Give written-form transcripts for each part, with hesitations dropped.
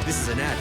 This is an ad.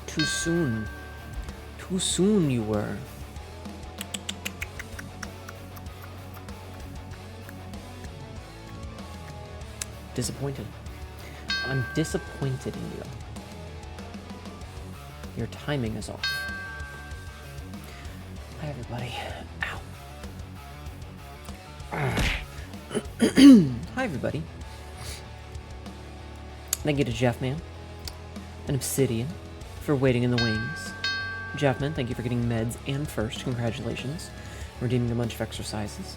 Too soon. Too soon you were. Disappointed. I'm disappointed in you. Your timing is off. Hi, everybody. Ow. Hi, everybody. Thank you to Jeffman and Obsidian for waiting in the wings. Jeffman, thank you for getting meds and first. Congratulations. Redeeming a bunch of exercises.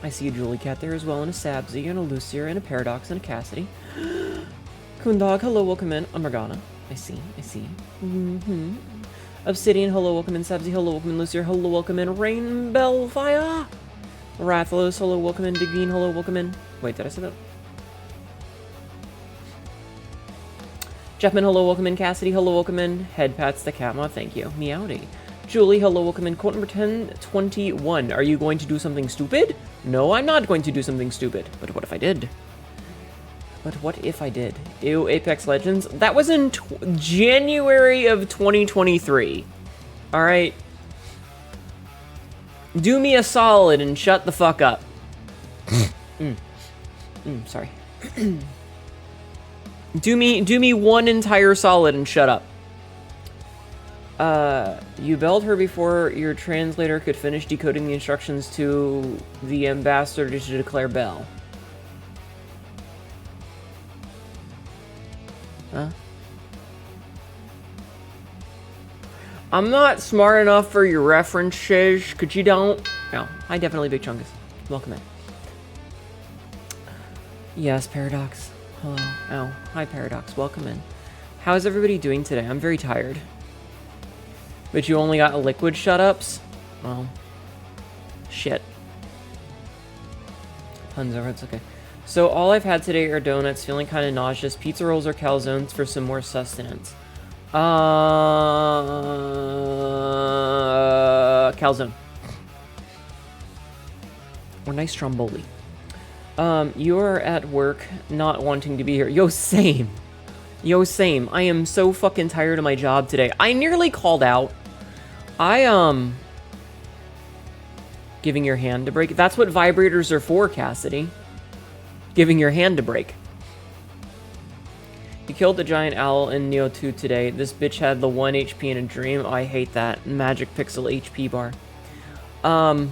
I see a Julie Cat there as well, and a Sabzi, and a Lucier, and a Paradox, and a Cassidy. Koondog, hello, welcome in. A Morgana. I see. Mm-hmm. Obsidian, hello, welcome in. Sabzi, hello, welcome in. Lucier, hello, welcome in. Rainbow Fire! Rathalos, hello, welcome in. Digeen, hello, welcome in. Wait, did I say that? Jeffman, hello, welcome in. Cassidy, hello, welcome in. Head pats the cat mod, thank you. Meowdy. Julie, hello, welcome in. Quote number 1021. Are you going to do something stupid? No, I'm not going to do something stupid. But what if I did? Ew, Apex Legends. That was in January of 2023. Alright? Do me a solid and shut the fuck up. Sorry. Do me one entire solid and shut up. You belled her before your translator could finish decoding the instructions to the ambassador to declare Bell. Huh? I'm not smart enough for your references. Could you don't? No. Hi, definitely Big Chungus. Welcome in. Yes, Paradox. Hello. Oh, hi, Paradox. Welcome in. How's everybody doing today? I'm very tired. But you only got liquid shut-ups? Well, shit. Puns over, it's okay. So all I've had today are donuts, feeling kind of nauseous, pizza rolls or calzones for some more sustenance. Calzone. Or nice stromboli. You're at work, not wanting to be here. Yo, same. Yo, same. I am so fucking tired of my job today. I nearly called out. Giving your hand to break. That's what vibrators are for, Cassidy. Giving your hand to break. You killed the giant owl in Neo 2 today. This bitch had the 1 HP in a dream. I hate that. Magic pixel HP bar. I'm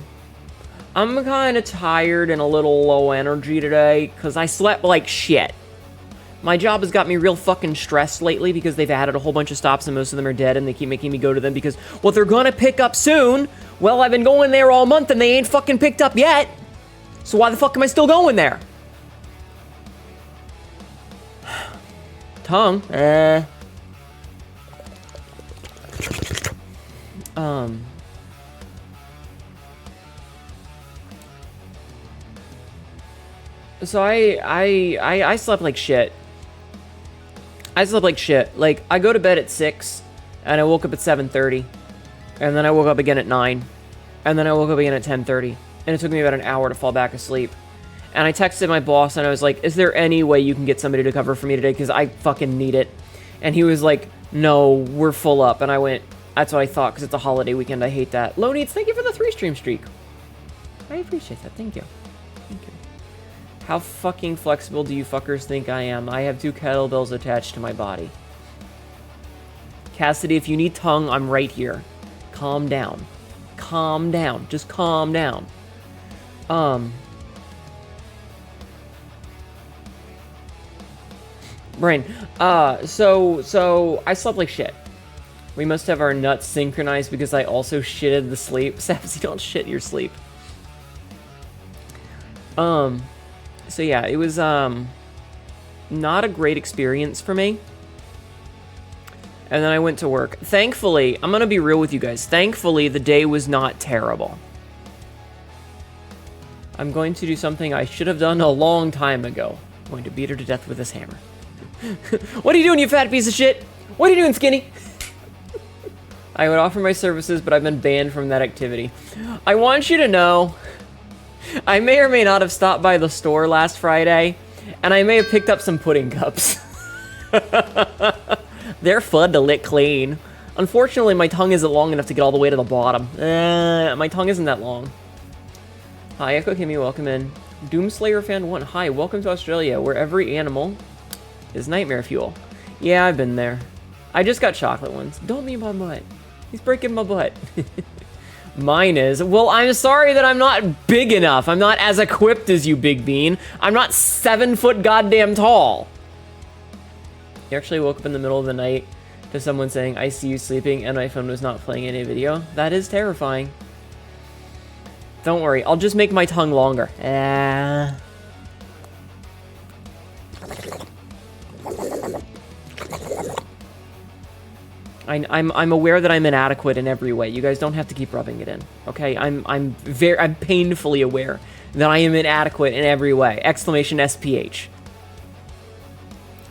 kind of tired and a little low energy today because I slept like shit. My job has got me real fucking stressed lately because they've added a whole bunch of stops and most of them are dead and they keep making me go to them because, well, they're gonna pick up soon. Well, I've been going there all month and they ain't fucking picked up yet. So why the fuck am I still going there? Tongue. So I slept like shit. I slept like shit. Like, I go to bed at 6, and I woke up at 7:30. And then I woke up again at 9. And then I woke up again at 10:30. And it took me about an hour to fall back asleep. And I texted my boss, and I was like, is there any way you can get somebody to cover for me today? Because I fucking need it. And he was like, no, we're full up. And I went, that's what I thought, because it's a holiday weekend. I hate that. Loneeds, thank you for the 3-stream streak. I appreciate that. Thank you. Thank you. How fucking flexible do you fuckers think I am? I have 2 kettlebells attached to my body. Cassidy, if you need tongue, I'm right here. Calm down. Calm down. Just calm down. Brain. So I slept like shit. We must have our nuts synchronized because I also shitted the sleep. Saps, you don't shit your sleep. So yeah, it was, not a great experience for me. And then I went to work. Thankfully, I'm gonna be real with you guys. Thankfully, the day was not terrible. I'm going to do something I should have done a long time ago. I'm going to beat her to death with this hammer. What are you doing, you fat piece of shit? What are you doing, skinny? I would offer my services, but I've been banned from that activity. I want you to know, I may or may not have stopped by the store last Friday, and I may have picked up some pudding cups. They're fun to lick clean. Unfortunately, my tongue isn't long enough to get all the way to the bottom. My tongue isn't that long. Hi, Echo Kimmy, welcome in. Doomslayer Fan 1, hi, welcome to Australia, where every animal is nightmare fuel. Yeah, I've been there. I just got chocolate ones. Don't leave my butt. He's breaking my butt. Mine is. Well, I'm sorry that I'm not big enough. I'm not as equipped as you, Big Bean. I'm not 7 foot goddamn tall. You actually woke up in the middle of the night to someone saying, I see you sleeping, and my phone was not playing any video. That is terrifying. Don't worry, I'll just make my tongue longer. I'm aware that I'm inadequate in every way. You guys don't have to keep rubbing it in, okay? I'm painfully aware that I am inadequate in every way. Exclamation SPH.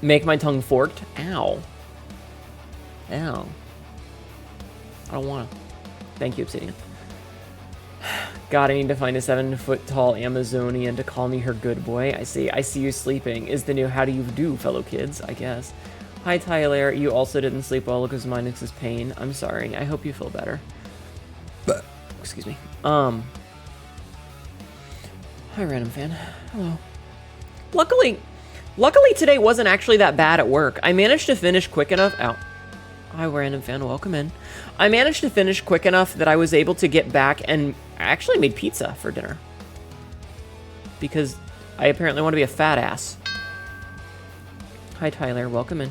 Make my tongue forked. Ow. Ow. I don't wanna. Thank you, Obsidian. God, I need to find a 7 foot tall Amazonian to call me her good boy. I see you sleeping. Is the new how do you do, fellow kids, I guess. Hi, Tyler. You also didn't sleep well because minus is pain. I'm sorry. I hope you feel better. Excuse me. Hi, random fan. Hello. Luckily today wasn't actually that bad at work. I managed to finish quick enough. Ow. Hi, random fan. Welcome in. I managed to finish quick enough that I was able to get back and I actually made pizza for dinner. Because I apparently want to be a fat ass. Hi, Tyler. Welcome in.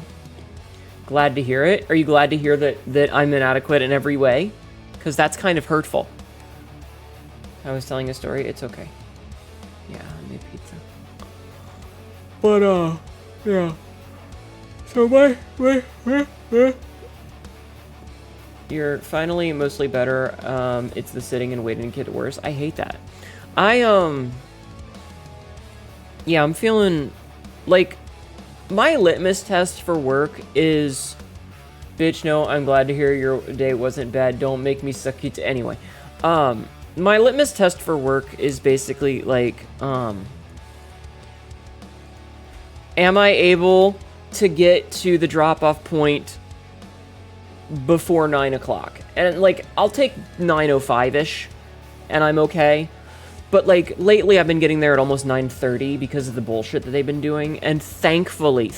Glad to hear it. Are you glad to hear that I'm inadequate in every way? Because that's kind of hurtful. I was telling a story. It's okay. Yeah, I made pizza. But, yeah. So you're finally mostly better. It's the sitting and waiting to get worse. I hate that. Yeah, I'm feeling like my litmus test for work is, bitch, no, I'm glad to hear your day wasn't bad. Don't make me suck you to anyway. My litmus test for work is basically like, am I able to get to the drop-off point before 9 o'clock? And like, I'll take 9:05-ish, and I'm okay. But like, lately I've been getting there at almost 9:30 because of the bullshit that they've been doing. And thankfully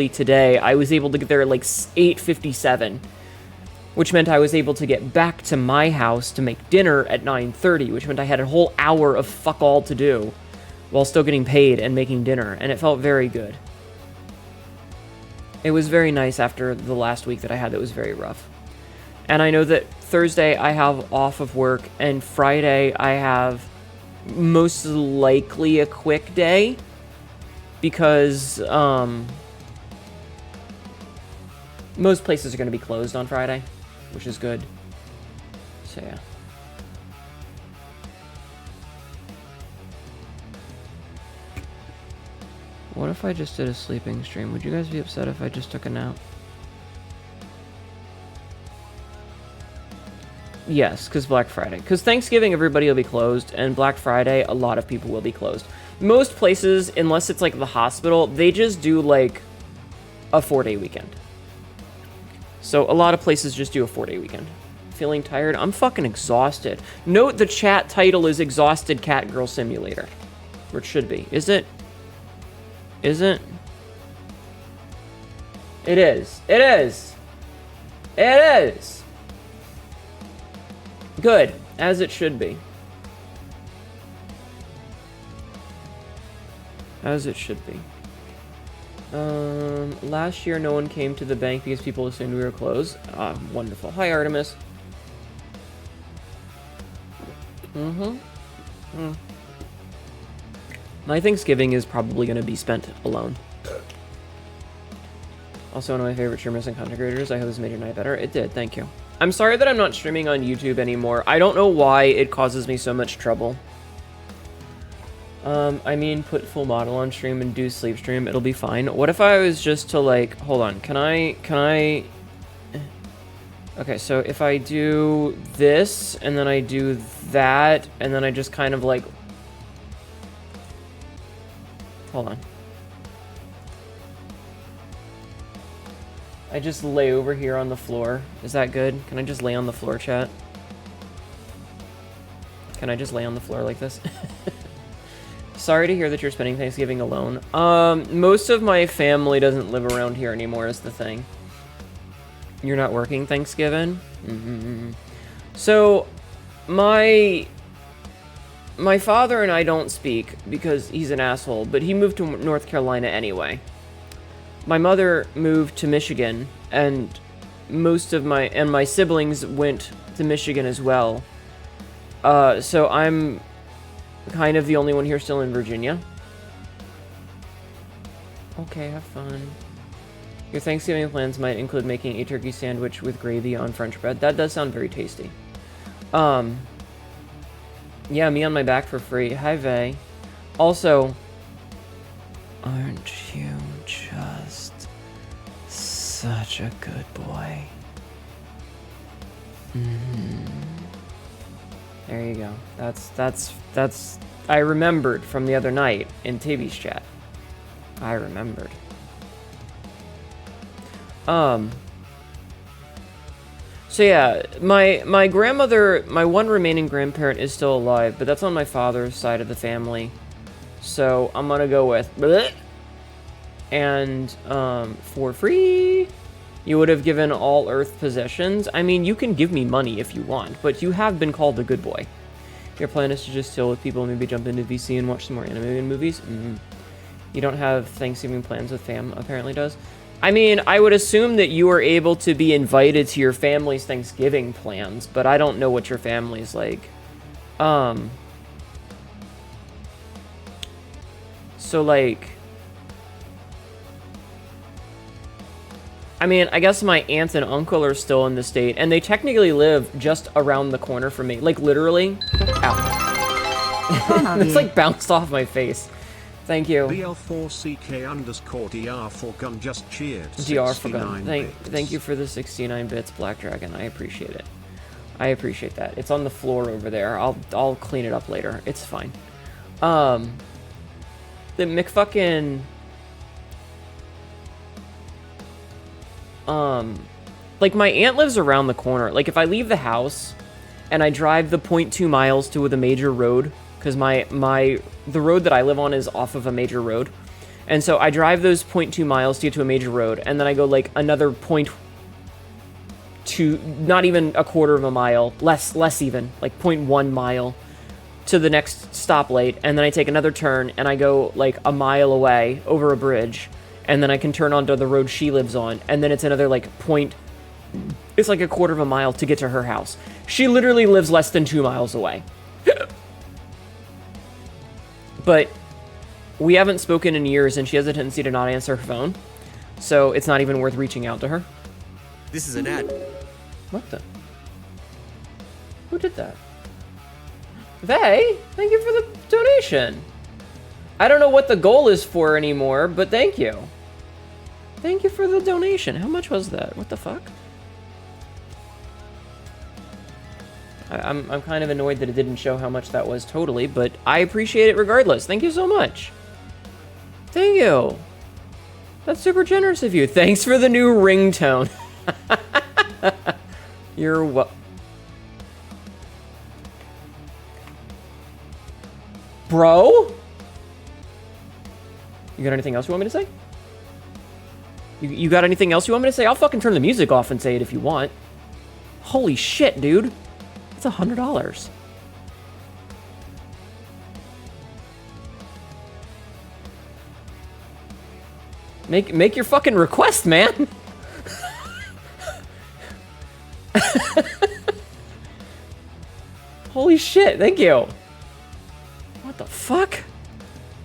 today, I was able to get there at like 8:57. Which meant I was able to get back to my house to make dinner at 9:30, which meant I had a whole hour of fuck all to do while still getting paid and making dinner, and it felt very good. It was very nice after the last week that I had that was very rough. And I know that Thursday I have off of work, and Friday I have most likely a quick day because most places are going to be closed on Friday, which is good. So yeah. What if I just did a sleeping stream? Would you guys be upset if I just took a nap? Yes, because Black Friday. Because Thanksgiving, everybody will be closed, and Black Friday, a lot of people will be closed. Most places, unless it's like the hospital, they just do like a 4-day weekend. So a lot of places just do a 4-day weekend. Feeling tired? I'm fucking exhausted. Note the chat title is Exhausted Catgirl Simulator. Or it should be. Is it? Isn't? It is. It is. It is. Good. As it should be. As it should be. Last year no one came to the bank because people assumed we were closed. Ah, wonderful. Hi, Artemis. My Thanksgiving is probably going to be spent alone. Also, one of my favorite streamers and content creators. I hope this made your night better. It did, thank you. I'm sorry that I'm not streaming on YouTube anymore. I don't know why it causes me so much trouble. I mean, put full model on stream and do sleep stream. It'll be fine. What if I was just to, like... Hold on. Can I... Okay, so if I do this, and then I do that, and then I just kind of, like... Hold on. I just lay over here on the floor. Is that good? Can I just lay on the floor, chat? Can I just lay on the floor like this? Sorry to hear that you're spending Thanksgiving alone. Most of my family doesn't live around here anymore is the thing. You're not working Thanksgiving? So, my father and I don't speak because he's an asshole, but he moved to North Carolina anyway. My mother moved to Michigan, and most of my siblings went to Michigan as well. So I'm kind of the only one here still in Virginia. Okay, have fun. Your Thanksgiving plans might include making a turkey sandwich with gravy on French bread. That does sound very tasty. Yeah, me on my back for free. Hi, Vay. Also, aren't you just such a good boy? There you go. That's I remembered from the other night in Tabby's chat. I remembered. So yeah, my grandmother, my one remaining grandparent is still alive, but that's on my father's side of the family. So I'm gonna go with bleh. And for free, you would have given all Earth possessions. I mean, you can give me money if you want, but you have been called a good boy. Your plan is to just chill with people, maybe jump into VC and watch some more anime and movies. You don't have Thanksgiving plans with fam, apparently does. I mean, I would assume that you were able to be invited to your family's Thanksgiving plans, but I don't know what your family's like. So, like... I mean, I guess my aunt and uncle are still in the state, and they technically live just around the corner from me. Like, literally. Ow. It's like bounced off my face. Thank you. BL4CK_DR for gun just cheered. DR for gun. Thank you for the 69 bits, Black Dragon. I appreciate it. I appreciate that. It's on the floor over there. I'll clean it up later. It's fine. The McFucking... like, my aunt lives around the corner. Like, if I leave the house and I drive the 0.2 miles to the major road, because the road that I live on is off of a major road, and so I drive those 0.2 miles to get to a major road, and then I go, like, another 0.2, not even a quarter of a mile, less even, like 0.1 mile to the next stoplight, and then I take another turn, and I go, like, a mile away over a bridge, and then I can turn onto the road she lives on, and then it's another, like, it's like a quarter of a mile to get to her house. She literally lives less than 2 miles away. But we haven't spoken in years, and she has a tendency to not answer her phone, so it's not even worth reaching out to her. This is an ad. What the? Who did that? Thank you for the donation. I don't know what the goal is for anymore, but thank you. Thank you for the donation. How much was that? What the fuck? I'm kind of annoyed that it didn't show how much that was totally, but I appreciate it regardless. Thank you so much. Thank you. That's super generous of you. Thanks for the new ringtone. You're what? Bro? You got anything else you want me to say? You got anything else you want me to say? I'll fucking turn the music off and say it if you want. Holy shit, dude. That's $100. Make your fucking request, man. Holy shit, thank you. What the fuck?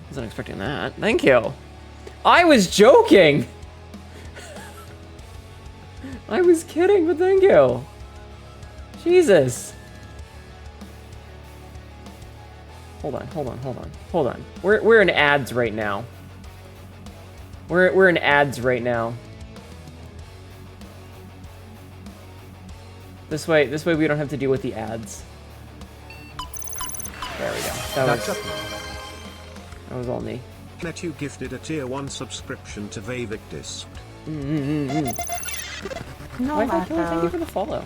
Wasn't expecting that. Thank you. I was joking. I was kidding, but thank you. Jesus. Hold on. We're in ads right now. We're in ads right now. This way we don't have to deal with the ads. There we go. That was all me. Hnetu gifted a tier 1 subscription to Vtuber. No, thank you for the follow.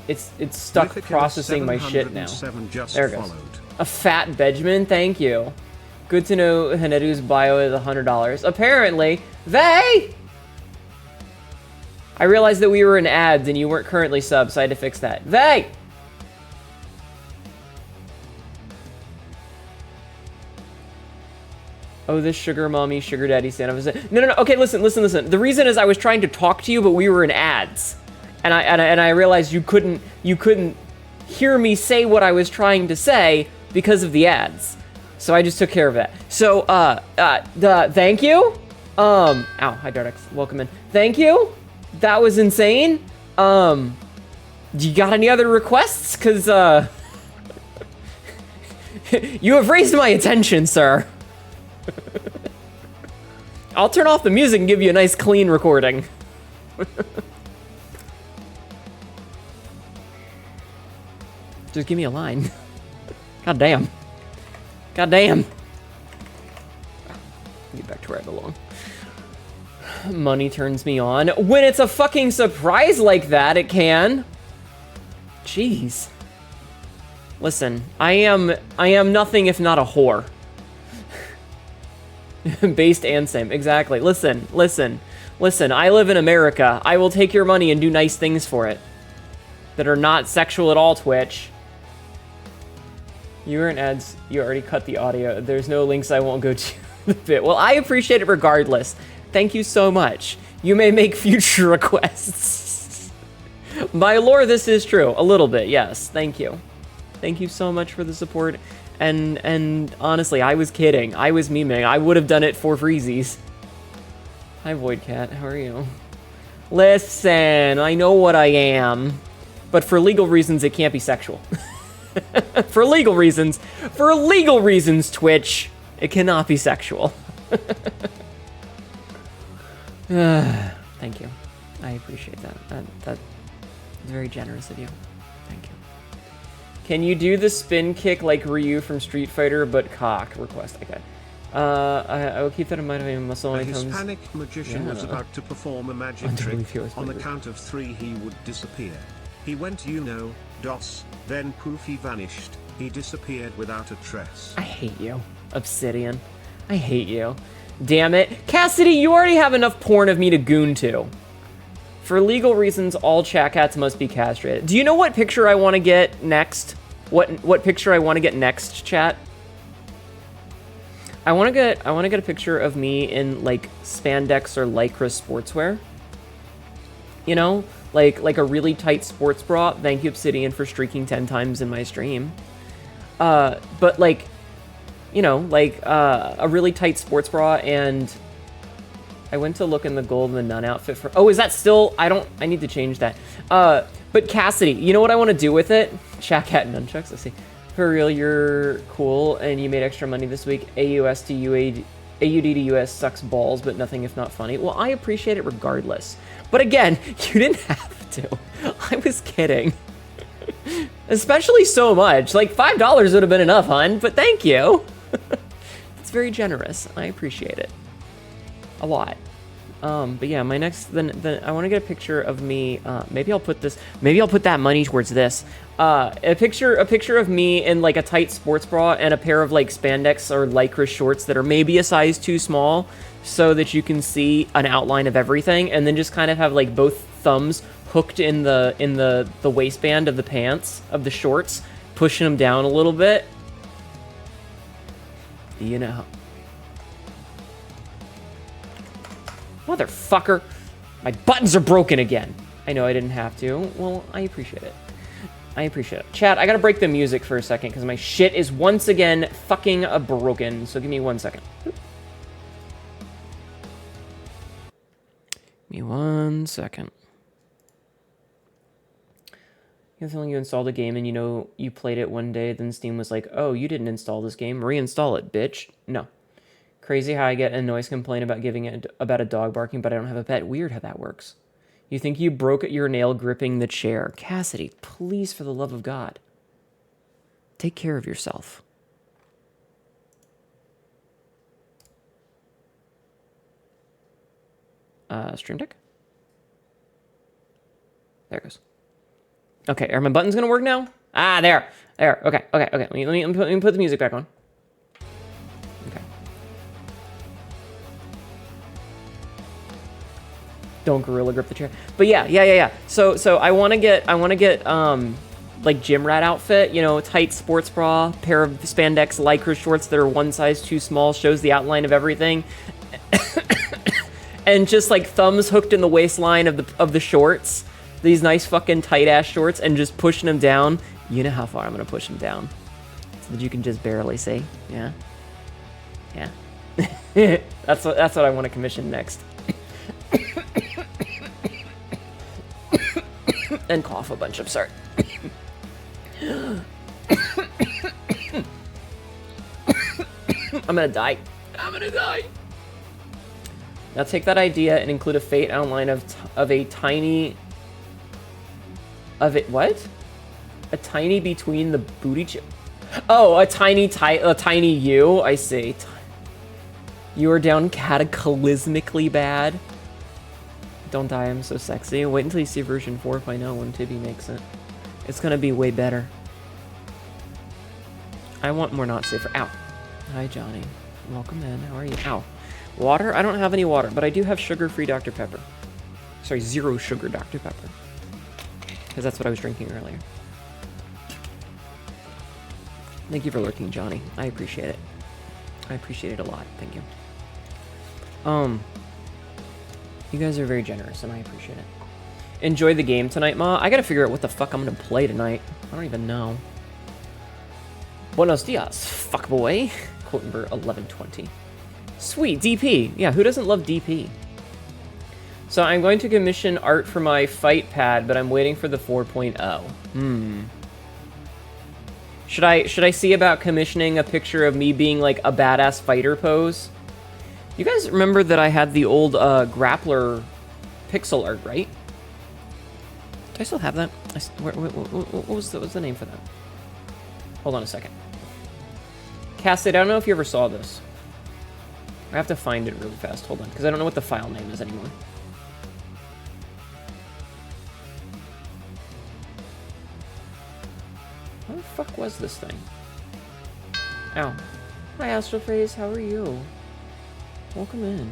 It's stuck processing my shit now. There it goes. A fat Benjamin, thank you. Good to know Hnetu's bio is $100. Apparently, I realized that we were in ads and you weren't currently subbed, so I had to fix that. Oh, this sugar mommy, sugar daddy Santa was no. Okay, listen. The reason is I was trying to talk to you, but we were in ads, and I realized you couldn't hear me say what I was trying to say because of the ads. So I just took care of that. So thank you. Ow, hi Dardex, welcome in. Thank you. That was insane. Do you got any other requests? Cause you have raised my attention, sir. I'll turn off the music and give you a nice clean recording. Just give me a line. God damn. Get back to where I belong. Money turns me on. When it's a fucking surprise like that, it can. Jeez. Listen, I am nothing if not a whore. Based and same, exactly. Listen. I live in America. I will take your money and do nice things for it. That are not sexual at all, Twitch. You were in ads. You already cut the audio. There's no links I won't go to. the bit. Well, I appreciate it regardless. Thank you so much. You may make future requests. My lore, this is true. A little bit, yes. Thank you. Thank you so much for the support. And honestly, I was kidding. I was memeing. I would have done it for freezies. Hi, Voidcat. How are you? Listen, I know what I am. But for legal reasons, it can't be sexual. For legal reasons, Twitch, it cannot be sexual. Thank you. I appreciate that. That's very generous of you. Thank you. Can you do the spin kick like Ryu from Street Fighter, but cock? Request. Okay. I will keep that in mind when my muscle A when it comes. Hispanic magician was about to perform a magic trick. On the count of 3, he would disappear. He went, dos, then poof, he vanished. He disappeared without a trace. I hate you, Obsidian. I hate you. Damn it. Cassidy, you already have enough porn of me to goon to. For legal reasons, all chat cats must be castrated. Do you know what picture I want to get next? What picture I want to get next, chat? I want to get a picture of me in like spandex or lycra sportswear. You know, like a really tight sports bra. Thank you, Obsidian, for streaking 10 times in my stream. But like, you know, like a really tight sports bra, and I went to look in the gold and the nun outfit for. Oh, is that still? I need to change that. But Cassidy, you know what I want to do with it? Chat cat nunchucks. Let's see. For real, you're cool, and you made extra money this week. AUD to US sucks balls, but nothing if not funny. Well, I appreciate it regardless. But again, you didn't have to. I was kidding. Especially so much. Like, $5 would have been enough, hun, but thank you. It's very generous. I appreciate it. A lot. But yeah, my next, then I want to get a picture of me. Maybe I'll put that money towards this. A picture of me in like a tight sports bra and a pair of like spandex or lycra shorts that are maybe a size too small, so that you can see an outline of everything, and then just kind of have like both thumbs hooked in the waistband of the pants of the shorts, pushing them down a little bit. You know. Motherfucker. My buttons are broken again. I know I didn't have to. Well, I appreciate it. I appreciate it. Chat, I gotta break the music for a second because my shit is once again fucking broken. So give me 1 second. Give me 1 second. You have feeling you installed a game and you know you played it one day, then Steam was like, oh, you didn't install this game. Reinstall it, bitch. No. Crazy how I get a noise complaint about a dog barking, but I don't have a pet. Weird how that works. You think you broke your nail gripping the chair. Cassidy, please, for the love of God. Take care of yourself. Stream Deck? There it goes. Okay, are my buttons gonna work now? Ah, there. There. Okay. Let me put the music back on. Okay. Don't gorilla grip the chair. But yeah. So I want to get like gym rat outfit, you know, tight sports bra, pair of spandex lycra shorts that are one size too small, shows the outline of everything. And just like thumbs hooked in the waistline of the shorts. These nice fucking tight ass shorts, and just pushing them down. You know how far I'm gonna push them down, so that you can just barely see. Yeah. That's what I want to commission next. And cough a bunch. I'm sorry. I'm gonna die. Now take that idea and include a fate outline of a tiny. Of it, what? A tiny between the booty chip. Oh, a tiny you. I see. You are down cataclysmically bad. Don't die, I'm so sexy. Wait until you see version 4 if I know when Tibby makes it. It's gonna be way better. I want more not safer. Ow. Hi, Johnny. Welcome in. How are you? Ow. Water? I don't have any water, but I do have sugar-free Dr. Pepper. Sorry, 0 sugar Dr. Pepper. Because that's what I was drinking earlier. Thank you for lurking, Johnny. I appreciate it. I appreciate it a lot. Thank you. You guys are very generous, and I appreciate it. Enjoy the game tonight, Ma. I gotta figure out what the fuck I'm gonna play tonight. I don't even know. Buenos dias, fuckboy. Quote number 1120. Sweet, DP. Yeah, who doesn't love DP? So I'm going to commission art for my fight pad, but I'm waiting for the 4.0. Should I see about commissioning a picture of me being like a badass fighter pose? You guys remember that I had the old grappler pixel art, right? Do I still have that? What was the name for that? Hold on a second. Cassie, I don't know if you ever saw this. I have to find it really fast. Hold on, because I don't know what the file name is anymore. What the fuck was this thing? Ow. Hi, Astrophase. How are you? Welcome in.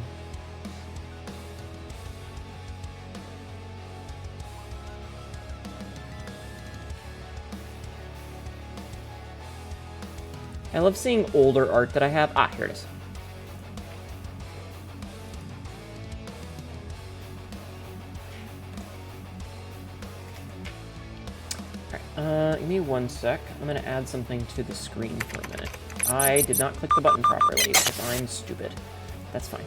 I love seeing older art that I have. Ah, here it is. Alright, give me 1 sec. I'm gonna add something to the screen for a minute. I did not click the button properly because I'm stupid. That's fine.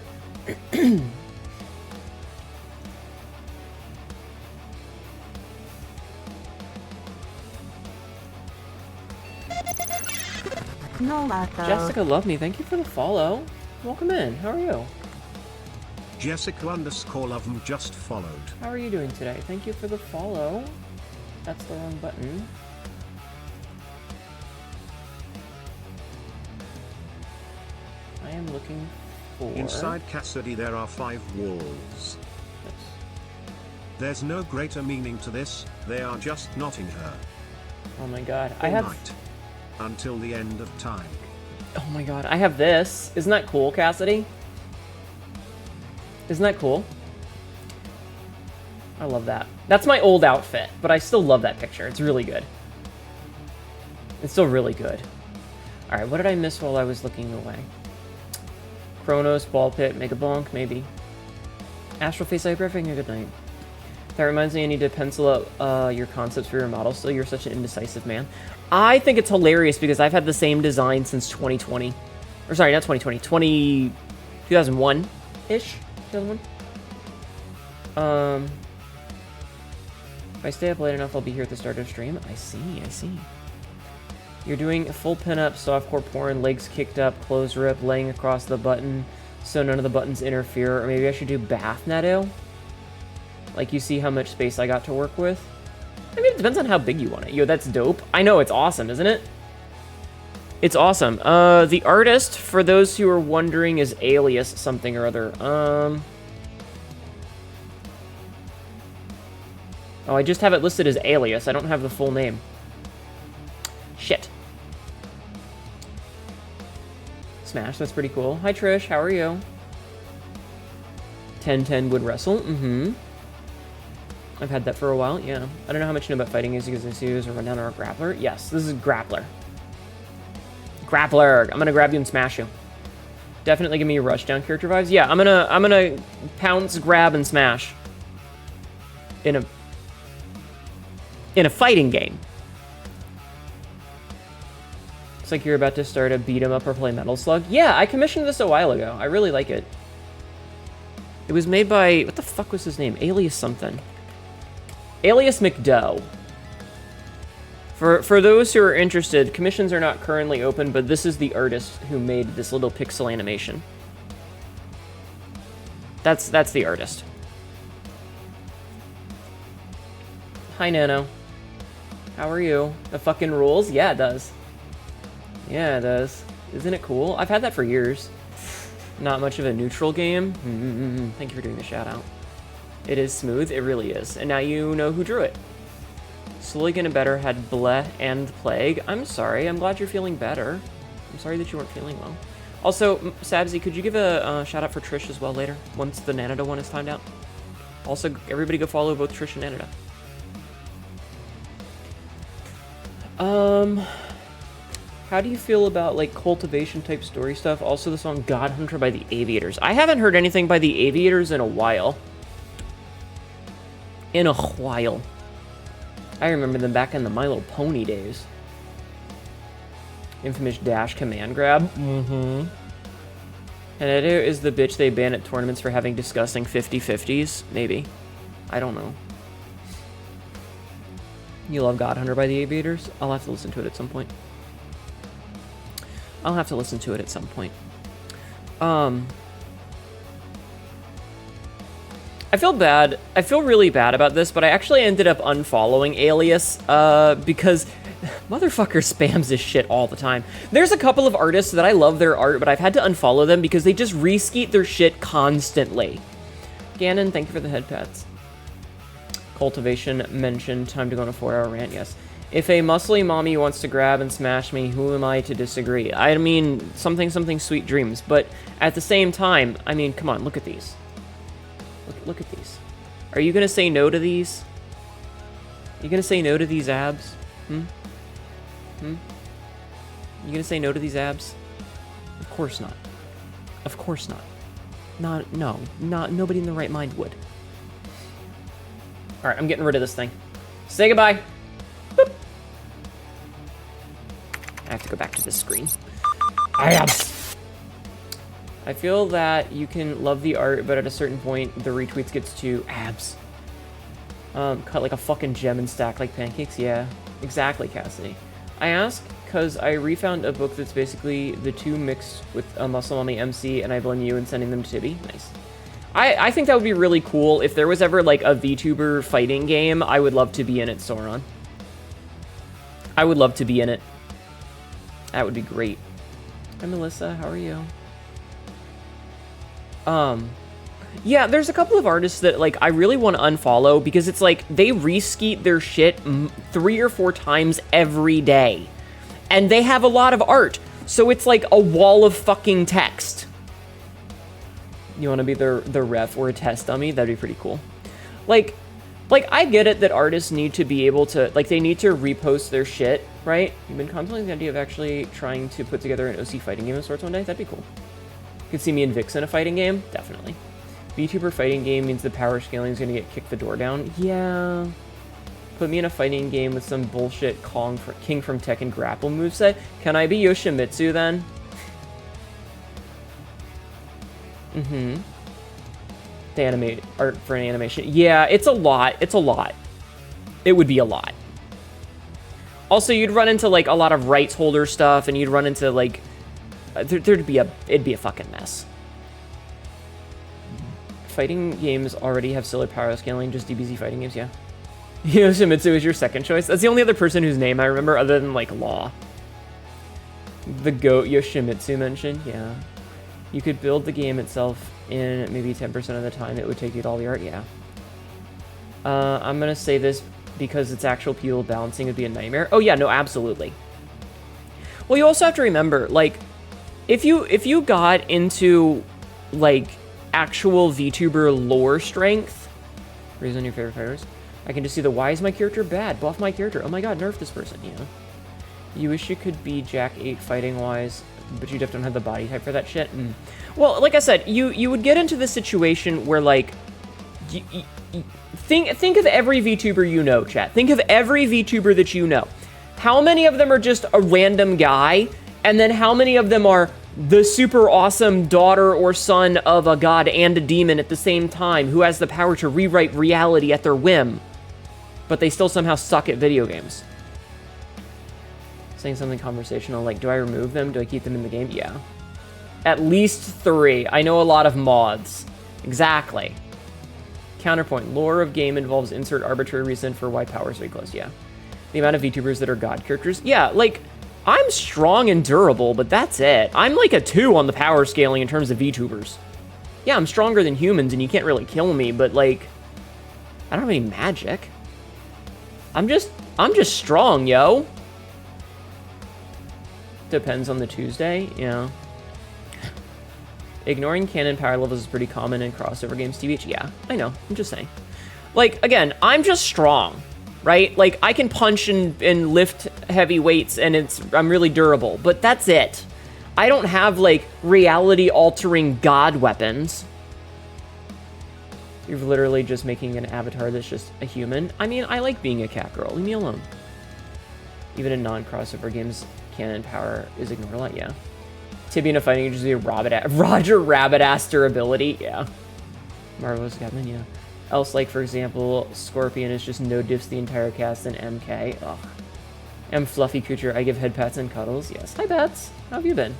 Jessica Love Me, thank you for the follow. Welcome in. How are you? Jessica_Love just followed. How are you doing today? Thank you for the follow. That's the wrong button. I am looking for... Inside Cassidy there are 5 walls. Yes. There's no greater meaning to this, they are just knotting her. Oh my god. All night. Until the end of time. Oh my god, I have this. Isn't that cool, Cassidy? Isn't that cool? I love that. That's my old outfit, but I still love that picture. It's really good. It's still really good. Alright, what did I miss while I was looking away? Chronos, Ball Pit, Mega Bonk, maybe. Astroface, I hope you're having a good night. That reminds me I need to pencil up your concepts for your model still. You're such an indecisive man. I think it's hilarious because I've had the same design since 2020. Or sorry, not 2020. 2001-ish? 2001? If I stay up late enough, I'll be here at the start of stream. I see, I see. You're doing a full pin-up, softcore porn, legs kicked up, clothes ripped, laying across the button so none of the buttons interfere. Or maybe I should do bath, Hnetu? Like, you see how much space I got to work with? I mean, it depends on how big you want it. Yo, that's dope. I know, it's awesome, isn't it? It's awesome. The artist, for those who are wondering, is Alias something or other. Oh, I just have it listed as Alias. I don't have the full name. Shit. Smash, that's pretty cool. Hi, Trish. How are you? 1010 would wrestle. Mm-hmm. I've had that for a while, yeah. I don't know how much you know about fighting is because this is a rundown or a grappler. Yes, this is grappler. Grappler. I'm gonna grab you and smash you. Definitely give me a rushdown character vibes. Yeah, I'm gonna pounce, grab, and smash. In a fighting game. Looks like you're about to start a beat 'em up or play Metal Slug. Yeah, I commissioned this a while ago. I really like it. It was made by, what the fuck was his name? Alias something. Alias McDowell. For those who are interested, commissions are not currently open, but this is the artist who made this little pixel animation. That's the artist. Hi, Nano. How are you? The fucking rules? Yeah, it does. Yeah, it does. Isn't it cool? I've had that for years. Not much of a neutral game. Thank you for doing the shout out. It is smooth, it really is. And now you know who drew it. Slowly getting better, had bleh and plague. I'm sorry, I'm glad you're feeling better. I'm sorry that you weren't feeling well. Also, Sabzi, could you give a shout out for Trish as well later, once the Nanada one is timed out? Also, everybody go follow both Trish and Nanada. How do you feel about, like, cultivation-type story stuff? Also the song God Hunter by the Aviators. I haven't heard anything by the Aviators in a while. I remember them back in the My Little Pony days. Infamous dash command grab. Mm-hmm. Hnetu is the bitch they ban at tournaments for having disgusting 50-50s? Maybe. I don't know. You love God Hunter by the Aviators? I'll have to listen to it at some point. I feel bad. I feel really bad about this, but I actually ended up unfollowing Alias because motherfucker spams this shit all the time. There's a couple of artists that I love their art, but I've had to unfollow them because they just reskeet their shit constantly. Ganon, thank you for the head pats. Cultivation mentioned, time to go on a 4-hour rant, yes. If a muscly mommy wants to grab and smash me, who am I to disagree? I mean, something sweet dreams, but at the same time, I mean, come on, look at these. Look at these. Are you gonna say no to these? You gonna say no to these abs? You gonna say no to these abs? Of course not. Of course not. Nobody in their right mind would. Alright, I'm getting rid of this thing. Say goodbye. Boop. I have to go back to this screen. Abs. I feel that you can love the art, but at a certain point, the retweets gets to abs. Cut like a fucking gem and stack like pancakes. Yeah, exactly, Cassidy. I ask because I refound a book that's basically the two mixed with a muscle mommy MC, and I blame you in sending them to Tibby. Nice. I think that would be really cool. If there was ever like a VTuber fighting game, I would love to be in it, Sauron. I would love to be in it. That would be great. Hi, Melissa. How are you? Yeah, there's a couple of artists that, like, I really want to unfollow because it's like they reskeet their shit 3 or 4 times every day. And they have a lot of art. So it's like a wall of fucking text. You want to be the ref or a test dummy? That'd be pretty cool. Like, I get it that artists need to be able to, like, they need to repost their shit, right? You've been contemplating the idea of actually trying to put together an OC fighting game of sorts one day? That'd be cool. You could see me and Vix in a fighting game? Definitely. VTuber fighting game means the power scaling is going to get kicked the door down? Yeah. Put me in a fighting game with some bullshit King from Tekken grapple moveset. Can I be Yoshimitsu then? The animate art for an animation. Yeah, it's a lot. It's a lot. It would be a lot. Also, you'd run into like a lot of rights holder stuff, and you'd run into like it'd be a fucking mess. Fighting games already have silly power scaling, just DBZ fighting games, yeah. Yoshimitsu is your second choice. That's the only other person whose name I remember other than like Law. The GOAT Yoshimitsu mentioned, yeah. You could build the game itself in maybe 10% of the time it would take you to all the art, yeah. I'm gonna say this because it's actual people balancing would be a nightmare. Oh yeah, no, absolutely. Well, you also have to remember, like, if you got into like actual VTuber lore strength, reason your favorite fighters, I can just see the why is my character bad? Buff my character. Oh my god, nerf this person, you know. You wish you could be Jack 8 fighting wise, but you definitely don't have the body type for that shit. Well, like I said, you would get into this situation where like think of every VTuber you know, chat. Think of every VTuber that you know. How many of them are just a random guy, and then how many of them are the super awesome daughter or son of a god and a demon at the same time who has the power to rewrite reality at their whim, but they still somehow suck at video games? Saying something conversational like, do I remove them? Do I keep them in the game? Yeah. At least 3. I know a lot of mods. Exactly. Counterpoint. Lore of game involves insert arbitrary reason for why power is very close. Yeah. The amount of VTubers that are god characters. Yeah, like, I'm strong and durable, but that's it. I'm like a 2 on the power scaling in terms of VTubers. Yeah, I'm stronger than humans and you can't really kill me, but like, I don't have any magic. I'm just strong, yo. Depends on the Tuesday, yeah. Ignoring canon power levels is pretty common in crossover games, TBH. Yeah, I know, I'm just saying. Like, again, I'm just strong. right? Like, I can punch and lift heavy weights, and I'm really durable, but that's it. I don't have, like, reality-altering god weapons. You're literally just making an avatar that's just a human. I mean, I like being a Catgirl. Leave me alone. Even in non-crossover games, canon power is ignored a lot, yeah. Tibby in a fighting just be a Roger Rabbit-ass durability, yeah. Marvelous Catman, yeah. Else, like, for example, Scorpion is just no diffs the entire cast in MK. Ugh. I'm Fluffy Creature. I give head pats and cuddles. Yes. Hi, Bats. How have you been?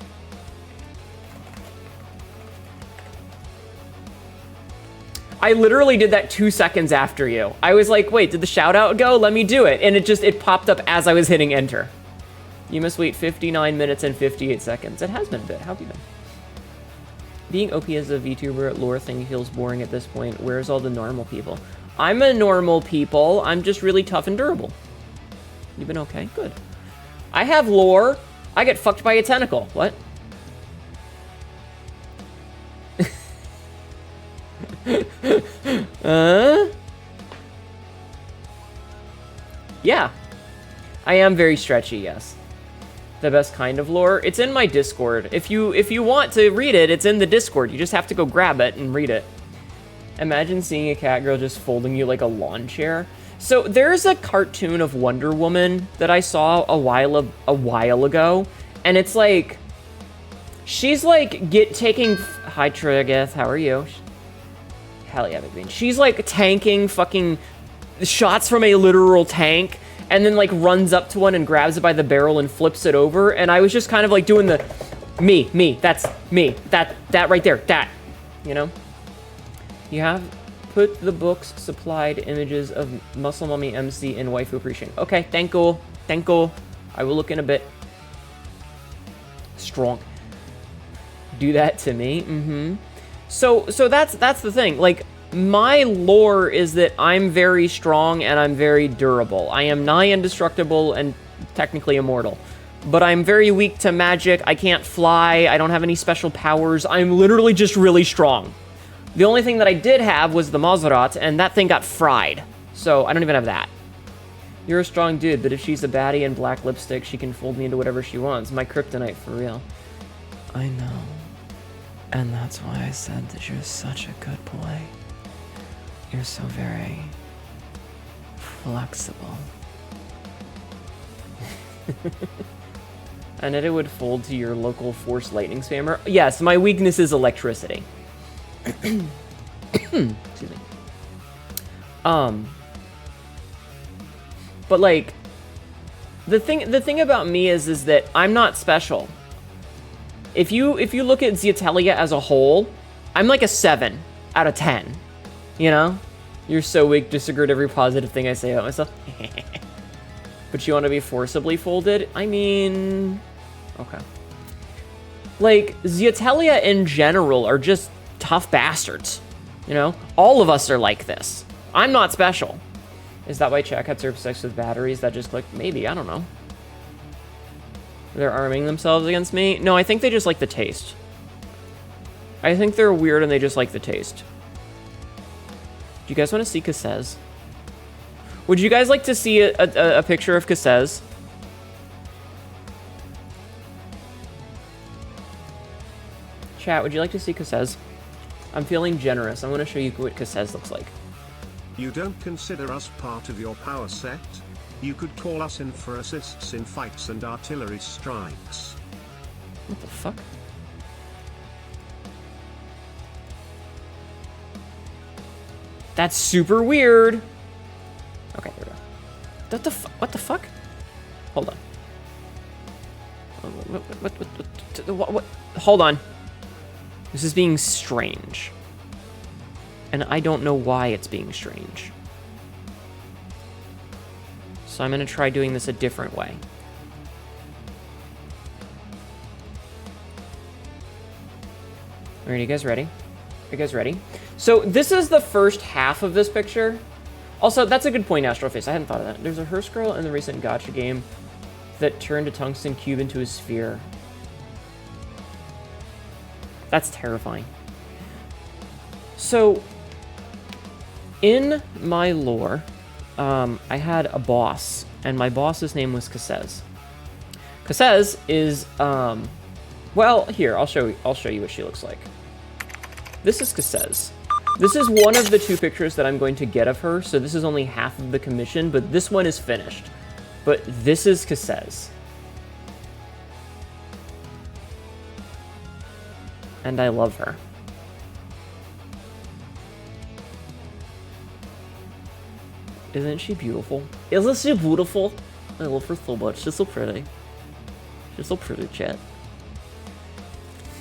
I literally did that 2 seconds after you. I was like, wait, did the shout out go? Let me do it. And it popped up as I was hitting enter. You must wait 59 minutes and 58 seconds. It has been a bit. How have you been? Being OP as a VTuber lore thing feels boring at this point. Where's all the normal people? I'm a normal people. I'm just really tough and durable. You've been okay? Good. I have lore. I get fucked by a tentacle. What? Yeah. I am very stretchy, yes. The best kind of lore. It's in my Discord. If you want to read it, it's in the Discord. You just have to go grab it and read it. Imagine seeing a Catgirl just folding you like a lawn chair. So there's a cartoon of Wonder Woman that I saw a while ago, and it's like she's like taking. Hi Trigeth, how are you? Hell yeah, baby. She's like tanking fucking shots from a literal tank, and then like runs up to one and grabs it by the barrel and flips it over. And I was just kind of like doing the that's me, that right there, that, you know. You have put the books supplied images of Muscle Mummy MC and Waifu Appreciation. Okay, thank you. I will look in a bit. Strong. Do that to me. Mm-hmm. So that's the thing. Like, my lore is that I'm very strong and I'm very durable. I am nigh indestructible and technically immortal. But I'm very weak to magic. I can't fly. I don't have any special powers. I'm literally just really strong. The only thing that I did have was the Maserat, and that thing got fried. So I don't even have that. You're a strong dude, but if she's a baddie in black lipstick, she can fold me into whatever she wants. My kryptonite, for real. I know. And that's why I said that you're such a good boy. You're so very flexible. And it would fold to your local force lightning spammer. Yes, my weakness is electricity. Excuse me. But like, the thing about me is that I'm not special. If you look at Zeatelia as a whole, I'm like a 7 out of 10. You know? You're so weak, disagree with every positive thing I say about myself. But you want to be forcibly folded? I mean, okay. Like, Zeatelia in general are just tough bastards. You know? All of us are like this. I'm not special. Is that why chat cats are obsessed with batteries that just click? Maybe, I don't know. They're arming themselves against me? No, I think they just like the taste. I think they're weird and they just like the taste. Do you guys want to see Cassez? Would you guys like to see a picture of Cassez? Chat, would you like to see Cassez? I'm feeling generous. I'm going to show you what Cassez looks like. You don't consider us part of your power set? You could call us in for assists in fights and artillery strikes. What the fuck? That's super weird. Okay, there we go. What the fuck? Hold on. What? Hold on. This is being strange. And I don't know why it's being strange. So I'm going to try doing this a different way. All right, you guys ready? Are you guys ready? So this is the first half of this picture. Also, that's a good point, Astroface. I hadn't thought of that. There's a hearse girl in the recent gacha game that turned a tungsten cube into a sphere. That's terrifying. So, in my lore, I had a boss, and my boss's name was Cassez. Cassez is, well, here, I'll show you what she looks like. This is Cassez. This is one of the 2 pictures that I'm going to get of her, so this is only half of the commission, but this one is finished. But this is Cassez. And I love her. Isn't she beautiful? Isn't she beautiful? I love her so much. She's so pretty. She's so pretty, chat.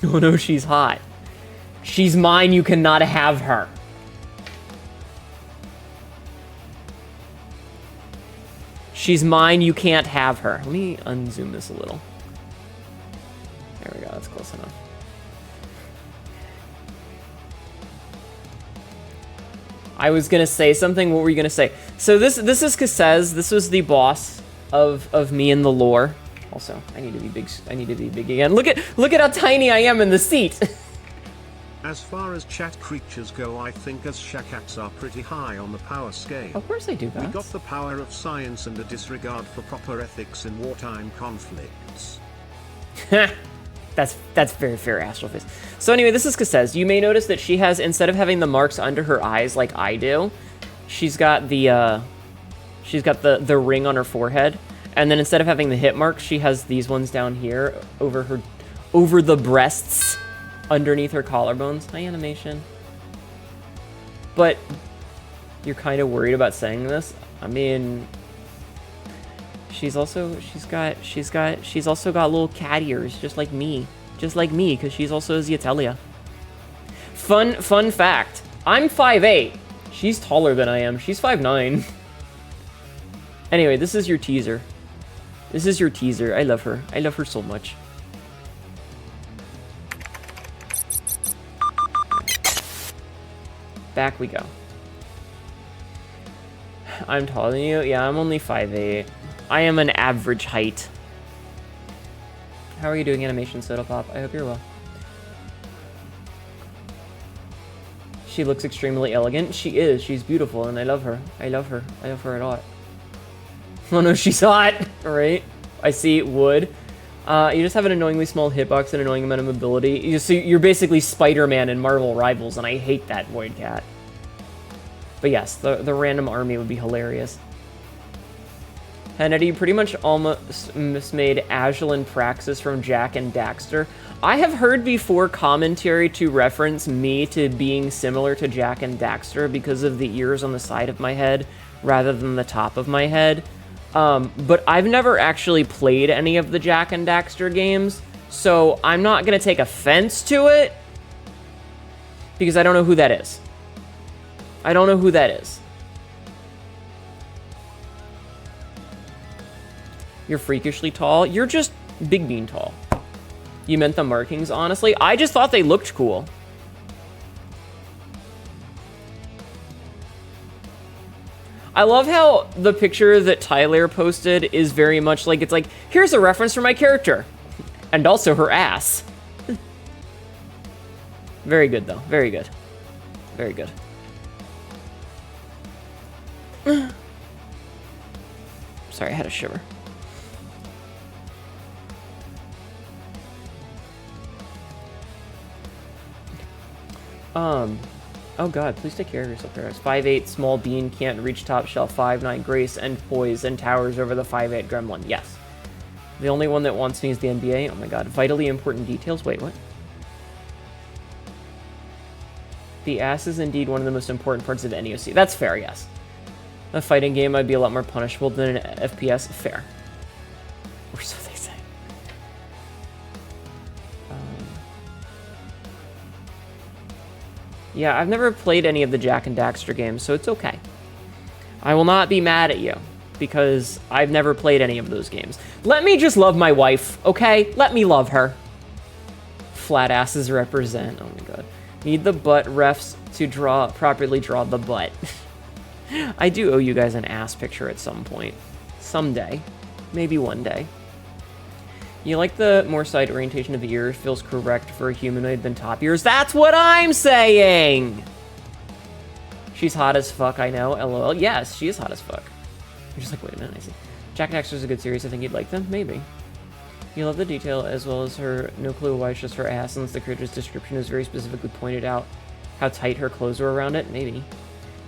Oh no, she's hot. She's mine, you cannot have her. She's mine, you can't have her. Let me unzoom this a little. There we go, that's close enough. I was gonna say something, what were you gonna say? So this is Cassez, this was the boss of me in the lore. Also, I need to be big again. Look at how tiny I am in the seat. As far as chat creatures go, I think us Shakats are pretty high on the power scale. Of course I do that. We got the power of science and a disregard for proper ethics in wartime conflicts. That's very fair, Astroface. So anyway, this is Cassez. You may notice that she has, instead of having the marks under her eyes like I do, she's got the ring on her forehead. And then instead of having the hit marks, she has these ones down here over the breasts, underneath her collarbones. Hi, animation. But you're kind of worried about saying this. I mean, she's also got little cat ears, just like me, because she's also Ziatelia. Fun fact: I'm 5'8". She's taller than I am. She's 5'9". Anyway, this is your teaser. This is your teaser. I love her. I love her so much. Back we go. I'm taller than you? Yeah, I'm only 5'8". I am an average height. How are you doing, Animation Soda Pop? I hope you're well. She looks extremely elegant. She is. She's beautiful, and I love her. I love her. I love her a lot. Oh no, she's hot! Alright. I see wood. You just have an annoyingly small hitbox and an annoying amount of mobility. So you're basically Spider-Man in Marvel Rivals, and I hate that, Void Cat. But yes, the random army would be hilarious. Hnetu pretty much almost made Agile and Praxis from Jak and Daxter. I have heard before commentary to reference me to being similar to Jak and Daxter because of the ears on the side of my head rather than the top of my head. But I've never actually played any of the Jak and Daxter games, so I'm not going to take offense to it because I don't know who that is. I don't know who that is. You're freakishly tall. You're just Big Bean tall. You meant the markings, honestly? I just thought they looked cool. I love how the picture that Tyler posted is very much like, it's like, here's a reference for my character. And also her ass. Very good, though. Very good. Very good. Sorry, I had a shiver. Oh god, please take care of yourself, Paris. 5'8", small bean, can't reach top shelf. 5'9", grace and poise, and towers over the 5'8" gremlin. Yes. The only one that wants me is the NBA. Oh my god, vitally important details. Wait, what? The ass is indeed one of the most important parts of NEOC. That's fair, yes. A fighting game might be a lot more punishable than an FPS. Fair. Or so they say. Yeah, I've never played any of the Jak and Daxter games, so it's okay. I will not be mad at you, because I've never played any of those games. Let me just love my wife, okay? Let me love her. Flat asses represent. Oh my god. Need the butt refs to properly draw the butt. I do owe you guys an ass picture at some point. Someday. Maybe one day. You like the more side orientation of the ears? Feels correct for a humanoid than top ears. That's what I'm saying! She's hot as fuck, I know. LOL. Yes, she is hot as fuck. You're just like, wait a minute, I see. Jack and Daxter's a good series. I think you'd like them. Maybe. You love the detail as well as her no clue why it's just her ass, since the creature's description is very specifically pointed out how tight her clothes were around it. Maybe.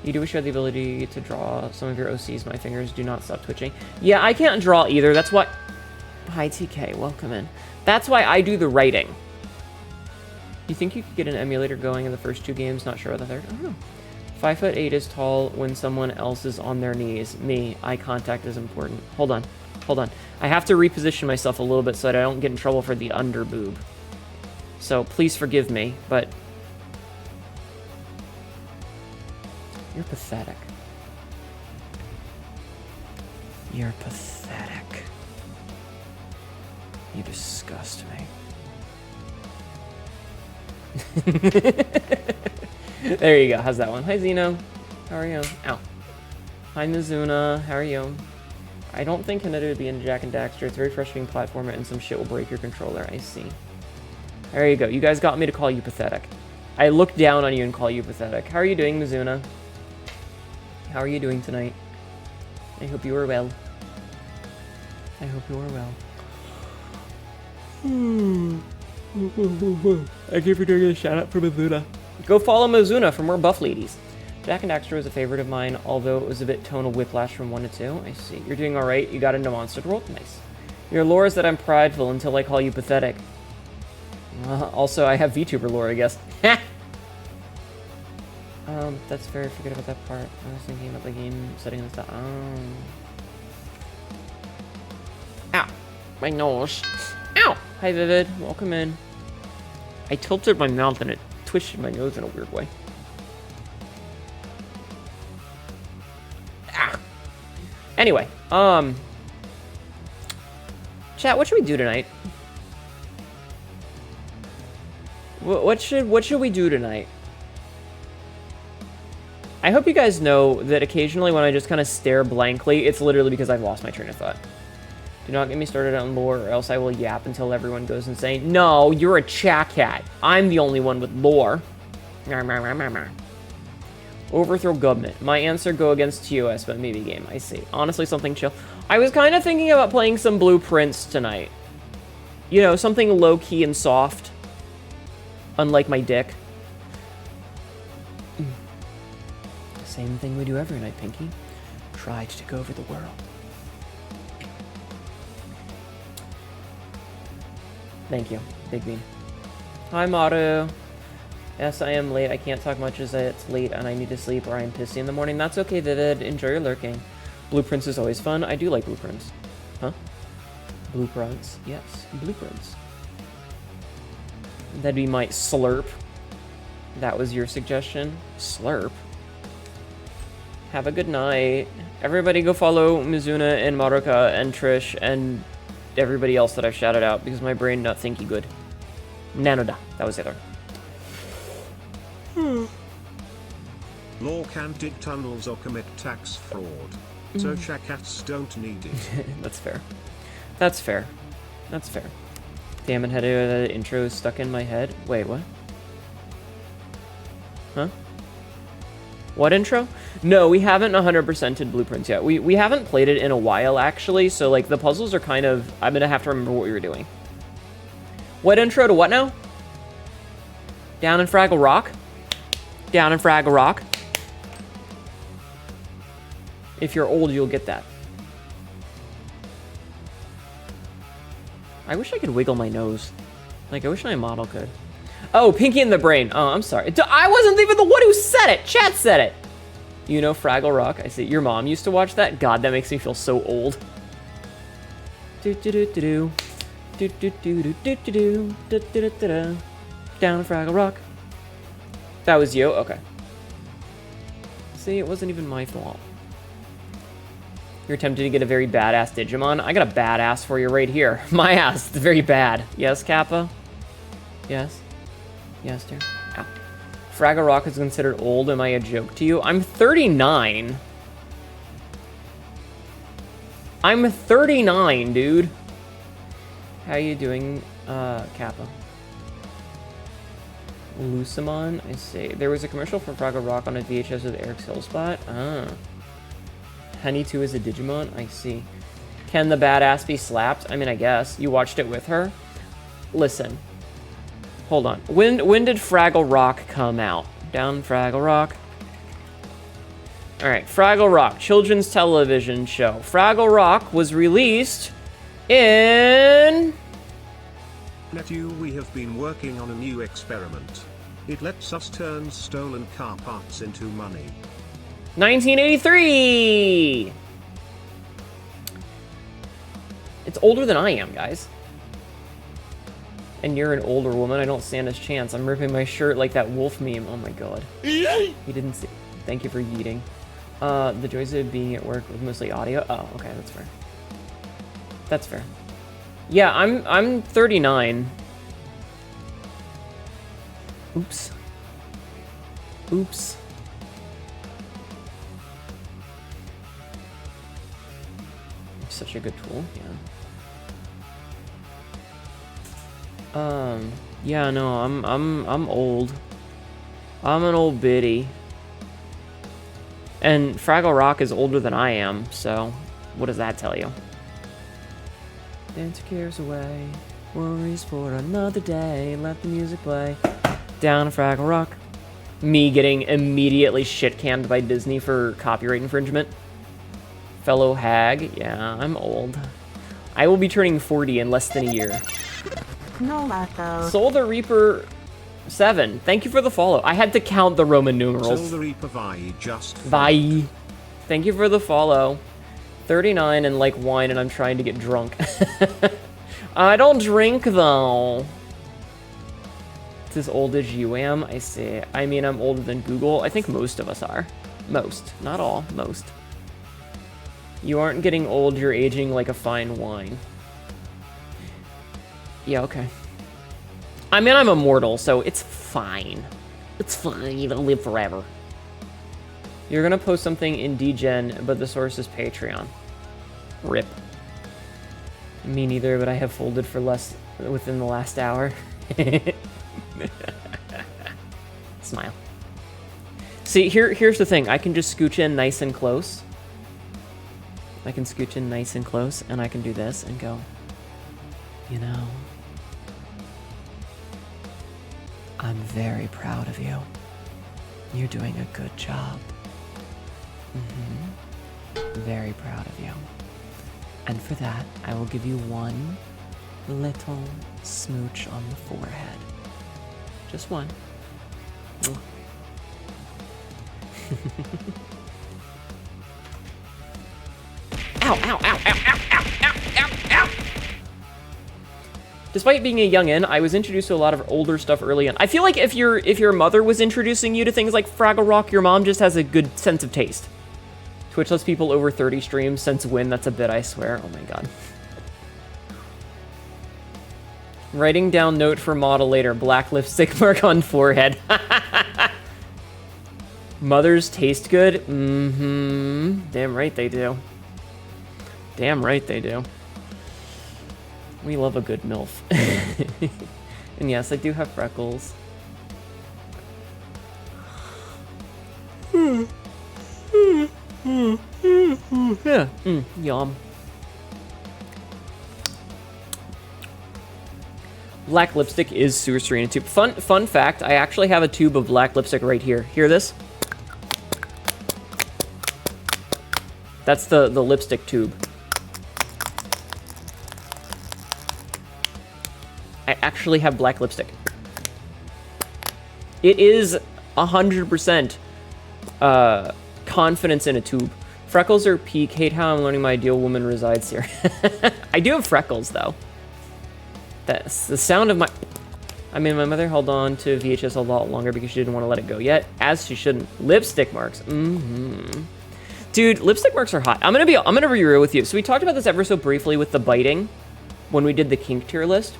You do wish you had the ability to draw some of your OCs. My fingers do not stop twitching. Yeah, I can't draw either. That's why... Hi, TK. Welcome in. That's why I do the writing. You think you could get an emulator going in the first 2 games? Not sure about the third. I don't know. 5'8" is tall when someone else is on their knees. Me. Eye contact is important. Hold on. Hold on. I have to reposition myself a little bit so that I don't get in trouble for the under boob. So please forgive me, but... You're pathetic. You're pathetic. You disgust me. There you go. How's that one? Hi, Zeno. How are you? Ow. Hi, Mizuna. How are you? I don't think Hnetu would be in Jack and Daxter. It's a very frustrating platformer, and some shit will break your controller. I see. There you go. You guys got me to call you pathetic. I look down on you and call you pathetic. How are you doing, Mizuna? How are you doing tonight? I hope you are well. I hope you are well. Thank you for doing a shout out for Mizuna. Go follow Mizuna for more buff ladies. Jack and Daxter was a favorite of mine, although it was a bit tonal whiplash from 1 to 2. I see. You're doing alright. You got into Monster World? Nice. Your lore is that I'm prideful until I call you pathetic. Also, I have VTuber lore, I guess. That's fair. Forget about that part. I was thinking about the game setting and stuff. Ow. My nose. Ow! Hi, Vivid. Welcome in. I tilted my mouth and it twisted my nose in a weird way. Ah. Anyway, chat, what should we do tonight? What should we do tonight? I hope you guys know that occasionally when I just kind of stare blankly, it's literally because I've lost my train of thought. Do not get me started on lore, or else I will yap until everyone goes insane. No, you're a chat cat. I'm the only one with lore. Overthrow government. My answer, go against TOS, but maybe game. I see. Honestly, something chill. I was kind of thinking about playing some Blueprints tonight. You know, something low-key and soft. Unlike my dick. Same thing we do every night, Pinky. Try to take over the world. Thank you, Big Bean. Hi, Maru. Yes, I am late. I can't talk much as it's late and I need to sleep or I'm pissy in the morning. That's okay, Vivid. Enjoy your lurking. Blueprints is always fun. I do like blueprints. Huh? Blueprints. Yes, blueprints. That'd be my slurp. That was your suggestion. Slurp. Have a good night. Everybody go follow Mizuna and Maruka and Trish and everybody else that I've shouted out because my brain not thinky good. Nanoda. That was the other. Law can't dig tunnels or commit tax fraud. So cats don't need it. That's fair. That's fair. That's fair. Damn it, the intro is stuck in my head. Wait, what? Huh? What intro? No, we haven't 100%ed Blueprints yet. We haven't played it in a while, actually, so, like, the puzzles are kind of... I'm gonna have to remember what we were doing. What intro to what now? Down in Fraggle Rock? Down in Fraggle Rock? If you're old, you'll get that. I wish I could wiggle my nose. Like, I wish my model could. Oh, Pinky in the Brain. Oh, I'm sorry. I wasn't even the one who said it. Chat said it. You know Fraggle Rock? I see. Your mom used to watch that? God, that makes me feel so old. Do-do-do-do-do. Do-do-do-do-do-do. Do-do-do-do-do. Down Fraggle Rock. That was you? Okay. See, it wasn't even my fault. You're tempted to get a very badass Digimon? I got a badass for you right here. My ass. It's very bad. Yes, Kappa? Yes? Yes, dear. Ow. Fraggle Rock is considered old. Am I a joke to you? I'm 39. I'm 39, dude. How you doing, Kappa? Lucimon, I see. There was a commercial for Fraggle Rock on a VHS with Eric's Hillspot. Ah. Hnetu is a Digimon, I see. Can the badass be slapped? I mean, I guess. You watched it with her? Listen. Hold on. When did Fraggle Rock come out? Down Fraggle Rock. Alright, Fraggle Rock, children's television show. Fraggle Rock was released in... Hnetu, we have been working on a new experiment. It lets us turn stolen car parts into money. 1983! It's older than I am, guys. And you're an older woman, I don't stand a chance. I'm ripping my shirt like that wolf meme. Oh my god. He didn't see. Thank you for yeeting. The joys of being at work with mostly audio. Oh, okay, that's fair. That's fair. Yeah, I'm 39. Oops. Oops. Such a good tool, yeah. Yeah, no, I'm old. I'm an old biddy. And Fraggle Rock is older than I am, so what does that tell you? Dance your cares away, worries for another day, let the music play. Down a Fraggle Rock. Me getting immediately shit-canned by Disney for copyright infringement. Fellow hag, yeah, I'm old. I will be turning 40 in less than a year. No, Lato. Soul the Reaper 7, thank you for the follow. I had to count the Roman numerals. Soul the Reaper Vi just Vi. Thank you for the follow. 39 and like wine and I'm trying to get drunk. I don't drink though. It's as old as you am, I see. I mean, I'm older than Google. I think most of us are. Most, not all, most. You aren't getting old, you're aging like a fine wine. Yeah, okay. I mean, I'm immortal, so it's fine. It's fine, I'll live forever. You're gonna post something in DGen, but the source is Patreon. RIP. Me neither, but I have folded for less within the last hour. Smile. See, here's the thing. I can just scooch in nice and close. I can scooch in nice and close, and I can do this and go, you know, I'm very proud of you. You're doing a good job. Very proud of you. And for that, I will give you one little smooch on the forehead. Just one. Ow, ow, ow, ow, ow, ow, ow, ow, ow! Despite being a youngin', I was introduced to a lot of older stuff early on. I feel like if your mother was introducing you to things like Fraggle Rock, your mom just has a good sense of taste. Twitch lets people over 30 streams. Since when? That's a bit, I swear. Oh my god. Writing down note for model later. Black lipstick mark on forehead. Mothers taste good? Damn right they do. Damn right they do. We love a good MILF. And yes, I do have freckles. Yeah. Yum. Black lipstick is Sewer Serena tube. Fun fact, I actually have a tube of black lipstick right here. Hear this? That's the lipstick tube. I actually have black lipstick. It is 100% confidence in a tube. Freckles are peak. Hate how I'm learning my ideal woman resides here. I do have freckles, though. That's the sound of my... I mean, my mother held on to VHS a lot longer because she didn't want to let it go yet, as she shouldn't. Lipstick marks. Dude, lipstick marks are hot. I'm gonna be real with you. So we talked about this ever so briefly with the biting when we did the kink tier list.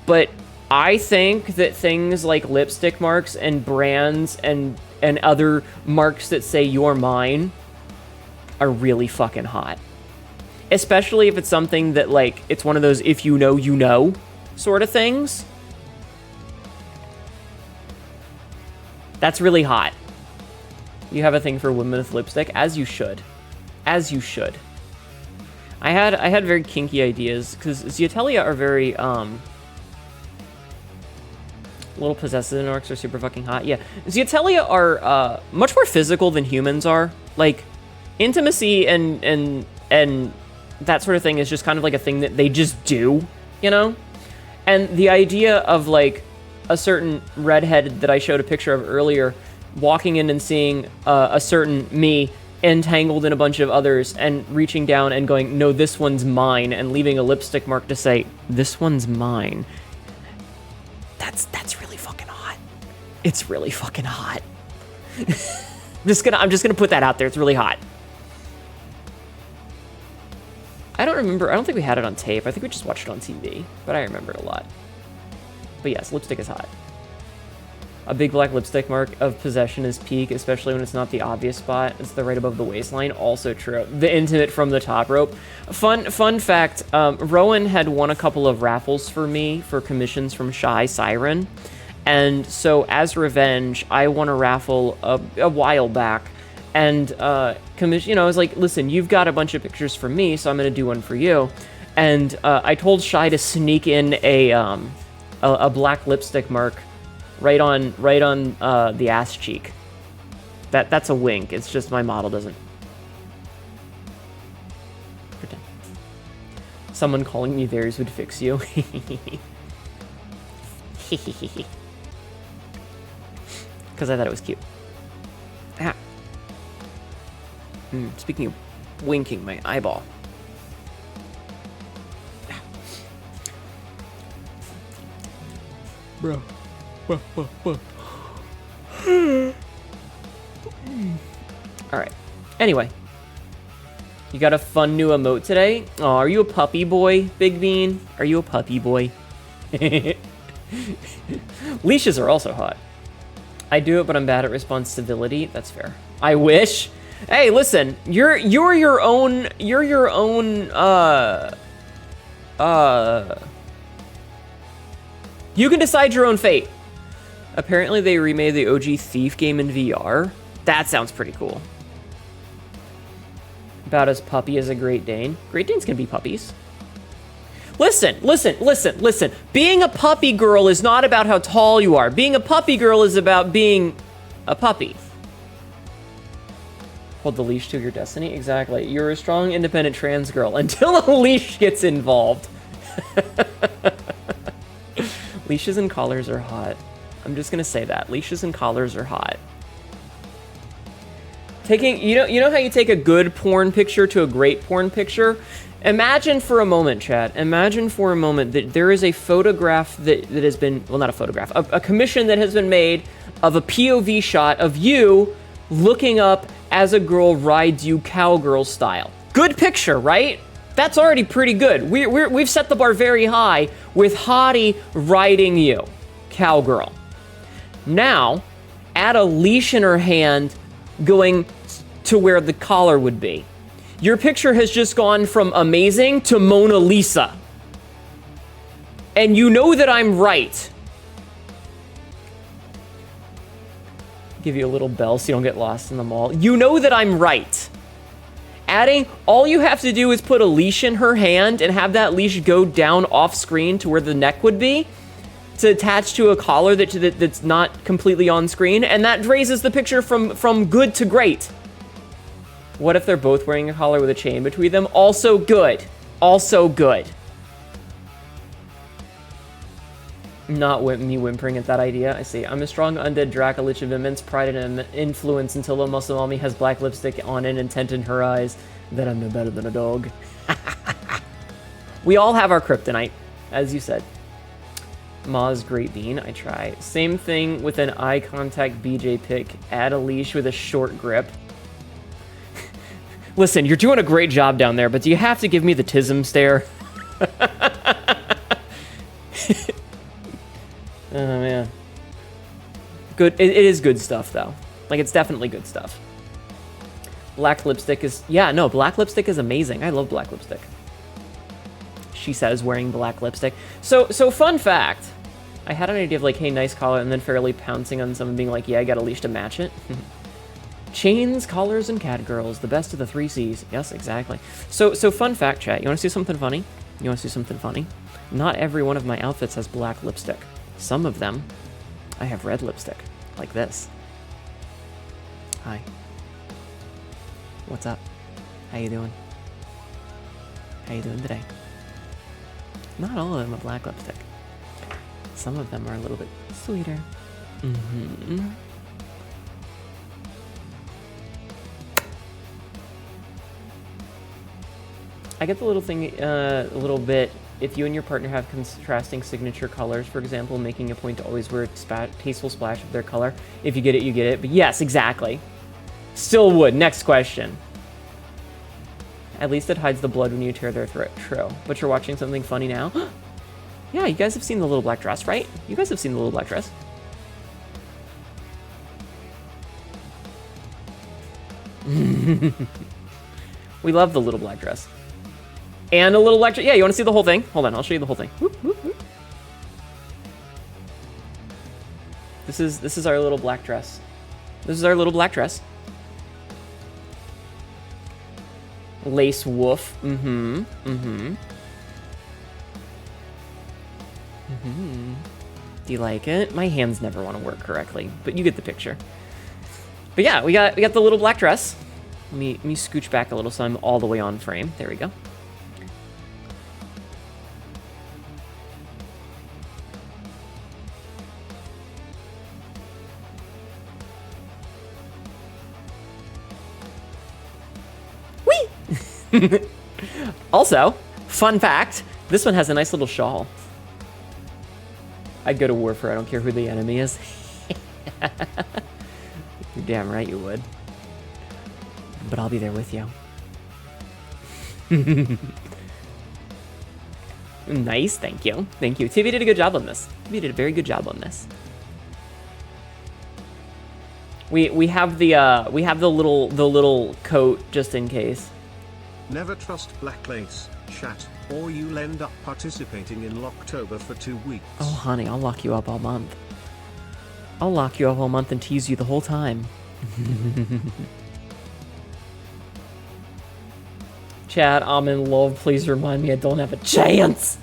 But I think that things like lipstick marks and brands and other marks that say you're mine are really fucking hot. Especially if it's something that, like, it's one of those if you know, you know sort of things. That's really hot. You have a thing for women with lipstick, as you should. As you should. I had very kinky ideas, because Zeotelia are very, little possessive and orcs are super fucking hot. Yeah, Zeotelia are, much more physical than humans are. Like, intimacy and that sort of thing is just kind of like a thing that they just do, you know? And the idea of, like, a certain redhead that I showed a picture of earlier walking in and seeing a certain me entangled in a bunch of others and reaching down and going, no, this one's mine, and leaving a lipstick mark to say, this one's mine. That's really fucking hot. It's really fucking hot. I'm just gonna put that out there. It's really hot. I don't remember. I don't think we had it on tape. I think we just watched it on TV, but I remember it a lot. But yes, lipstick is hot. A big black lipstick mark of possession is peak, especially when it's not the obvious spot. It's the right above the waistline. Also true. The intimate from the top rope. Fun fact, Rowan had won a couple of raffles for me for commissions from Shy Siren. And so as revenge, I won a raffle a while back. And, I was like, listen, you've got a bunch of pictures for me, so I'm going to do one for you. And I told Shy to sneak in a black lipstick mark right on the ass cheek. That's a wink. It's just my model doesn't pretend. Someone calling me theirs would fix you. Because I thought it was cute. Ah. Speaking of winking, my eyeball. Bro. Alright. Anyway. You got a fun new emote today? Oh, are you a puppy boy, Big Bean? Are you a puppy boy? Leashes are also hot. I do it, but I'm bad at responsibility. That's fair. I wish. Hey, listen. You're your own. You can decide your own fate. Apparently, they remade the OG Thief game in VR. That sounds pretty cool. About as puppy as a Great Dane. Great Danes can be puppies. Listen. Being a puppy girl is not about how tall you are. Being a puppy girl is about being a puppy. Hold the leash to your destiny. Exactly. You're a strong, independent trans girl until a leash gets involved. Leashes and collars are hot. I'm just gonna say that. Leashes and collars are hot. You know how you take a good porn picture to a great porn picture? Imagine for a moment, chat. Imagine for a moment that there is a photograph that has been, well, not a photograph, a commission that has been made of a POV shot of you looking up as a girl rides you cowgirl style. Good picture, right? That's already pretty good. We've set the bar very high with hottie riding you, cowgirl. Now, add a leash in her hand going to where the collar would be. Your picture has just gone from amazing to Mona Lisa. And you know that I'm right. Give you a little bell so you don't get lost in the mall. You know that I'm right. All you have to do is put a leash in her hand and have that leash go down off screen to where the neck would be to attach to a collar that's not completely on screen, and that raises the picture from good to great. What if they're both wearing a collar with a chain between them? Also good. Also good. Not me whimpering at that idea. I see. I'm a strong undead Dracolich of immense pride and influence until the muscle mommy has black lipstick on and intent in her eyes. Then I'm no better than a dog. We all have our kryptonite, as you said. Ma's Great Bean, I try. Same thing with an eye contact BJ pick. Add a leash with a short grip. Listen, you're doing a great job down there, but do you have to give me the tism stare? Oh, man. Good. It is good stuff, though. Like, it's definitely good stuff. Black lipstick is... Yeah, no, black lipstick is amazing. I love black lipstick. She says, wearing black lipstick. So fun fact. I had an idea of like, hey, nice collar, and then fairly pouncing on someone being like, yeah, I got a leash to match it. Chains, collars, and Catrgirls, the best of the 3 Cs. Yes, exactly. So fun fact, chat. You want to see something funny? You want to see something funny? Not every one of my outfits has black lipstick. Some of them, I have red lipstick, like this. Hi. What's up? How you doing? How you doing today? Not all of them are black lipstick. Some of them are a little bit sweeter. Mm-hmm. I get the little thing a little bit. If you and your partner have contrasting signature colors, for example, making a point to always wear a tasteful splash of their color. If you get it, you get it. But yes, exactly. Still would. Next question. At least it hides the blood when you tear their throat. True. But you're watching something funny now? Yeah, you guys have seen the little black dress, right? You guys have seen the little black dress. We love the little black dress. And a little black dress. Yeah, you want to see the whole thing? Hold on, I'll show you the whole thing. Whoop, whoop, whoop. This is our little black dress. This is our little black dress. Lace woof. Mm-hmm. Mm-hmm. Mm-hmm. Do you like it? My hands never want to work correctly, but you get the picture. But yeah, we got the little black dress. Let me scooch back a little so I'm all the way on frame. There we go. Whee! Also, fun fact, this one has a nice little shawl. I'd go to war for it. I don't care who the enemy is. You're damn right you would. But I'll be there with you. Nice, thank you. Thank you. TV did a good job on this. TV did a very good job on this. We have the little coat just in case. Never trust black lace, chat, or you'll end up participating in Locktober for 2 weeks. Oh, honey, I'll lock you up all month. I'll lock you up all month and tease you the whole time. Chat, I'm in love. Please remind me I don't have a chance.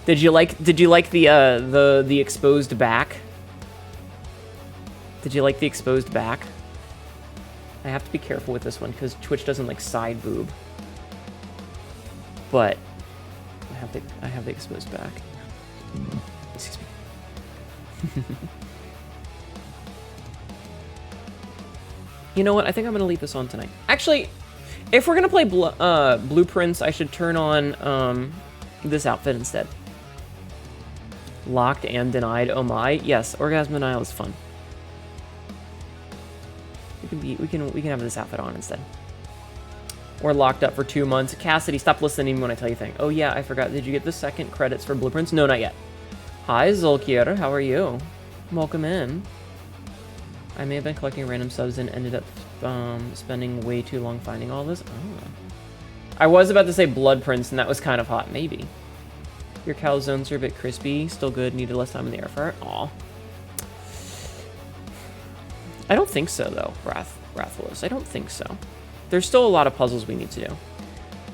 Did you like the exposed back? Did you like the exposed back? I have to be careful with this one because Twitch doesn't like side boob. But I have the exposed back. Excuse me. You know what? I think I'm gonna leave this on tonight. Actually, if we're gonna play Blueprints, I should turn on this outfit instead. Locked and denied. Oh my. Yes, orgasm denial is fun. We can have this outfit on instead. Or locked up for 2 months. Cassidy, stop listening when I tell you things. Oh yeah, I forgot. Did you get the second credits for Blueprints? No, not yet. Hi, Zolkier. How are you? Welcome in. I may have been collecting random subs and ended up spending way too long finding all this. Oh. I was about to say blood prints, and that was kind of hot. Maybe. Your calzones are a bit crispy. Still good. Needed less time in the air fryer. Aw. I don't think so, though, Rathalos. I don't think so. There's still a lot of puzzles we need to do.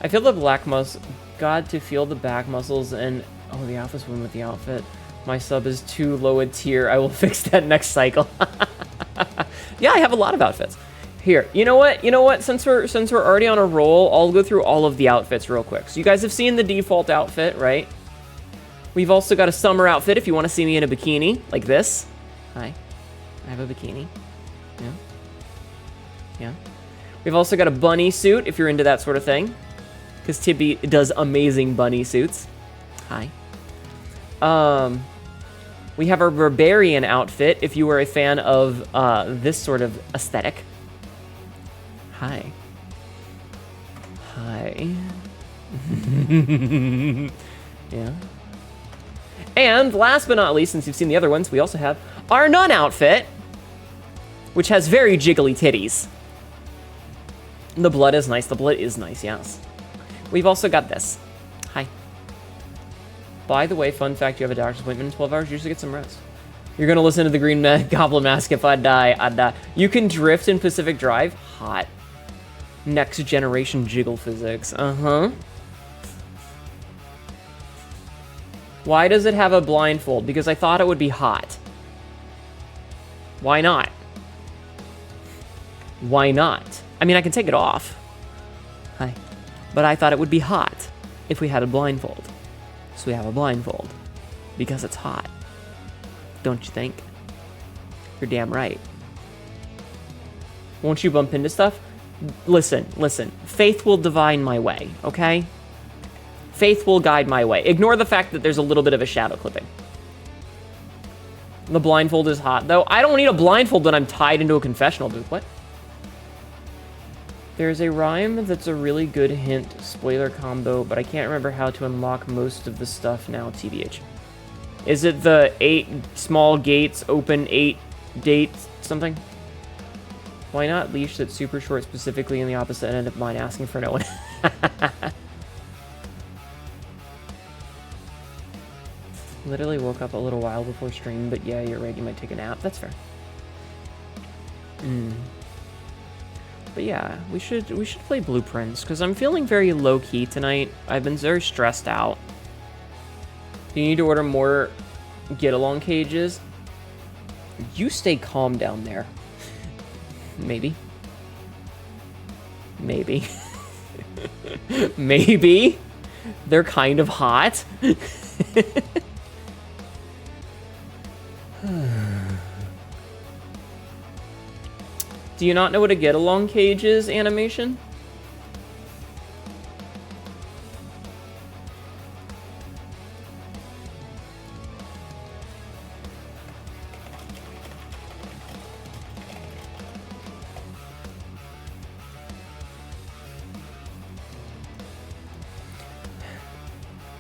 I feel the black muscle. God, to feel the back muscles and... Oh, the outfits win with the outfit. My sub is too low a tier. I will fix that next cycle. Yeah, I have a lot of outfits. Here, you know what? You know what? Since we're already on a roll, I'll go through all of the outfits real quick. So you guys have seen the default outfit, right? We've also got a summer outfit if you want to see me in a bikini, like this. Hi. I have a bikini. Yeah. Yeah. We've also got a bunny suit if you're into that sort of thing. Because Tibby does amazing bunny suits. Hi. We have a barbarian outfit if you were a fan of this sort of aesthetic. Hi. Hi. Yeah. And last but not least, since you've seen the other ones, we also have our nun outfit, which has very jiggly titties. The blood is nice. The blood is nice, yes. We've also got this. Hi. By the way, fun fact, you have a doctor's appointment in 12 hours, usually get some rest. You're gonna listen to the Green Goblin Mask. If I die, I die. You can drift in Pacific Drive? Hot. Next generation jiggle physics. Uh-huh. Why does it have a blindfold? Because I thought it would be hot. Why not? Why not? I mean, I can take it off. Hi. But I thought it would be hot if we had a blindfold. So we have a blindfold. Because it's hot. Don't you think? You're damn right. Won't you bump into stuff? Listen. Faith will divine my way, okay? Faith will guide my way. Ignore the fact that there's a little bit of a shadow clipping. The blindfold is hot, though. I don't need a blindfold when I'm tied into a confessional, dude. What? There's a rhyme that's a really good hint spoiler combo, but I can't remember how to unlock most of the stuff now, TBH. Is it the 8 small gates, open 8 dates, something? Why not leash that's super short, specifically in the opposite end of mine, asking for no one? Literally woke up a little while before stream, but yeah, you're right, you might take a nap. That's fair. But yeah, we should play Blueprints, because I'm feeling very low-key tonight. I've been very stressed out. Do you need to order more get-along cages? You stay calm down there. Maybe. Maybe. Maybe. They're kind of hot. Do you not know what a get-along cage is, animation?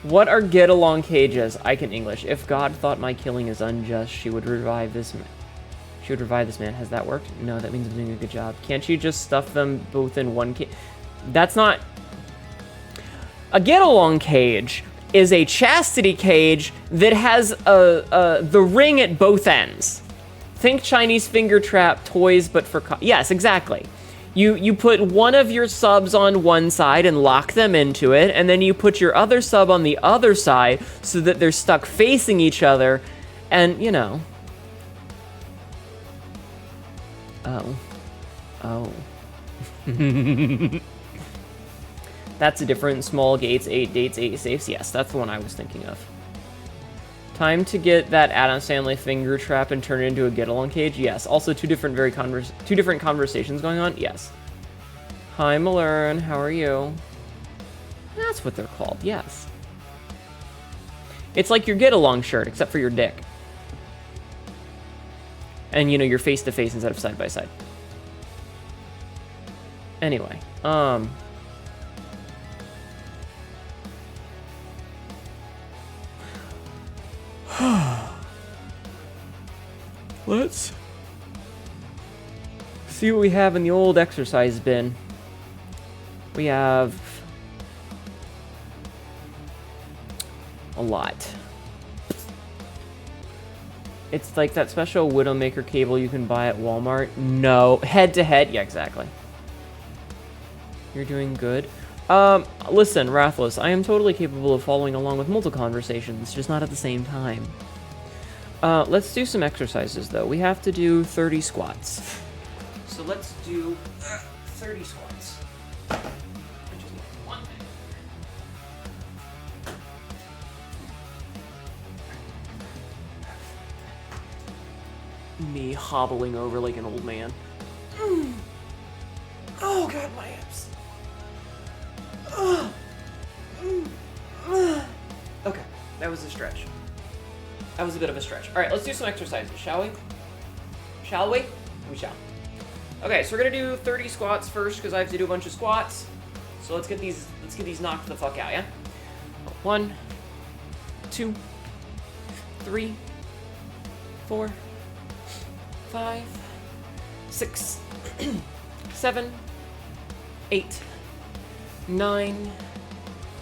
What are get-along cages? I can English. If God thought my killing is unjust, she would revive this man. She would revive this man. Has that worked? No, that means I'm doing a good job. Can't you just stuff them both in one cage? That's not... A get-along cage is a chastity cage that has the ring at both ends. Think Chinese finger trap toys, but for... Yes, exactly. You put one of your subs on one side and lock them into it, and then you put your other sub on the other side so that they're stuck facing each other, and, you know... Oh. That's a different small gates, 8 dates, 8 safes. Yes, that's the one I was thinking of. Time to get that Adam Sandler finger trap and turn it into a get-along cage? Yes. Also, two different conversations going on? Yes. Hi, Malern. How are you? That's what they're called, yes. It's like your get-along shirt, except for your dick. And, you know, you're face-to-face instead of side-by-side. Anyway, let's see what we have in the old exercise bin. We have a lot. It's like that special Widowmaker cable you can buy at Walmart. No. Head-to-head? Yeah, exactly. You're doing good. Listen, Rathless, I am totally capable of following along with multiple conversations, just not at the same time. Let's do some exercises, though. We have to do 30 squats. So let's do 30 squats. I just need one thing. Me hobbling over like an old man. Oh god, my hips. Okay, that was a stretch. That was a bit of a stretch. Alright, let's do some exercises, shall we? Shall we? We shall. Okay, so we're gonna do 30 squats first because I have to do a bunch of squats. So let's get these knocked the fuck out, yeah? 1, 2, 3, 4, 5, 6, 7, 8, 9,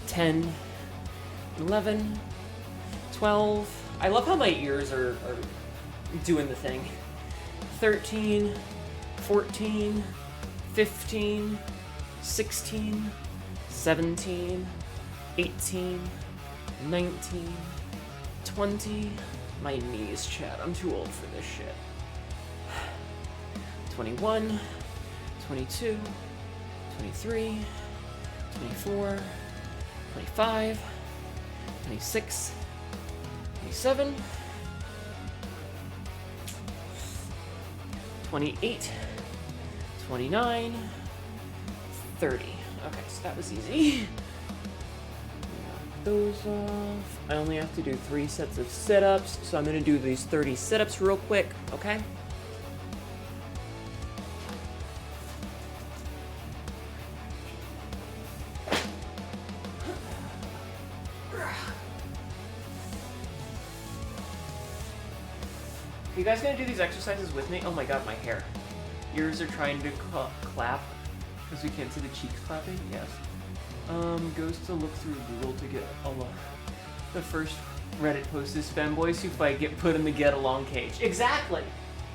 10, 11, 12. I love how my ears are doing the thing. 13, 14, 15, 16, 17, 18, 19, 20. My knees, chat. I'm too old for this shit. 21, 22, 23, 24, 25, 26, 27, 28, 29, 30. Okay, so that was easy. Knock those off. I only have to do 3 sets of sit-ups, so I'm gonna do these 30 sit-ups real quick, okay? You guys gonna do these exercises with me? Oh my god, my hair. Ears are trying to clap because we can't see the cheeks clapping. Yes. Goes to look through Google to get the first Reddit post is femboys who fight get put in the get along cage. Exactly.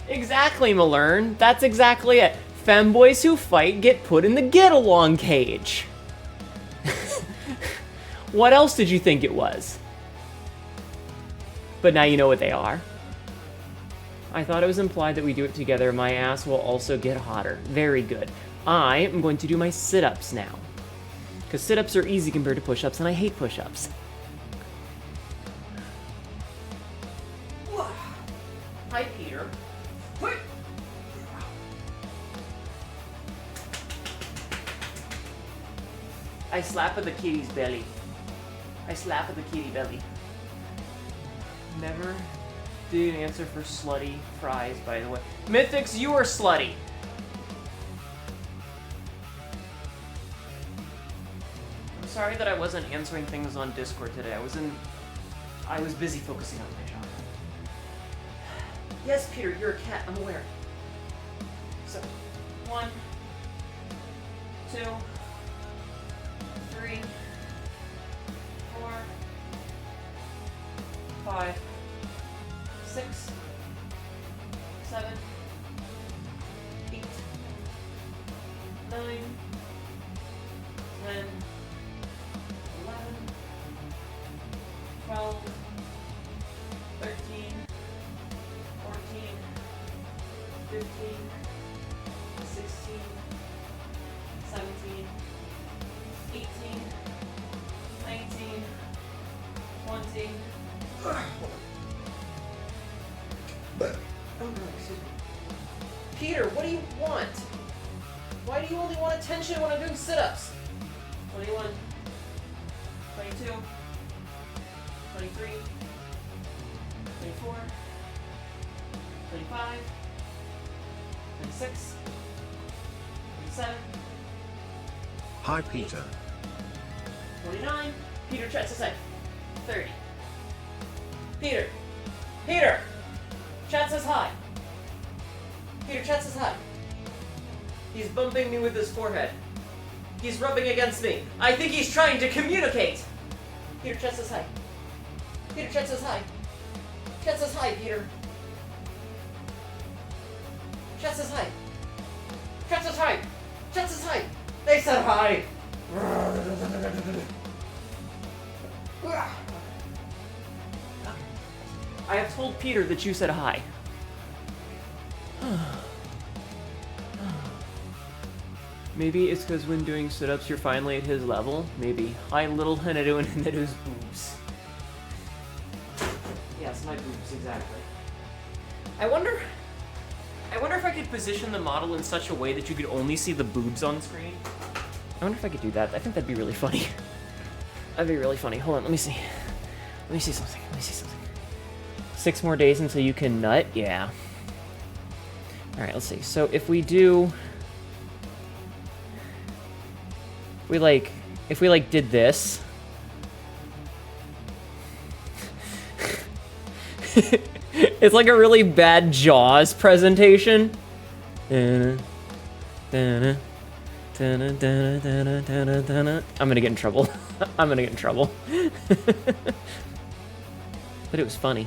Exactly, Malern. That's exactly it. Femboys who fight get put in the get along cage. What else did you think it was? But now you know what they are. I thought it was implied that we do it together. My ass will also get hotter. Very good. I am going to do my sit-ups now. Because sit-ups are easy compared to push-ups, and I hate push-ups. Hi, Peter. I slap at the kitty's belly. I slap at the kitty belly. Never did an answer for slutty fries, by the way. Mythics, you are slutty. I'm sorry that I wasn't answering things on Discord today. I was busy focusing on my job. Yes, Peter, you're a cat. I'm aware. So, 1, 2, 3, 4, 5, 6, 7, 8, 9, 10, 11, 12, 13, 14, 15, 16, 17, 18, 19, 20. Oh no, excuse me. Peter, what do you want? Why do you only want attention when I'm doing sit-ups? 21, 22, 23, 24, 25, 26, 27, Hi, Peter. 29. Peter, chat says 30. Peter! Peter! Chat says hi. Peter, chat says hi. He's bumping me with his forehead. He's rubbing against me. I think he's trying to communicate. Peter, chat says hi. Peter, chat says hi. Chat says hi, Peter. Chat says hi. Chat says hi. Chat says hi. They said hi. I have told Peter that you said hi. Maybe it's because when doing sit-ups you're finally at his level. Maybe. Hi, little Hnetu and Hnetu's boobs. Yes, my boobs, exactly. I wonder if I could position the model in such a way that you could only see the boobs on screen. I wonder if I could do that. I think that'd be really funny. That'd be really funny. Hold on, let me see. Let me see something. 6 more days until you can nut? Yeah. Alright, let's see. So if we do... If we did this... It's like a really bad Jaws presentation. I'm gonna get in trouble. I'm gonna get in trouble. But it was funny.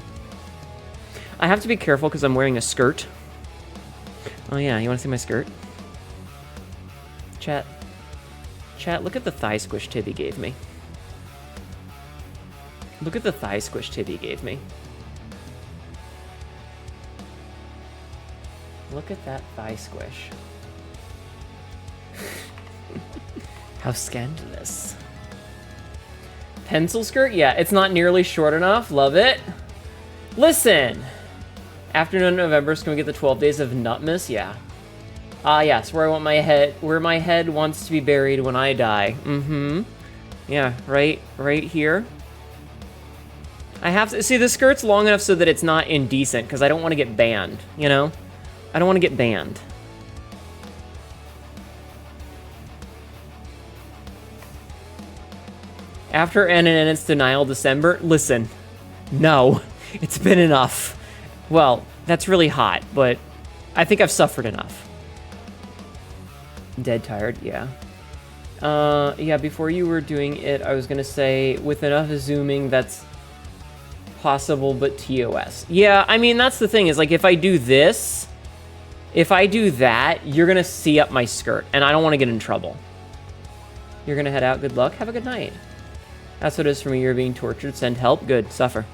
I have to be careful because I'm wearing a skirt. Oh yeah, you want to see my skirt? Chat. Chat, look at the thigh squish Tibby gave me. Look at the thigh squish Tibby gave me. Look at that thigh squish. How scandalous. Pencil skirt? Yeah, it's not nearly short enough. Love it. Listen. Afternoon of November, can we get the 12 days of Nutmas? Yeah. Ah, yes, where I want my head, where my head wants to be buried when I die. Mm-hmm. Yeah, right here. I have to, see, the skirt's long enough so that it's not indecent, because I don't want to get banned, you know? I don't want to get banned. After NNN's denial December, listen, no, it's been enough. Well, that's really hot, but I think I've suffered enough. Dead tired, yeah. Yeah, before you were doing it, I was gonna say, with enough zooming, that's possible, but TOS. Yeah, I mean, that's the thing, is like, if I do this, if I do that, you're gonna see up my skirt, and I don't want to get in trouble. You're gonna head out, good luck, have a good night. That's what it is for me, you're being tortured, send help, good, suffer.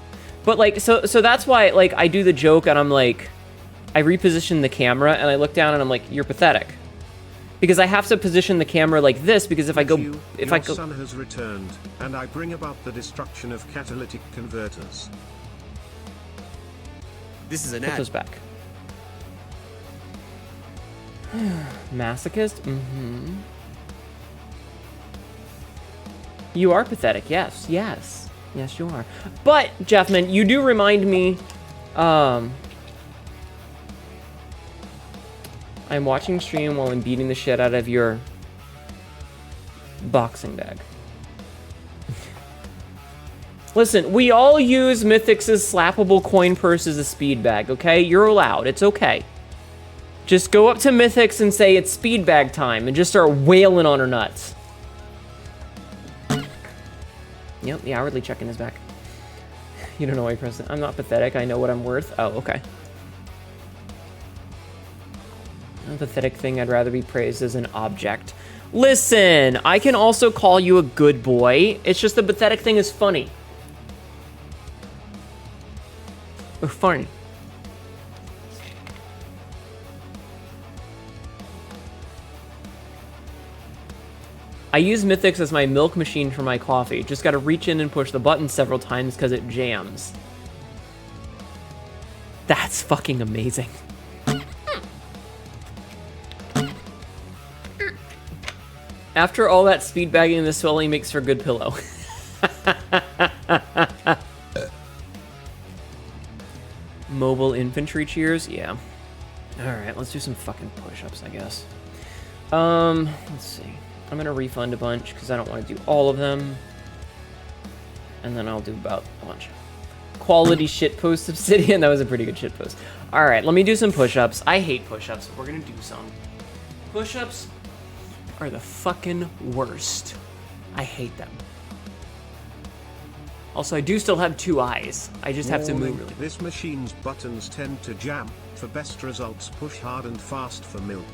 But like, so that's why, like, I do the joke, and I'm like, I reposition the camera, and I look down, and I'm like, you're pathetic. Because I have to position the camera like this, because if I go... Your son has returned, and I bring about the destruction of catalytic converters. This is an Put ad. those back. Masochist? Mm-hmm. You are pathetic, yes, yes. Yes, you are. But, Jeffman, you do remind me, I'm watching stream while I'm beating the shit out of your boxing bag. Listen, we all use Mythic's slappable coin purse as a speed bag, okay? You're allowed, it's okay. Just go up to Mythic's and say it's speed bag time and just start wailing on her nuts. Yep, the hourly check-in is back. You don't know why you pressed it. I'm not pathetic, I know what I'm worth. Oh, okay. A pathetic thing, I'd rather be praised as an object. Listen, I can also call you a good boy. It's just the pathetic thing is funny. It's funny. I use Mythix as my milk machine for my coffee. Just gotta reach in and push the button several times because it jams. That's fucking amazing. After all that speed bagging, the swelling makes for a good pillow. Mobile infantry cheers? Yeah. Alright, let's do some fucking push-ups, I guess. Let's see. I'm gonna refund a bunch, because I don't want to do all of them. And then I'll do about a bunch. Quality shitpost Obsidian. That was a pretty good shitpost. Alright, let me do some push-ups. I hate push-ups, but we're gonna do some. Push-ups are the fucking worst. I hate them. Also, I do still have 2 eyes. I just have to move really. This machine's buttons tend to jam. For best results, push hard and fast for milk.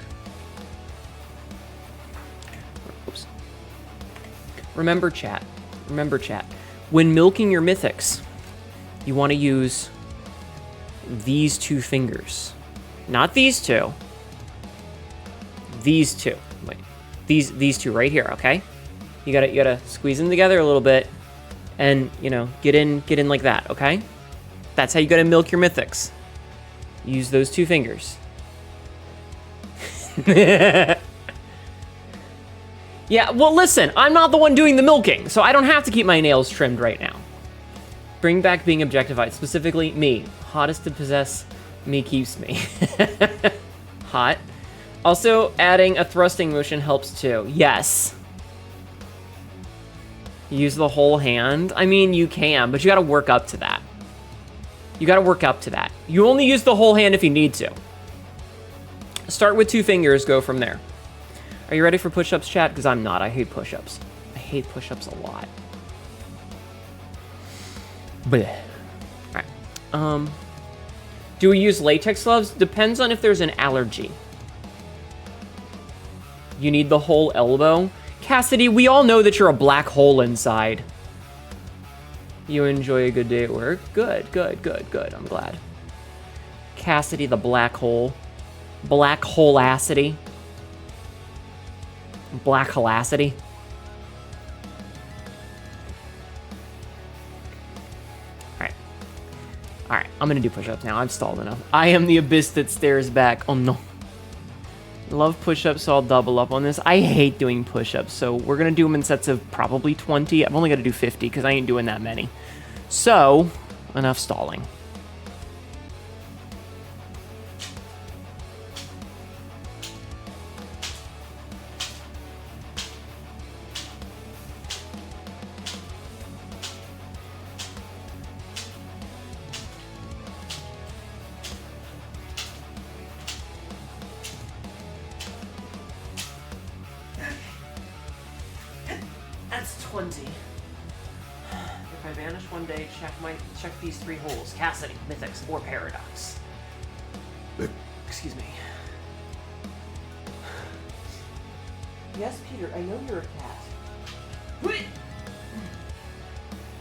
Oops. Remember chat. Remember chat. When milking your Mythics, you want to use these 2 fingers. Not these 2. These 2. Wait. These 2 right here, okay? You gotta squeeze them together a little bit, and you know, get in like that, okay? That's how you gotta milk your Mythics. Use those 2 fingers. Yeah, well listen, I'm not the one doing the milking, so I don't have to keep my nails trimmed right now. Bring back being objectified, specifically me. Hottest to possess, me keeps me. Hot. Also, adding a thrusting motion helps too. Yes. Use the whole hand? I mean, you can, but you gotta work up to that. You gotta work up to that. You only use the whole hand if you need to. Start with 2 fingers, go from there. Are you ready for push-ups, chat? Because I'm not. I hate push-ups. I hate push-ups a lot. Bleh. Do we use latex gloves? Depends on if there's an allergy. You need the whole elbow? Cassidy, we all know that you're a black hole inside. You enjoy a good day at work? Good, good, good, good. I'm glad. Cassidy the black hole. Black hole-acity. Black hole-acity. Alright, I'm gonna do push-ups now. I've stalled enough. I am the abyss that stares back. Oh no. Love push-ups, so I'll double up on this. I hate doing push-ups, so we're gonna do them in sets of probably 20. I've only got to do 50 because I ain't doing that many. So, enough stalling. That's 20. If I vanish one day, check these 3 holes. Cassidy, Mythics, or Paradox. Excuse me. Yes, Peter, I know you're a cat.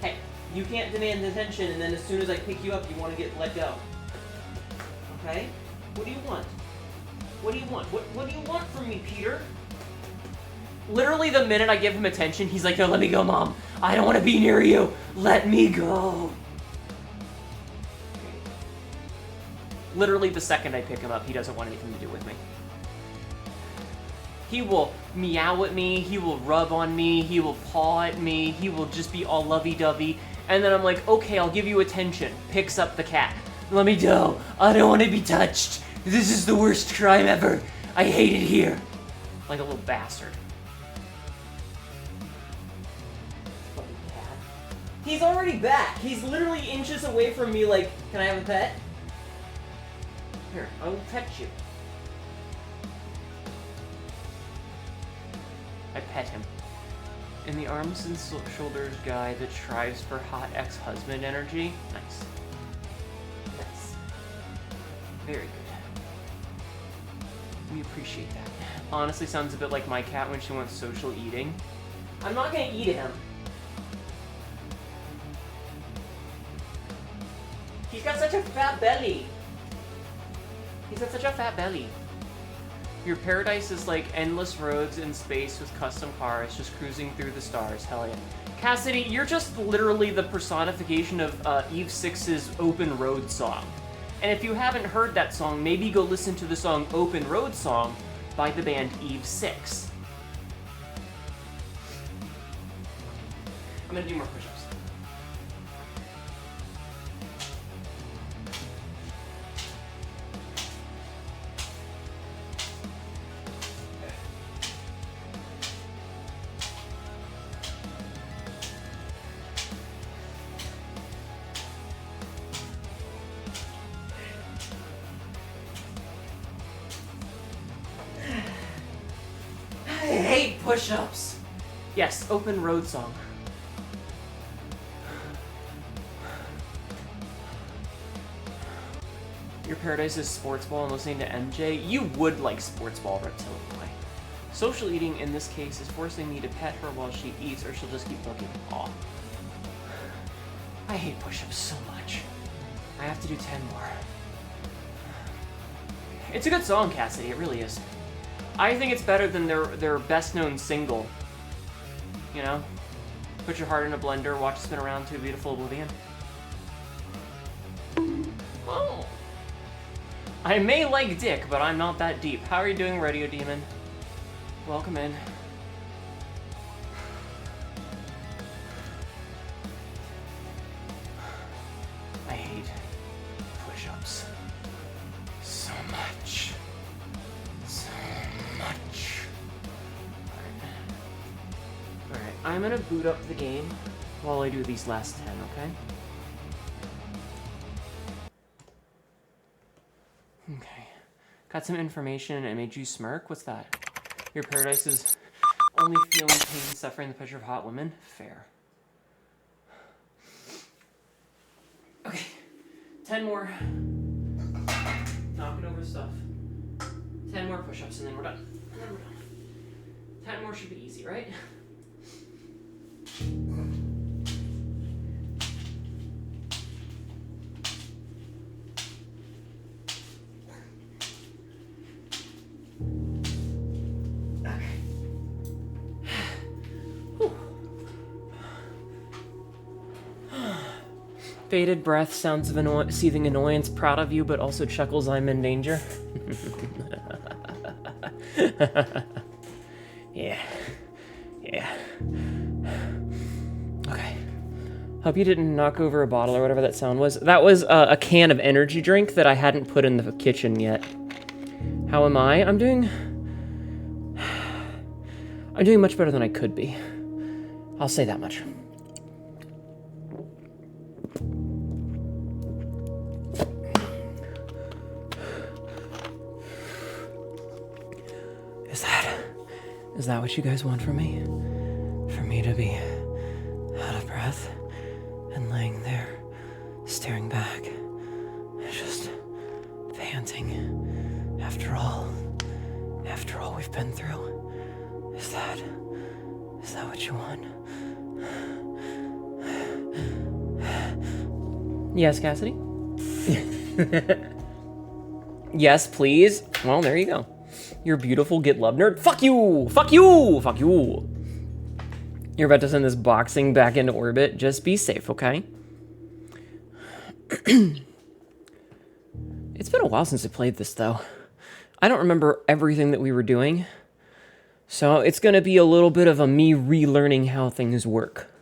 Hey, you can't demand attention and then as soon as I pick you up, you want to get let go. Okay? What do you want? What do you want? What do you want from me, Peter? Literally the minute I give him attention, he's like, no, let me go, Mom. I don't want to be near you. Let me go. Literally the second I pick him up, he doesn't want anything to do with me. He will meow at me, he will rub on me, he will paw at me, he will just be all lovey-dovey. And then I'm like, okay, I'll give you attention. Picks up the cat. Let me go. I don't want to be touched. This is the worst crime ever. I hate it here. Like a little bastard. He's already back. He's literally inches away from me like, can I have a pet? Here, I will pet you. I pet him. In the arms and shoulders guy that strives for hot ex-husband energy. Nice. Nice. Very good. We appreciate that. Honestly, sounds a bit like my cat when she wants social eating. I'm not gonna eat him. He's got such a fat belly. He's got such a fat belly. Your paradise is like endless roads in space with custom cars just cruising through the stars. Hell yeah. Cassidy, you're just literally the personification of Eve 6's Open Road song. And if you haven't heard that song, maybe go listen to the song Open Road Song by the band Eve 6. I'm gonna do more push-ups. Push-ups. Yes, Open Road Song. Your paradise is sports ball and listening to MJ. You would like sports ball, Reptilian. Social eating in this case is forcing me to pet her while she eats, or she'll just keep looking. Aw. I hate push-ups so much. I have to do 10 more. It's a good song, Cassidy. It really is. I think it's better than their best-known single. You know? Put your heart in a blender, watch it spin around to a beautiful oblivion. Oh. I may like dick, but I'm not that deep. How are you doing, Radio Demon? Welcome in. I hate push-ups. So much. So much. Alright, I'm gonna boot up the game while I do these last 10, okay? Okay. Got some information and it made you smirk? What's that? Your paradise is only feeling pain and suffering the pleasure of hot women? Fair. Okay. 10 more. Knocking over stuff. 10 more push-ups and then we're done. And then we're done. 10 more should be easy, right? Bated breath, sounds of seething annoyance, proud of you, but also chuckles, I'm in danger. Yeah. Okay. Hope you didn't knock over a bottle or whatever that sound was. That was a can of energy drink that I hadn't put in the kitchen yet. How am I? I'm doing much better than I could be. I'll say that much. Is that what you guys want from me? For me to be out of breath and laying there, staring back, just panting after all we've been through? Is that what you want? Yes, Cassidy? Yes, please. Well, there you go. You're beautiful, get love nerd. Fuck you! Fuck you! Fuck you! You're about to send this boxing back into orbit. Just be safe, okay? It's been a while since I played this, though. I don't remember everything that we were doing. So it's gonna be a little bit of a me relearning how things work.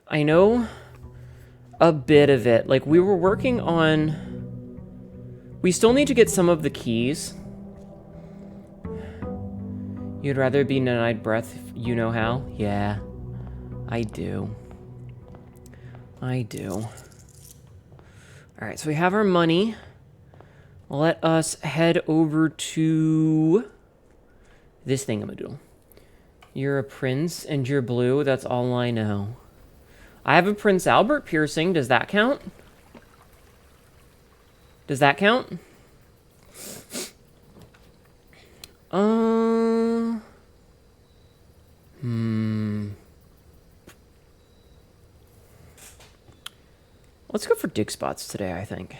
I know a bit of it. Like, we were working on... We still need to get some of the keys. You'd rather be denied breath if you know how? Yeah, I do. Alright, so we have our money. Let us head over to this thingamadoodle. You're a prince and you're blue, that's all I know. I have a Prince Albert piercing, does that count? Does that count? Let's go for dig spots today, I think.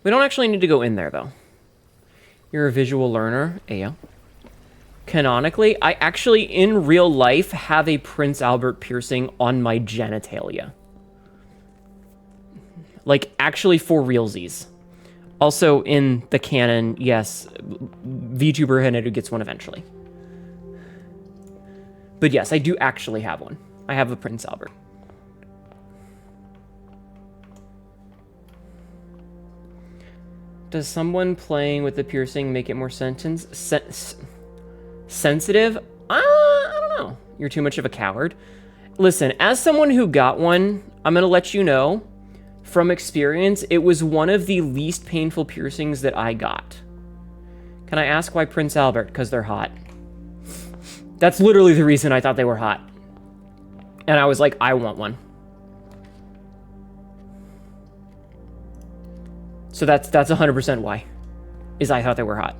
We don't actually need to go in there, though. You're a visual learner. Ayo. Canonically, I actually, in real life, have a Prince Albert piercing on my genitalia. Like, actually for realsies. Also, in the canon, yes, Vtuber Hnetu gets one eventually. But yes, I do actually have one. I have a Prince Albert. Does someone playing with the piercing make it more sensitive? I don't know. You're too much of a coward. Listen, as someone who got one, I'm going to let you know, from experience, it was one of the least painful piercings that I got. Can I ask why Prince Albert? Because they're hot. That's literally the reason I thought they were hot. And I was like, I want one. So that's 100% why. Is I thought they were hot.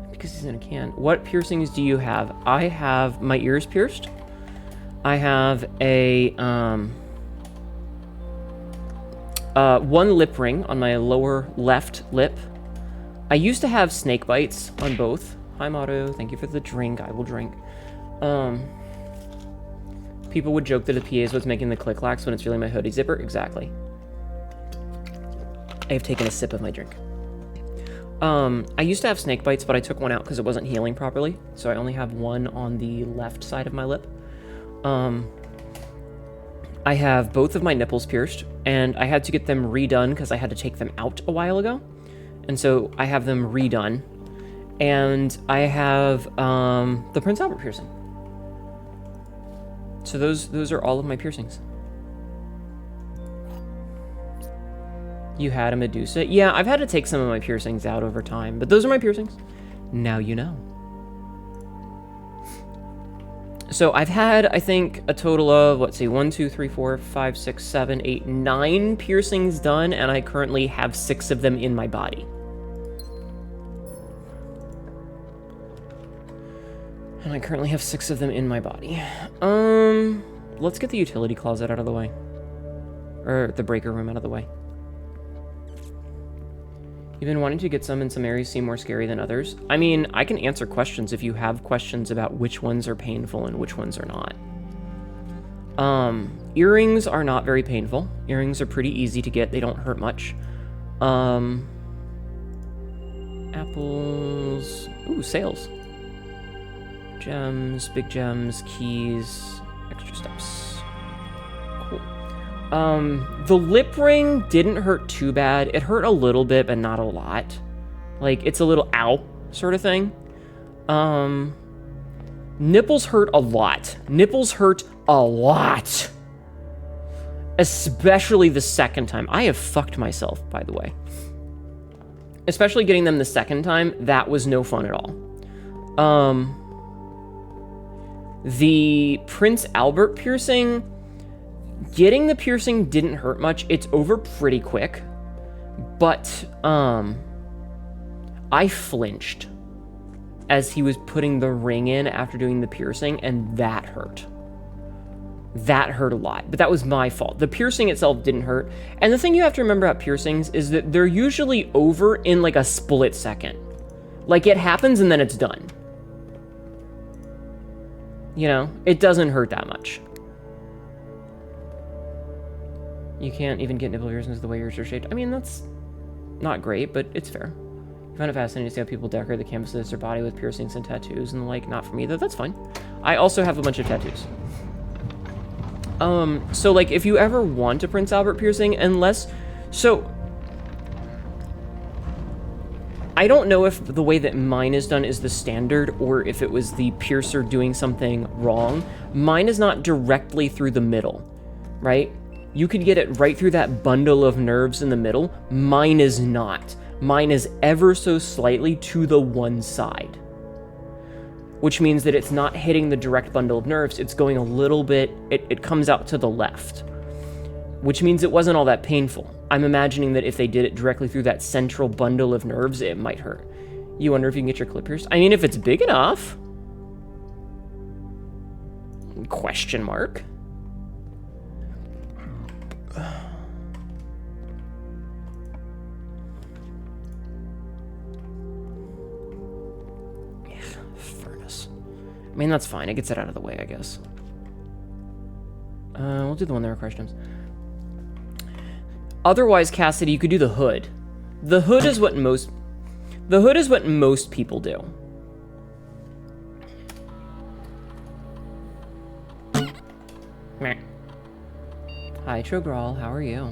Because he's in a can. What piercings do you have? I have my ears pierced. I have a one lip ring on my lower left lip. I used to have snake bites on both. Hi, Motto. Thank you for the drink. I will drink. People would joke that the PA is what's making the click-clacks when it's really my hoodie zipper. Exactly. I have taken a sip of my drink. I used to have snake bites, but I took one out because it wasn't healing properly. So I only have one on the left side of my lip. I have both of my nipples pierced, and I had to get them redone because I had to take them out a while ago. And so I have them redone. And I have the Prince Albert piercing. So those are all of my piercings. You had a Medusa? Yeah, I've had to take some of my piercings out over time, but those are my piercings. Now you know. So I've had, I think, a total of, let's see, 1, 2, 3, 4, 5, 6, 7, 8, 9 piercings done, and I currently have 6 of them in my body. And I currently have 6 of them in my body. Let's get the utility closet out of the way. Or the breaker room out of the way. You've been wanting to get some, and some areas seem more scary than others. I mean, I can answer questions if you have questions about which ones are painful and which ones are not. Earrings are not very painful. Earrings are pretty easy to get. They don't hurt much. Apples. Ooh, sales. Gems, big gems, keys, extra steps. Cool. The lip ring didn't hurt too bad. It hurt a little bit, but not a lot. Like, it's a little ow sort of thing. Nipples hurt a lot. Nipples hurt a lot. Especially the second time. I have fucked myself, by the way. Especially getting them the second time, that was no fun at all. The Prince Albert piercing... Getting the piercing didn't hurt much. It's over pretty quick. But, I flinched as he was putting the ring in after doing the piercing, and that hurt. That hurt a lot, but that was my fault. The piercing itself didn't hurt. And the thing you have to remember about piercings is that they're usually over in like a split second. Like, it happens and then it's done. You know, it doesn't hurt that much. You can't even get nipple piercings the way yours are shaped. I mean, that's not great, but it's fair. I find it fascinating to see how people decorate the canvas of their body with piercings and tattoos and the like. Not for me, though. That's fine. I also have a bunch of tattoos. So, like, if you ever want a Prince Albert piercing, unless... So... I don't know if the way that mine is done is the standard, or if it was the piercer doing something wrong. Mine is not directly through the middle, right? You could get it right through that bundle of nerves in the middle. Mine is not. Mine is ever so slightly to the one side. Which means that it's not hitting the direct bundle of nerves. It's going a little bit... It comes out to the left. Which means it wasn't all that painful. I'm imagining that if they did it directly through that central bundle of nerves, it might hurt. You wonder if you can get your clip pierced? I mean, if it's big enough. Question mark. Furnace. I mean, that's fine. It gets it out of the way, I guess. We'll do the one that requires gems. Otherwise, Cassidy, you could do the hood. The hood is what most... The hood is what most people do. Hi, Catrgirl. How are you?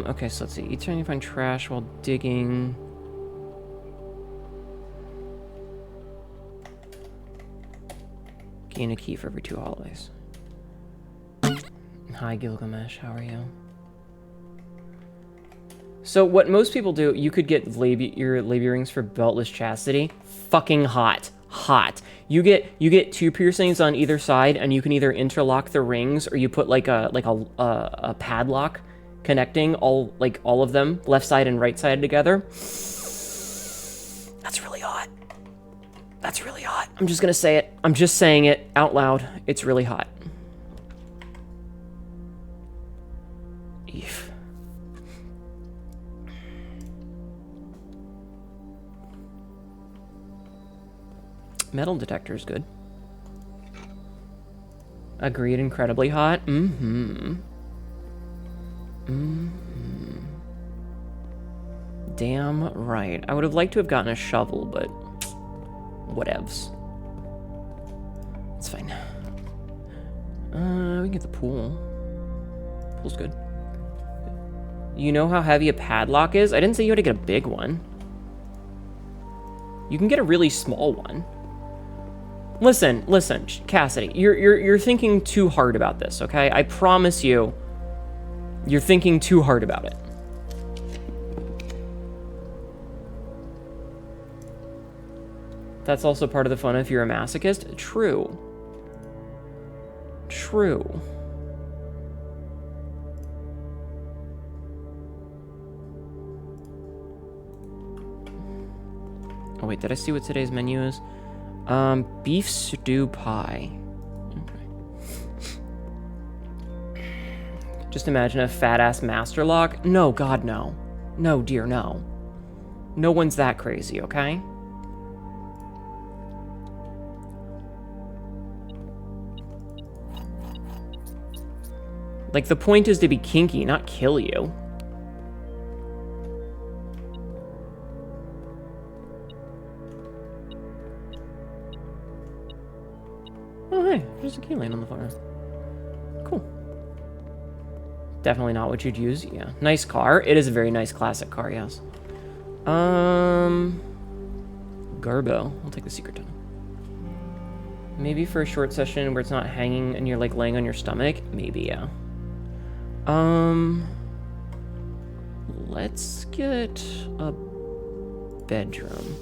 Okay, so let's see. Each time you find trash while digging... Gain a key for every 2 holidays. Hi, Gilgamesh. How are you? So what most people do, you could get your labia rings for beltless chastity. Fucking hot. Hot. You get 2 piercings on either side, and you can either interlock the rings, or you put like a padlock connecting all of them, left side and right side together. That's really hot. That's really hot. I'm just gonna say it. I'm just saying it out loud. It's really hot. Eef. Metal detector is good. Agreed, incredibly hot. Damn right. I would have liked to have gotten a shovel, but whatevs. It's fine. We can get the pool. Pool's good. You know how heavy a padlock is? I didn't say you had to get a big one. You can get a really small one. Listen, Cassidy, you're thinking too hard about this, okay? I promise you, you're thinking too hard about it. That's also part of the fun if you're a masochist. True. True. Oh wait, did I see what today's menu is? Beef stew pie. Okay. Just imagine a fat-ass master lock. No, God, no. No, dear, no. No one's that crazy, okay? Like, the point is to be kinky, not kill you. Oh, hey, there's a key laying on the floor. Cool. Definitely not what you'd use, yeah. Nice car. It is a very nice classic car, yes. Garbo. I'll take the secret tunnel. Maybe for a short session where it's not hanging and you're, like, laying on your stomach? Maybe, yeah. Let's get a bedroom.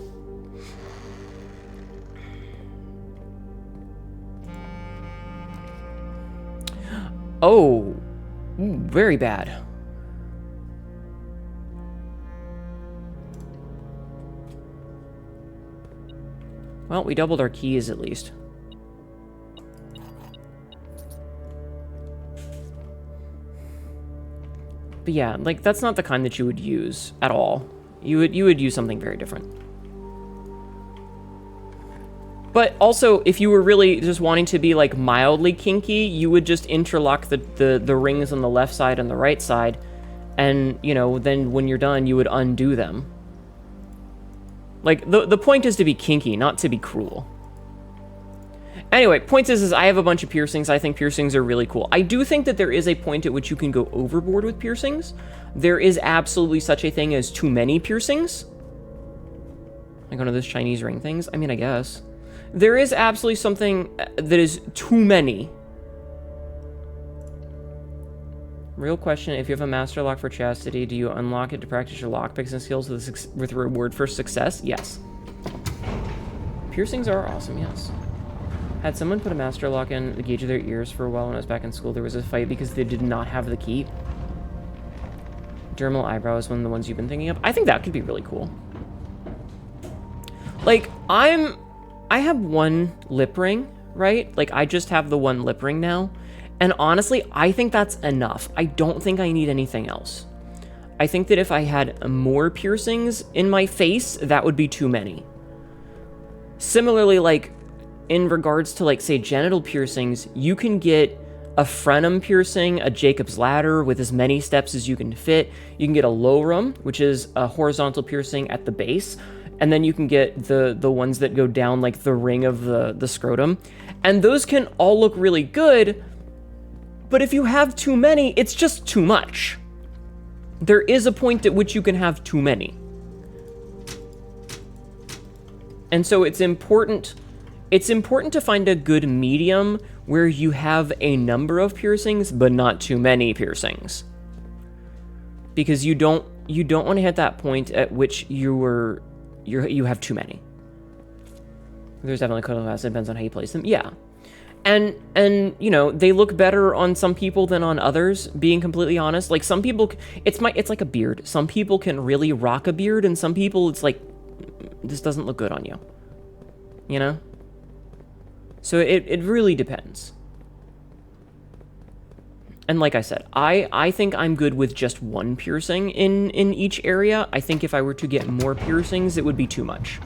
Oh, very bad. Well, we doubled our keys at least. But yeah, like, that's not the kind that you would use at all. You would use something very different. But also, if you were really just wanting to be, like, mildly kinky, you would just interlock the rings on the left side and the right side, and, you know, then when you're done, you would undo them. Like, the point is to be kinky, not to be cruel. Anyway, point is I have a bunch of piercings. I think piercings are really cool. I do think that there is a point at which you can go overboard with piercings. There is absolutely such a thing as too many piercings. Like one of those Chinese ring things. I mean, I guess. There is absolutely something that is too many. Real question, if you have a master lock for chastity, do you unlock it to practice your lockpicks and skills with reward for success? Yes. Piercings are awesome, yes. Had someone put a master lock in the gauge of their ears for a while when I was back in school. There was a fight because they did not have the key. Dermal eyebrow is one of the ones you've been thinking of. I think that could be really cool. Like, I have one lip ring, right? Like, I just have the one lip ring now. And honestly, I think that's enough. I don't think I need anything else. I think that if I had more piercings in my face, that would be too many. Similarly, like, in regards to, like, say, genital piercings, you can get a frenum piercing, a Jacob's ladder with as many steps as you can fit. You can get a lowrum, which is a horizontal piercing at the base. And then you can get the ones that go down, like, the ring of the scrotum. And those can all look really good, but if you have too many, it's just too much. There is a point at which you can have too many. And so it's important to find a good medium where you have a number of piercings, but not too many piercings. Because you don't want to hit that point at which you have too many. There's definitely code of acid, depends on how you place them. Yeah. And you know, they look better on some people than on others, being completely honest. Like, some people, it's like a beard. Some people can really rock a beard, and some people it's like, this doesn't look good on you. You know? So it really depends. And like I said, I think I'm good with just one piercing in each area. I think if I were to get more piercings, it would be too much.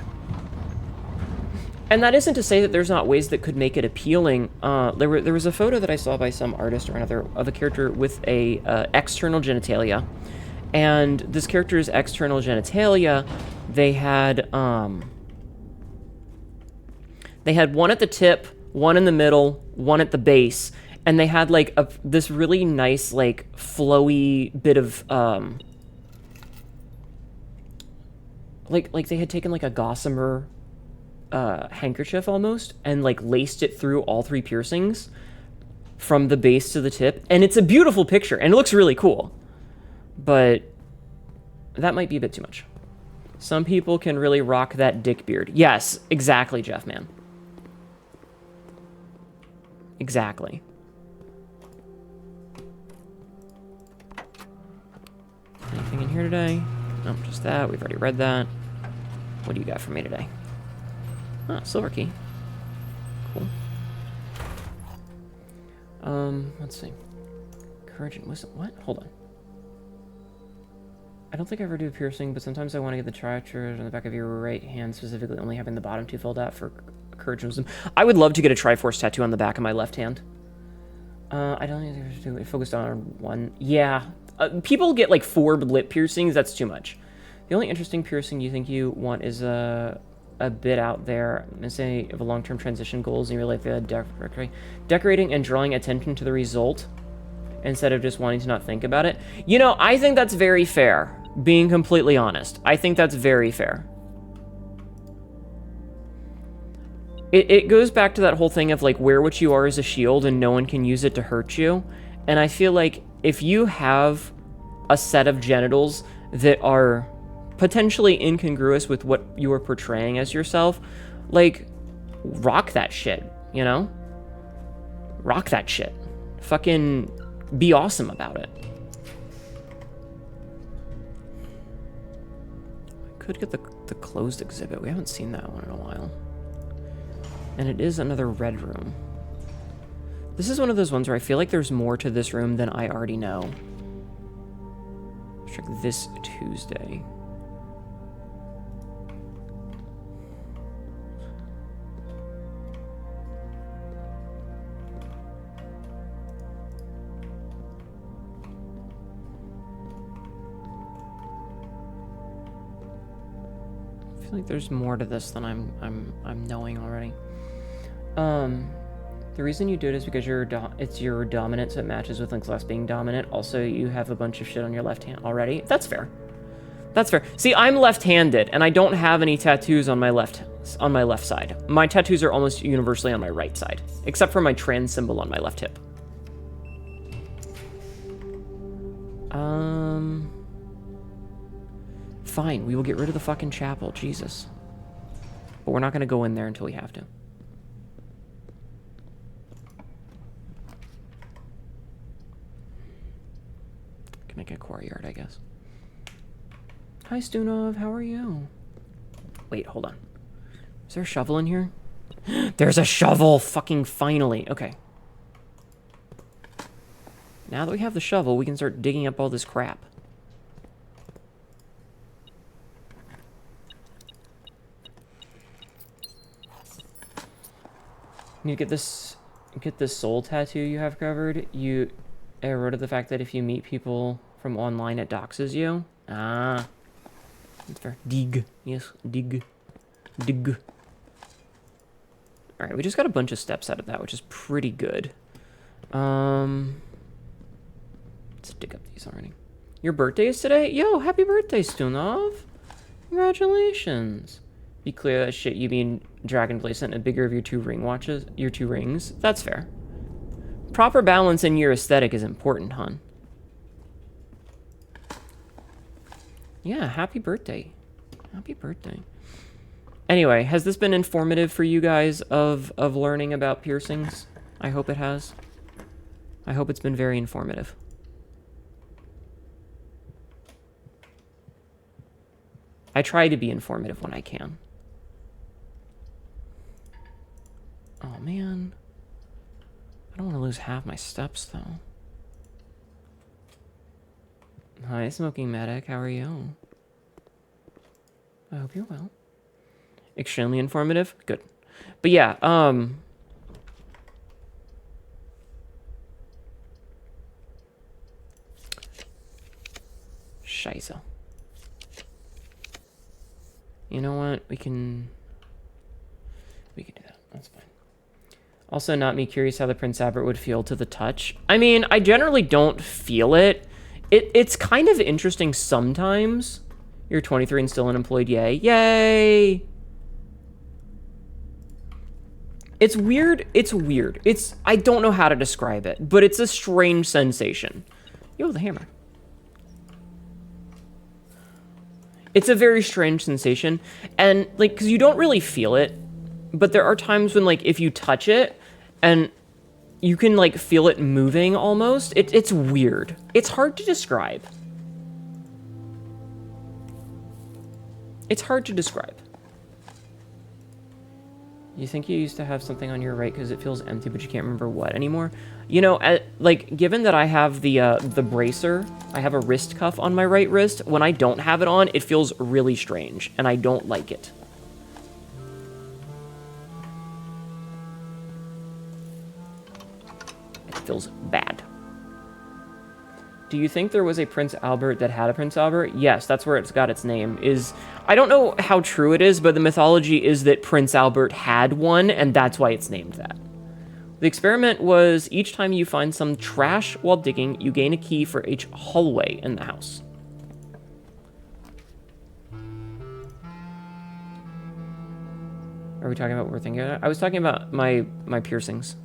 And that isn't to say that there's not ways that could make it appealing. There was a photo that I saw by some artist or another of a character with a external genitalia. And this character's external genitalia, they had one at the tip, one in the middle, one at the base, and they had like this really nice, like, flowy bit of like they had taken like a gossamer handkerchief almost and like laced it through all three piercings from the base to the tip, and it's a beautiful picture and it looks really cool, but that might be a bit too much. Some people can really rock that dick beard. Yes, exactly, Jeff, man. Exactly. Anything in here today? No, just that. We've already read that. What do you got for me today? Ah, silver key. Cool. Let's see. Courage and wisdom. What? Hold on. I don't think I ever do a piercing, but sometimes I want to get the Triforce on the back of your right hand, specifically only having the bottom two filled out for courage and wisdom. I would love to get a Triforce tattoo on the back of my left hand. I don't think I do it. Focused on one. Yeah. People get like 4 lip piercings. That's too much. The only interesting piercing you think you want is a bit out there. Say of a long-term transition goals in your life, decorating and drawing attention to the result instead of just wanting to not think about it. You know, I think that's very fair. Being completely honest, I think that's very fair. It goes back to that whole thing of like wear what you are as a shield and no one can use it to hurt you. And I feel like if you have a set of genitals that are potentially incongruous with what you are portraying as yourself, like, rock that shit, you know? Rock that shit. Fucking be awesome about it. I could get the closed exhibit. We haven't seen that one in a while. And it is another red room. This is one of those ones where I feel like there's more to this room than I already know. Let's check this Tuesday. I feel like there's more to this than I'm knowing already. The reason you do it is because it's your dominant, so it matches with Link's being dominant. Also, you have a bunch of shit on your left hand already. That's fair. That's fair. See, I'm left-handed, and I don't have any tattoos on my left side. My tattoos are almost universally on my right side, except for my trans symbol on my left hip. Fine, we will get rid of the fucking chapel, Jesus. But we're not gonna go in there until we have to. Can make a courtyard, I guess. Hi, Stunov, how are you? Wait, hold on. Is there a shovel in here? There's a shovel! Fucking finally. Okay. Now that we have the shovel, we can start digging up all this crap. You get this soul tattoo you have covered. You wrote of the fact that if you meet people from online, it doxes you. Ah, that's fair. Dig, yes, dig, dig. All right, we just got a bunch of steps out of that, which is pretty good. Let's dig up these already. Your birthday is today? Yo, happy birthday, Stunov! Congratulations. Be clear that shit you mean Dragon Placement and bigger of your two rings. That's fair. Proper balance in your aesthetic is important, hon. Yeah, happy birthday. Happy birthday. Anyway, has this been informative for you guys of learning about piercings? I hope it has. I hope it's been very informative. I try to be informative when I can. Oh, man. I don't want to lose half my steps, though. Hi, Smoking Medic. How are you? I hope you're well. Extremely informative? Good. But yeah, Scheiße. You know what? We can do that. That's fine. Also, not me, curious how the Prince Albert would feel to the touch. I mean, I generally don't feel it. It's kind of interesting sometimes. You're 23 and still unemployed, yay. Yay! It's weird. It's weird. I don't know how to describe it, but it's a strange sensation. Yo, the hammer. It's a very strange sensation. And, like, because you don't really feel it, but there are times when, like, if you touch it, and you can, like, feel it moving almost. It's weird. It's hard to describe. It's hard to describe. You think you used to have something on your right because it feels empty, but you can't remember what anymore? You know, like, given that I have the bracer, I have a wrist cuff on my right wrist, when I don't have it on, it feels really strange, and I don't like it. It feels bad. Do you think there was a Prince Albert that had a Prince Albert? Yes, that's where it's got its name. I don't know how true it is, but the mythology is that Prince Albert had one, and that's why it's named that. The experiment was each time you find some trash while digging, you gain a key for each hallway in the house. Are we talking about what we're thinking about? I was talking about my piercings.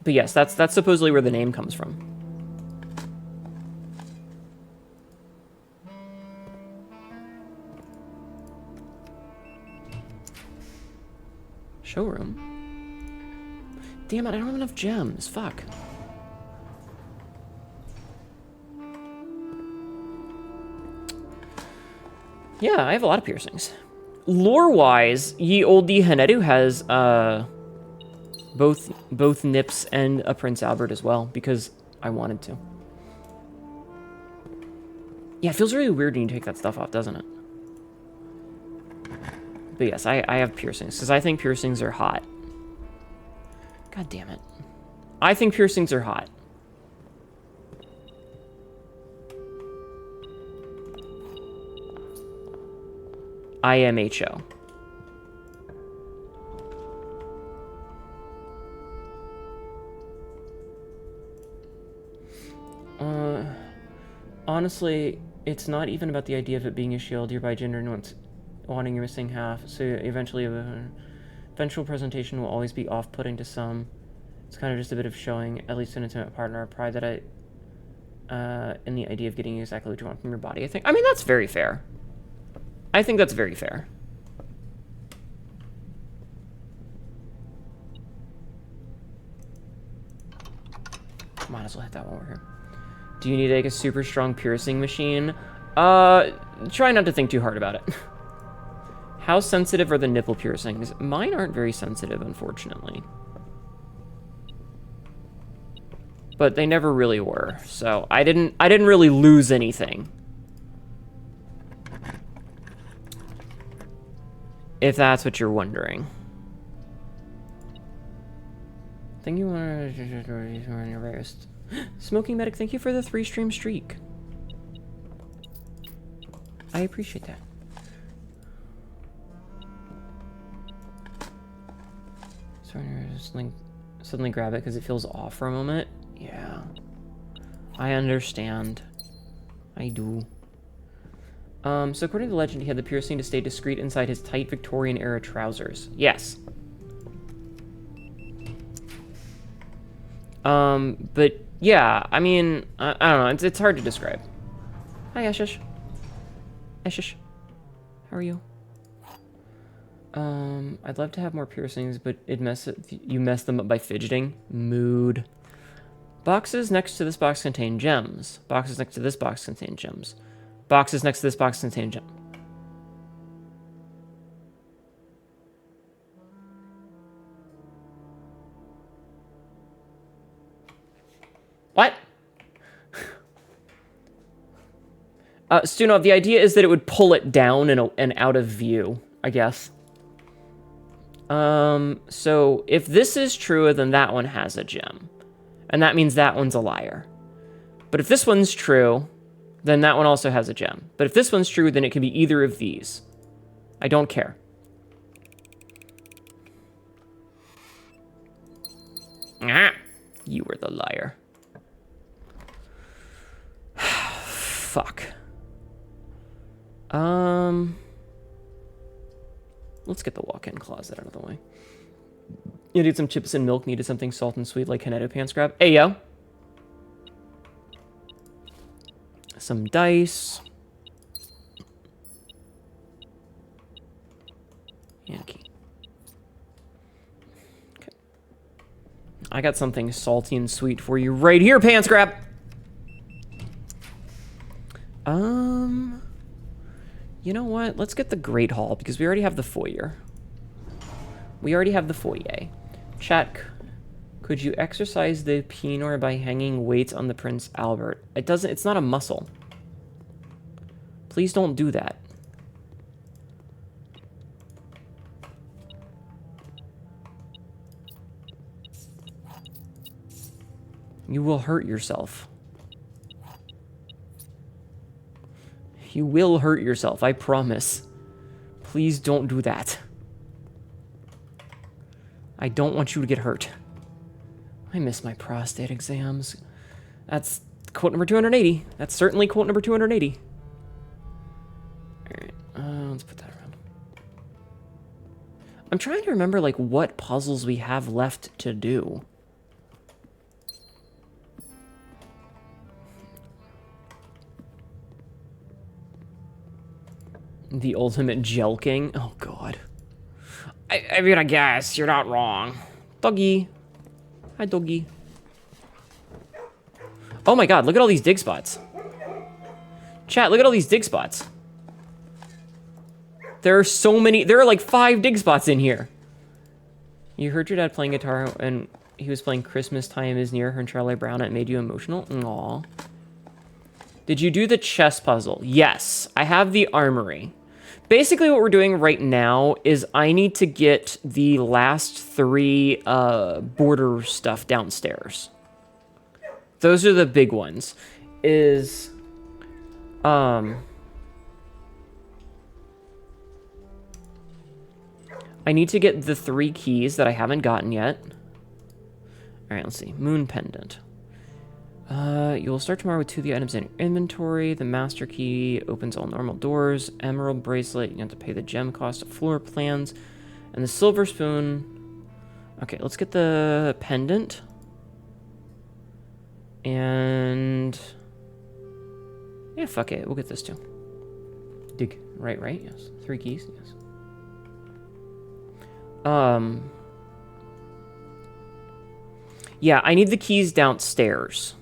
But yes, that's supposedly where the name comes from. Showroom? Damn it, I don't have enough gems. Fuck. Yeah, I have a lot of piercings. Lore-wise, ye olde Hnetu has, both nips and a Prince Albert as well, because I wanted to. Yeah, it feels really weird when you take that stuff off, doesn't it? But yes, I have piercings, because I think piercings are hot. God damn it. I think piercings are hot. IMHO. Honestly, it's not even about the idea of it being a shield. You're by gender and wanting your missing half, so eventually eventual presentation will always be off-putting to some. It's kind of just a bit of showing, at least an intimate partner, a pride that in the idea of getting exactly what you want from your body. I mean, that's very fair. I think that's very fair. Might as well hit that while we're here. Do you need like a super strong piercing machine? Try not to think too hard about it. How sensitive are the nipple piercings? Mine aren't very sensitive, unfortunately. But they never really were, so I didn't really lose anything. If that's what you're wondering. Think you want to on your wrist. Smoking Medic, thank you for the 3-stream streak. I appreciate that. So just like suddenly grab it because it feels off for a moment. Yeah. I understand. I do. So according to legend, he had the piercing to stay discreet inside his tight Victorian-era trousers. Yes. But yeah, I mean, I don't know. It's hard to describe. Hi, Ashish. Ashish, how are you? I'd love to have more piercings, but you mess them up by fidgeting. Mood. Boxes next to this box contain gems. Boxes next to this box contain gems. Boxes next to this box contain gems. What? Stunov, the idea is that it would pull it down and out of view, I guess. So if this is true, then that one has a gem. And that means that one's a liar. But if this one's true, then that one also has a gem. But if this one's true, then it can be either of these. I don't care. Ah, you were the liar. Fuck. Let's get the walk-in closet out of the way. You needed some chips and milk, needed something salt and sweet like Hnetu pants grab. Hey, yo. some dice. And a key. Okay. I got something salty and sweet for you right here, Pants Grab! You know what? Let's get the Great Hall, because we already have the foyer. We already have the foyer. Chat, could you exercise the penor by hanging weights on the Prince Albert? It's not a muscle. Please don't do that. You will hurt yourself. You will hurt yourself, I promise. Please don't do that. I don't want you to get hurt. I miss my prostate exams. That's quote number 280. That's certainly quote number 280. Alright, let's put that around. I'm trying to remember, like, what puzzles we have left to do. The ultimate gel king? Oh, God. I mean, I guess. You're not wrong. Doggy. Hi, doggy. Oh, my God. Look at all these dig spots. Chat, look at all these dig spots. There are so many. There are like 5 dig spots in here. You heard your dad playing guitar and he was playing Christmas Time Is Near and Charlie Brown. It made you emotional? Aw. Did you do the chess puzzle? Yes. I have the armory. Basically, what we're doing right now is I need to get the last 3 border stuff downstairs. Those are the big ones. I need to get the 3 keys that I haven't gotten yet. All right, let's see. Moon pendant. You'll start tomorrow with 2 of the items in your inventory. The master key opens all normal doors. Emerald bracelet, you have to pay the gem cost of floor plans. And the silver spoon. Okay, let's get the pendant. And yeah, fuck it. We'll get this too. Dig. Right, yes. 3 keys, yes. Yeah, I need the keys downstairs.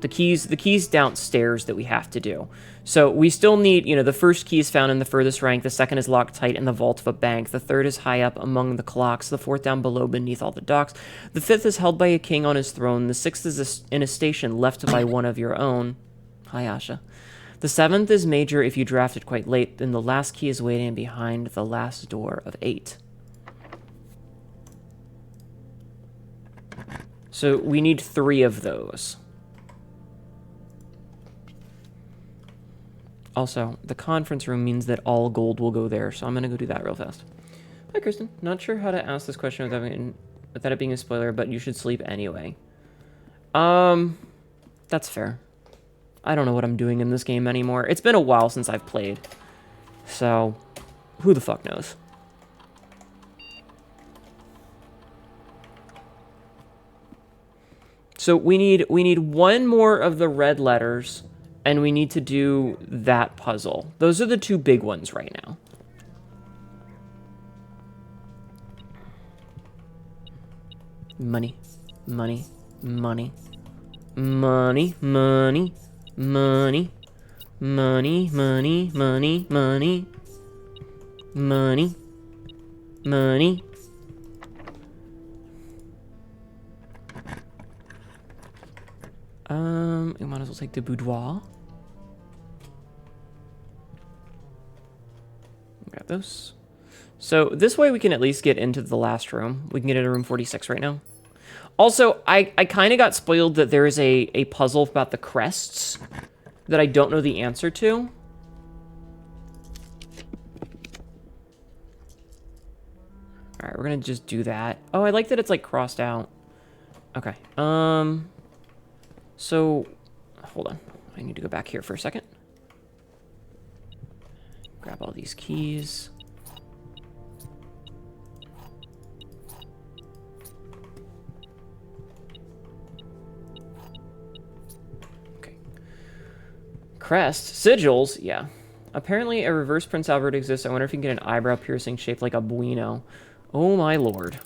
The keys downstairs that we have to do. So we still need, the first key is found in the furthest rank, the second is locked tight in the vault of a bank, the third is high up among the clocks, the fourth down below beneath all the docks, the fifth is held by a king on his throne, the sixth is in a station left by one of your own. Hi, Asha. The seventh is major if you drafted quite late, then the last key is waiting behind the last door of 8. So we need 3 of those. Also, the conference room means that all gold will go there, so I'm going to go do that real fast. Hi, Kristen. Not sure how to ask this question without it being a spoiler, but you should sleep anyway. That's fair. I don't know what I'm doing in this game anymore. It's been a while since I've played. So, who the fuck knows? So we need 1 more of the red letters, and we need to do that puzzle. Those are the 2 big ones right now. Money, money, money, money, money, money, money, money, money, money, money, money. We might as well take the boudoir. Grab those. So this way we can at least get into the last room. We can get into room 46 right now. Also, I kind of got spoiled that there is a puzzle about the crests that I don't know the answer to. Alright, we're gonna just do that. Oh, I like that it's like crossed out. Okay. So, hold on. I need to go back here for a second. Grab all these keys. Okay. Crest. Sigils? Yeah. Apparently a reverse Prince Albert exists. I wonder if you can get an eyebrow piercing shaped like a bueno. Oh my lord.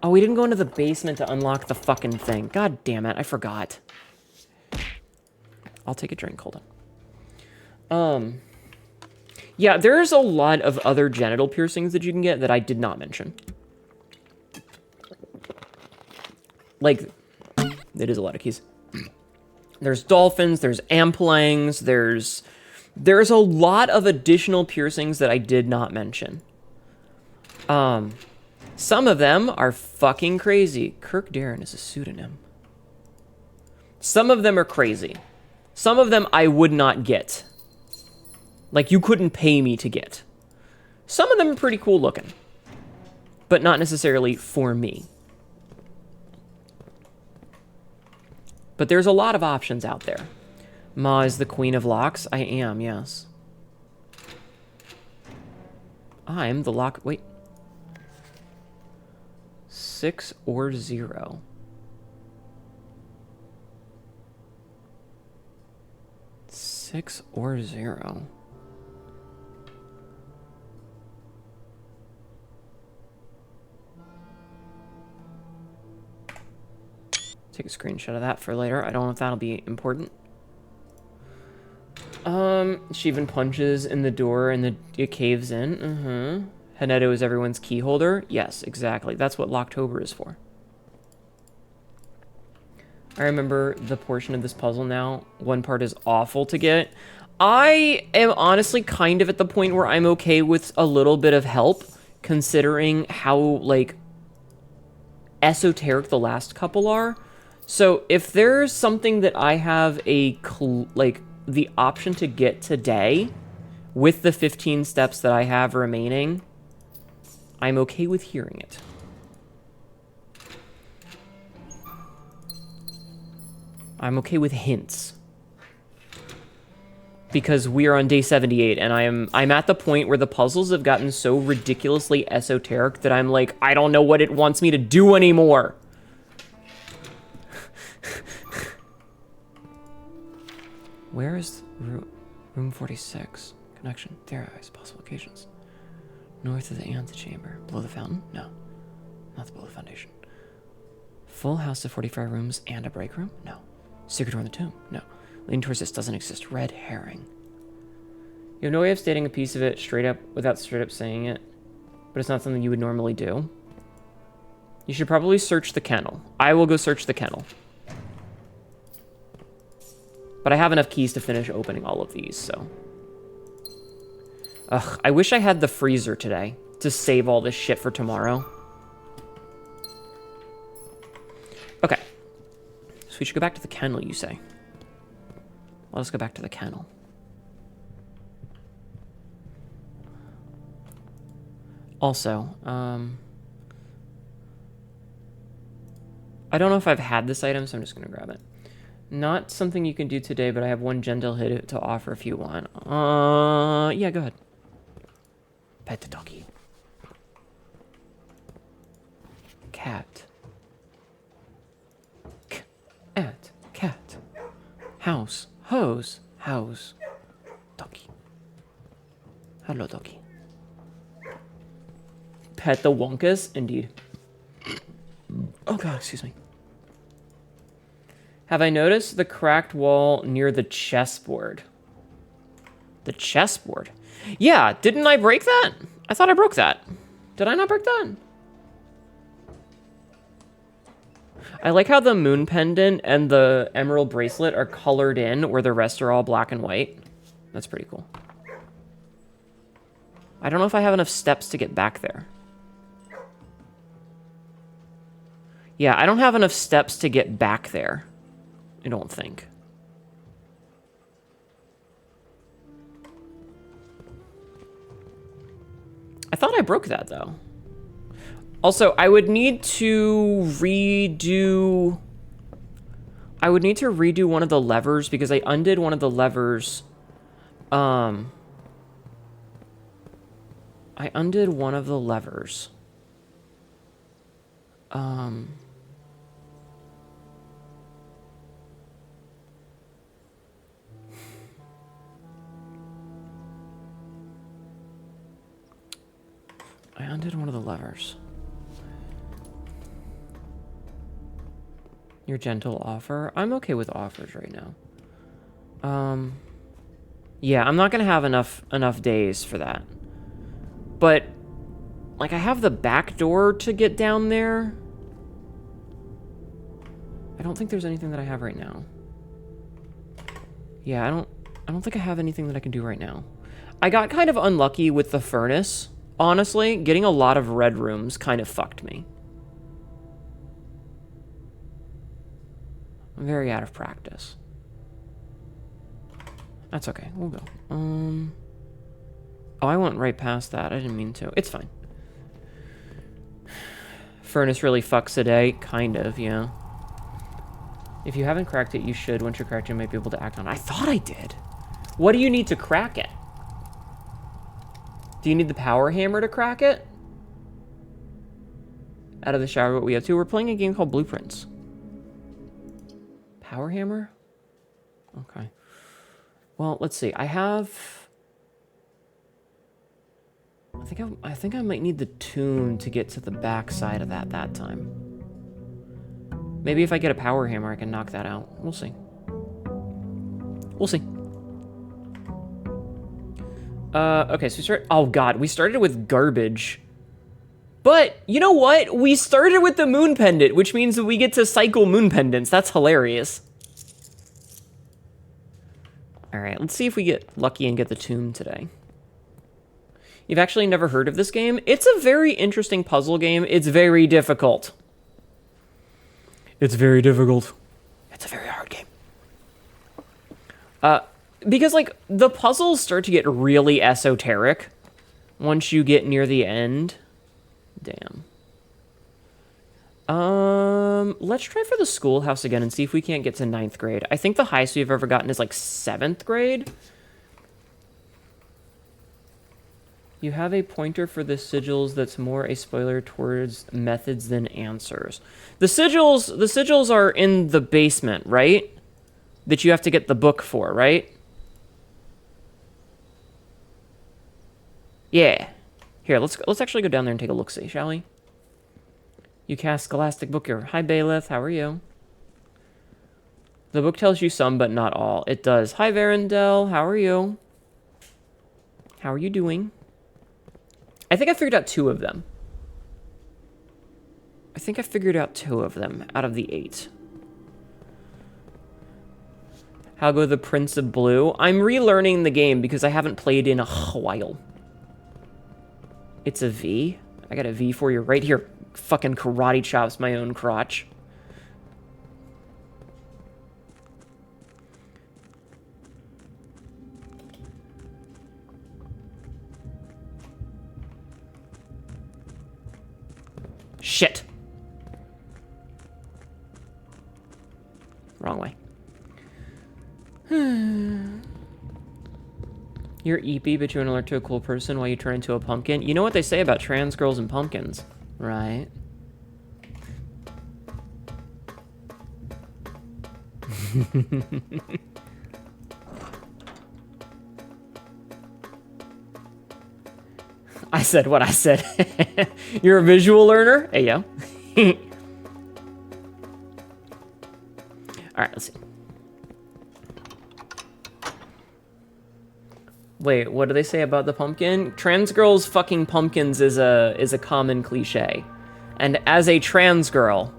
Oh, we didn't go into the basement to unlock the fucking thing. God damn it, I forgot. I'll take a drink, hold on. Yeah, there's a lot of other genital piercings that you can get that I did not mention. Like, it is a lot of keys. There's dolphins, there's amplangs, there's a lot of additional piercings that I did not mention. Some of them are fucking crazy. Kirk Darren is a pseudonym. Some of them are crazy. Some of them I would not get. Like, you couldn't pay me to get. Some of them are pretty cool looking. But not necessarily for me. But there's a lot of options out there. Ma is the queen of locks. I am, yes. I'm the lock... Wait. 6 or 0. 6 or 0. Take a screenshot of that for later. I don't know if that'll be important. She even punches in the door and it caves in. Hnetu is everyone's key holder. Yes, exactly. That's what Locktober is for. I remember the portion of this puzzle now. One part is awful to get. I am honestly kind of at the point where I'm okay with a little bit of help, considering how, like, esoteric the last couple are. So if there's something that I have the option to get today with the 15 steps that I have remaining, I'm okay with hearing it. I'm okay with hints. Because we are on day 78 and I'm at the point where the puzzles have gotten so ridiculously esoteric that I'm like, I don't know what it wants me to do anymore. Where is room 46? Connection. Theorize possible locations. North of the antechamber. Below the fountain? No. Not below the foundation. Full house of 45 rooms and a break room? No. Secret door in the tomb? No. Leaning towards this doesn't exist. Red herring. You have no way of stating a piece of it straight up without straight up saying it, but it's not something you would normally do. You should probably search the kennel. I will go search the kennel. But I have enough keys to finish opening all of these, so. Ugh, I wish I had the freezer today to save all this shit for tomorrow. Okay. So we should go back to the kennel, you say? Let us go back to the kennel. Also, I don't know if I've had this item, so I'm just going to grab it. Not something you can do today, but I have one gentle hit to offer if you want. Yeah, go ahead. Pet the doggy. Cat. Cat. Cat. House. Hose. House. Doggy. Hello, doggy. Pet the Wonkus? Indeed. Oh god, excuse me. Have I noticed the cracked wall near the chessboard? The chessboard? Yeah, didn't I break that? I thought I broke that. Did I not break that? I like how the moon pendant and the emerald bracelet are colored in where the rest are all black and white. That's pretty cool. I don't know if I have enough steps to get back there. Yeah, I don't have enough steps to get back there. I don't think. I thought I broke that, though. Also, I would need to redo... I would need to redo one of the levers, because I undid one of the levers. I undid one of the levers. I undid one of the levers. Your gentle offer? I'm okay with offers right now. Yeah, I'm not gonna have enough days for that. But, like, I have the back door to get down there. I don't think there's anything that I have right now. Yeah, I don't think I have anything that I can do right now. I got kind of unlucky with the furnace. Honestly, getting a lot of red rooms kind of fucked me. I'm very out of practice. That's okay, we'll go. Oh, I went right past that. I didn't mean to. It's fine. Furnace really fucks a day. Kind of, yeah. If you haven't cracked it, you should. Once you're cracked, you might be able to act on it. I thought I did. What do you need to crack it? Do you need the power hammer to crack it? Out of the shower, what we have to. We're playing a game called Blueprints. Power hammer? Okay. Well, let's see. I have... I think I might need the tune to get to the back side of that time. Maybe if I get a power hammer, I can knock that out. We'll see. We'll see. Okay, so we start... Oh, God. We started with garbage. But, you know what? We started with the moon pendant, which means that we get to cycle moon pendants. That's hilarious. Alright, let's see if we get lucky and get the tomb today. You've actually never heard of this game? It's a very interesting puzzle game. It's very difficult. It's very difficult. It's a very hard game. Because, like, the puzzles start to get really esoteric once you get near the end. Damn. Let's try for the schoolhouse again and see if we can't get to 9th grade. I think the highest we've ever gotten is, like, 7th grade. You have a pointer for the sigils that's more a spoiler towards methods than answers. The sigils are in the basement, right? That you have to get the book for, right? Yeah. Here, let's actually go down there and take a look-see, shall we? You cast Scholastic Book here. Hi, Bailiff. How are you? The book tells you some, but not all. It does. Hi, Varendell. How are you? How are you doing? I think I figured out 2 of them. I think I figured out 2 of them out of the 8. How go the Prince of Blue? I'm relearning the game because I haven't played in a while. It's a V. I got a V for you right here. Fucking karate chops my own crotch. Shit. Wrong way. You're eepy, but you want to learn to a cool person while you turn into a pumpkin. You know what they say about trans girls and pumpkins, right? I said what I said. You're a visual learner? Hey, yo. Alright, let's see. Wait, what do they say about the pumpkin? Trans girls fucking pumpkins is a common cliche. And as a trans girl,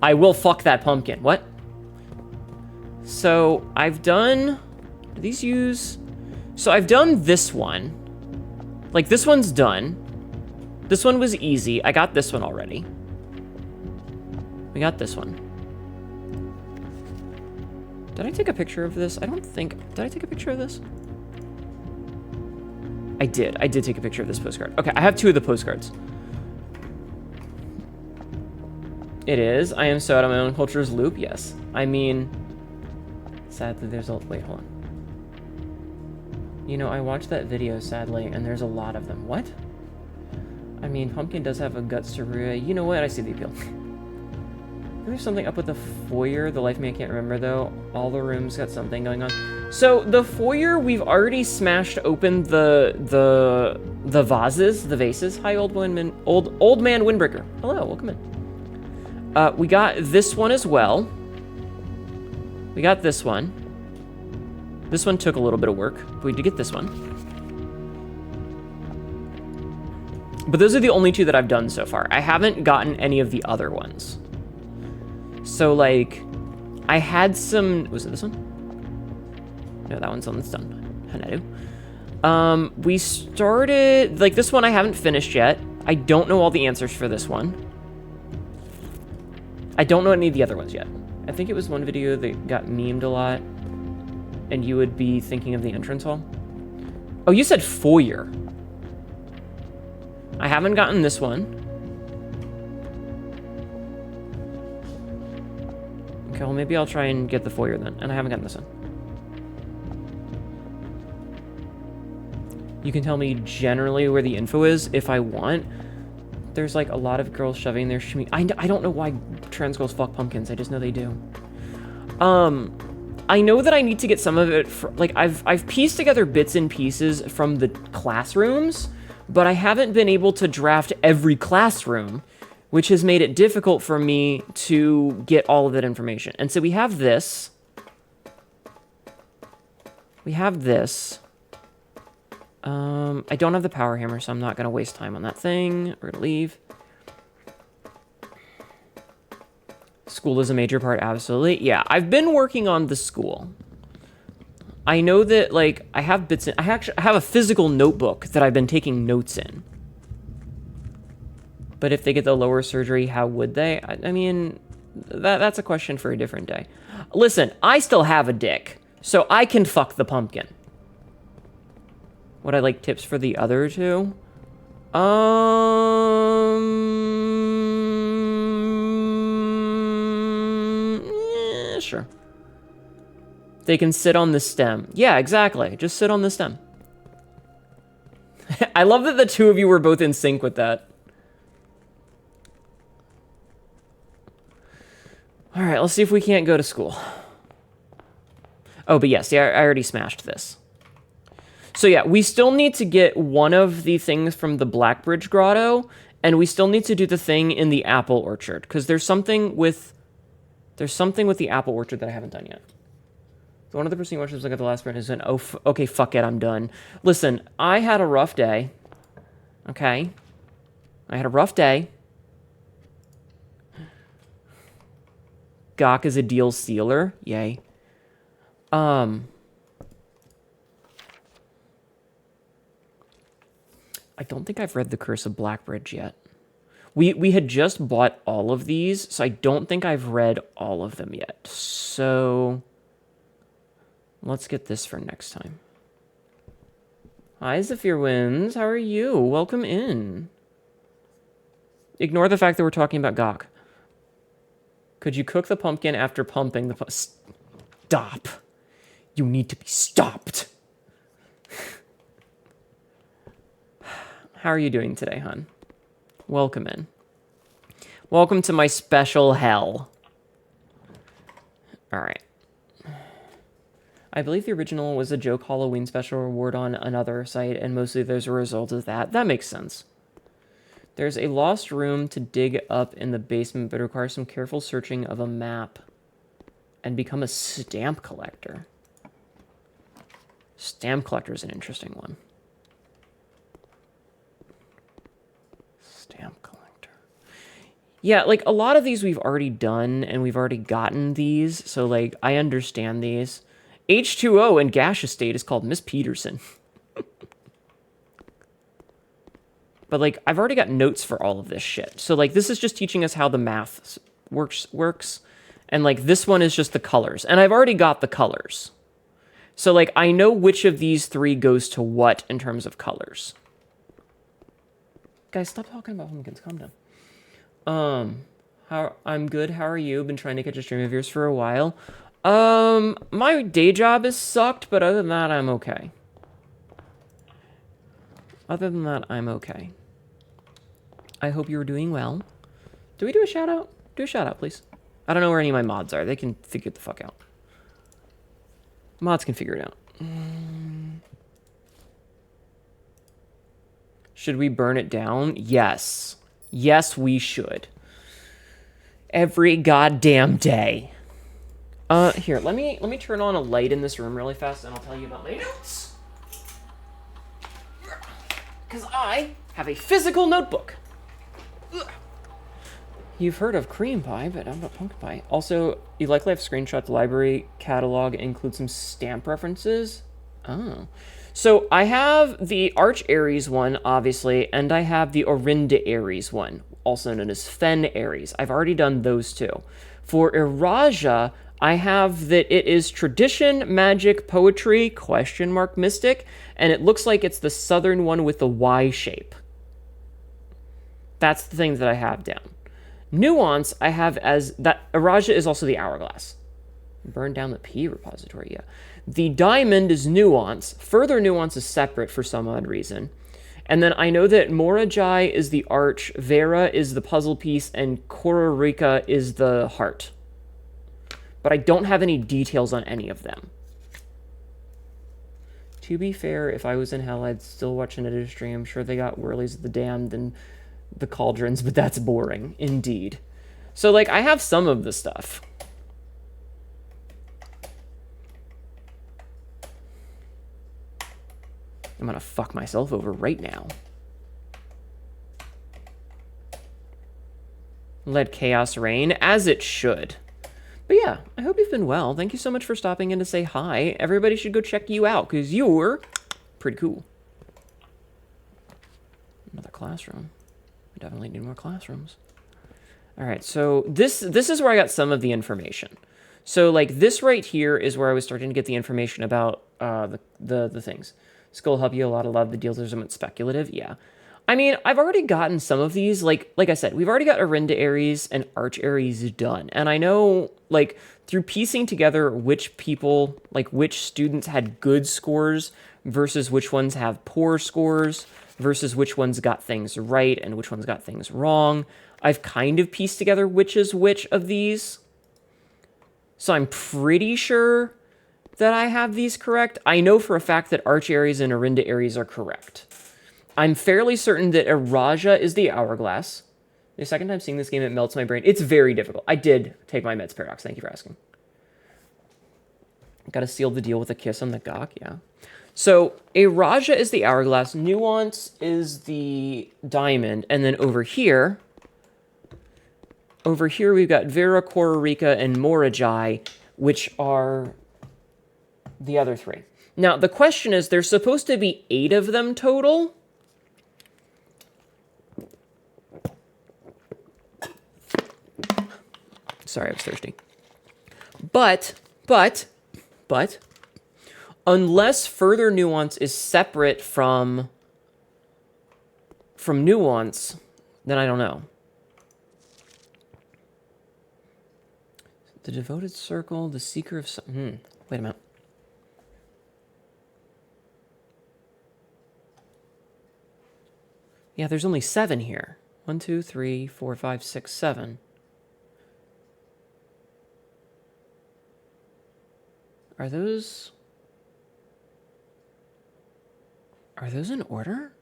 I will fuck that pumpkin. What? So, I've done... Do these use... So, I've done this one. Like, this one's done. This one was easy. I got this one already. We got this one. Did I take a picture of this? I don't think... Did I take a picture of this? I did. I did take a picture of this postcard. Okay, I have 2 of the postcards. It is. I am so out of my own culture's loop. Yes. I mean... Sadly, there's a... Wait, hold on. You know, I watched that video, sadly, and there's a lot of them. What? I mean, Pumpkin does have a guts to... You know what? I see the appeal. There's something up with the foyer. The life of me, I can't remember though. All the rooms got something going on. So the foyer, we've already smashed open the vases, the vases. Hi, old man Windbreaker. Hello, welcome in. We got this one as well. We got this one. This one took a little bit of work, but we did get this one. But those are the only two that I've done so far. I haven't gotten any of the other ones. So, like, I had some... Was it this one? No, that one's almost done. Hnetu. We started... Like, this one I haven't finished yet. I don't know all the answers for this one. I don't know any of the other ones yet. I think it was one video that got memed a lot. And you would be thinking of the entrance hall. Oh, you said foyer. I haven't gotten this one. Okay, well, maybe I'll try and get the foyer then. And I haven't gotten this one. You can tell me generally where the info is if I want. There's like a lot of girls shoving their shimmy. I don't know why trans girls fuck pumpkins. I just know they do. I know that I need to get some of it. Like I've pieced together bits and pieces from the classrooms, but I haven't been able to draft every classroom, which has made it difficult for me to get all of that information. And so we have this. We have this. I don't have the power hammer, so I'm not going to waste time on that thing. We're going to leave. School is a major part, absolutely. Yeah, I've been working on the school. I know that, like, I have bits in... I have a physical notebook that I've been taking notes in. But if they get the lower surgery, how would they? I mean, that's a question for a different day. Listen, I still have a dick, so I can fuck the pumpkin. Would I like tips for the other two? Yeah, sure. They can sit on the stem. Yeah, exactly. Just sit on the stem. I love that the two of you were both in sync with that. All right, let's see if we can't go to school. Oh, but yes, yeah, I already smashed this. So yeah, we still need to get one of the things from the Blackbridge Grotto, and we still need to do the thing in the apple orchard, because there's something with the apple orchard that I haven't done yet. So one of the pursuing worships look at the last print is an okay, fuck it, I'm done. Listen, I had a rough day. Okay? I had a rough day. Gawk is a deal stealer. Yay. I don't think I've read The Curse of Blackbridge yet. We had just bought all of these, so I don't think I've read all of them yet. So let's get this for next time. Hi, Zephyr Winds. How are you? Welcome in. Ignore the fact that we're talking about Gawk. Could you cook the pumpkin after pumping the Stop. You need to be stopped. How are you doing today, hon? Welcome in. Welcome to my special hell. All right. I believe the original was a joke Halloween special reward on another site, and mostly there's a result of that. That makes sense. There's a lost room to dig up in the basement, but requires some careful searching of a map and become a stamp collector. Stamp collector is an interesting one. Stamp collector. Yeah, like, a lot of these we've already done, and we've already gotten these, so, like, I understand these. H2O in Gash Estate is called Miss Peterson. But, like, I've already got notes for all of this shit. So, like, this is just teaching us how the math works. And, like, this one is just the colors. And I've already got the colors. So, like, I know which of these three goes to what in terms of colors. Guys, stop talking about pumpkins. Calm down. I'm good. How are you? Been trying to catch a stream of yours for a while. My day job has sucked, but other than that, I'm okay. Other than that, I'm okay. I hope you're doing well. Do we do a shout out? Do a shout out, please. I don't know where any of my mods are. They can figure it the fuck out. Mods can figure it out. Should we burn it down? Yes. Yes, we should. Every goddamn day. Here, let me turn on a light in this room really fast, and I'll tell you about my notes. Because I have a physical notebook. You've heard of cream pie, but how about pumpkin pie? Also, you likely have screenshot the library catalog includes some stamp references. Oh. So I have the Arch Aries one, obviously, and I have the Orinda Aries one, also known as Fen Aries. I've already done those two. For Iraja, I have that it is tradition, magic, poetry, mystic, and it looks like it's the southern one with the Y shape. That's the thing that I have down. Nuance, I have as that Iraja is also the hourglass. Burn down the P repository, yeah. The diamond is nuance. Further nuance is separate for some odd reason. And then I know that Morajai is the arch, Vera is the puzzle piece, and Kororika is the heart. But I don't have any details on any of them. To be fair, if I was in hell, I'd still watch an editor stream. I'm sure they got Whirlies of the Damned and the Cauldrons, but that's boring, indeed. So, like, I have some of the stuff. I'm gonna fuck myself over right now. Let chaos reign, as it should. But yeah, I hope you've been well. Thank you so much for stopping in to say hi. Everybody should go check you out, because you're pretty cool. Another classroom. We definitely need more classrooms. All right, so this is where I got some of the information. So, like, this right here is where I was starting to get the information about the things. Skull help you a lot of the deals are somewhat speculative. Yeah. I mean, I've already gotten some of these. Like I said, we've already got Orinda Aries and Arch Aries done. And I know, like, through piecing together which people, like, which students had good scores versus which ones have poor scores versus which ones got things right and which ones got things wrong, I've kind of pieced together which is which of these. So I'm pretty sure that I have these correct. I know for a fact that Arch Aries and Orinda Aries are correct. I'm fairly certain that Iraja is the hourglass. The second time seeing this game, it melts my brain. It's very difficult. I did take my meds, Paradox. Thank you for asking. Gotta seal the deal with a kiss on the gawk, yeah. So, Iraja is the hourglass, Nuance is the diamond, and then over here we've got Vera, Kororika, and Morajai, which are the other three. Now, the question is, there's supposed to be 8 of them total. Sorry, I was thirsty. But, unless further nuance is separate from nuance, then I don't know. The devoted circle, the seeker of... wait a minute. Yeah, there's only 7 here. 1, 2, 3, 4, 5, 6, 7. Are those in order?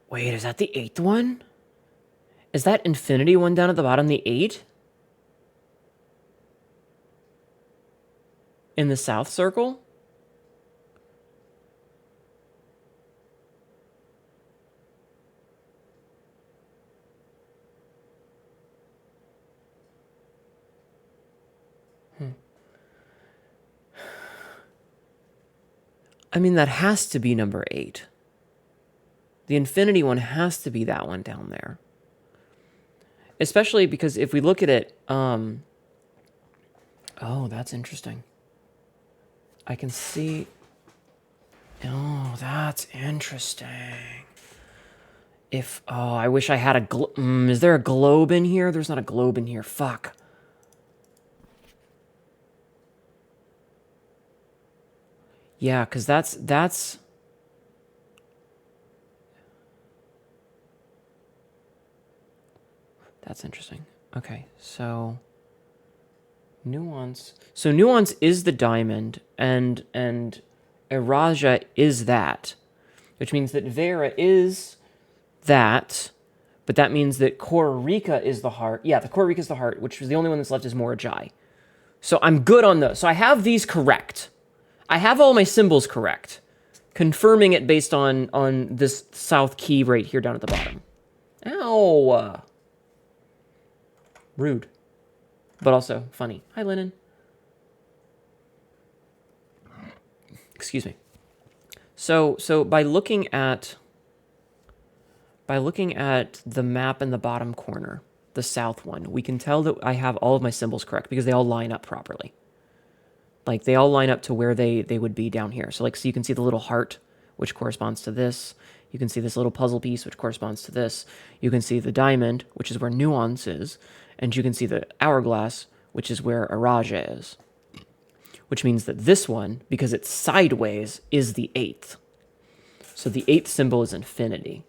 Wait, is that the 8th one? Is that infinity one down at the bottom the 8? In the south circle? I mean, that has to be number 8. The infinity one has to be that one down there. Especially because if we look at it, oh, that's interesting. I can see, oh, that's interesting. I wish I had a, is there a globe in here? There's not a globe in here, fuck. Yeah, because that's interesting. Okay, so nuance. So nuance is the diamond, and Eraja is that, which means that Vera is that, but that means that Korrika is the heart. Yeah, the Korrika is the heart, which is the only one that's left is Morajai. So I'm good on those. So I have these correct. I have all my symbols correct, confirming it based on this south key right here down at the bottom. Ow! Rude. But also funny. Hi, Lennon. Excuse me. So by looking at the map in the bottom corner, the south one, we can tell that I have all of my symbols correct because they all line up properly. Like, they all line up to where they would be down here. So, like, so you can see the little heart, which corresponds to this. You can see this little puzzle piece, which corresponds to this. You can see the diamond, which is where nuance is. And you can see the hourglass, which is where Eraja is. Which means that this one, because it's sideways, is the 8th. So the 8th symbol is infinity.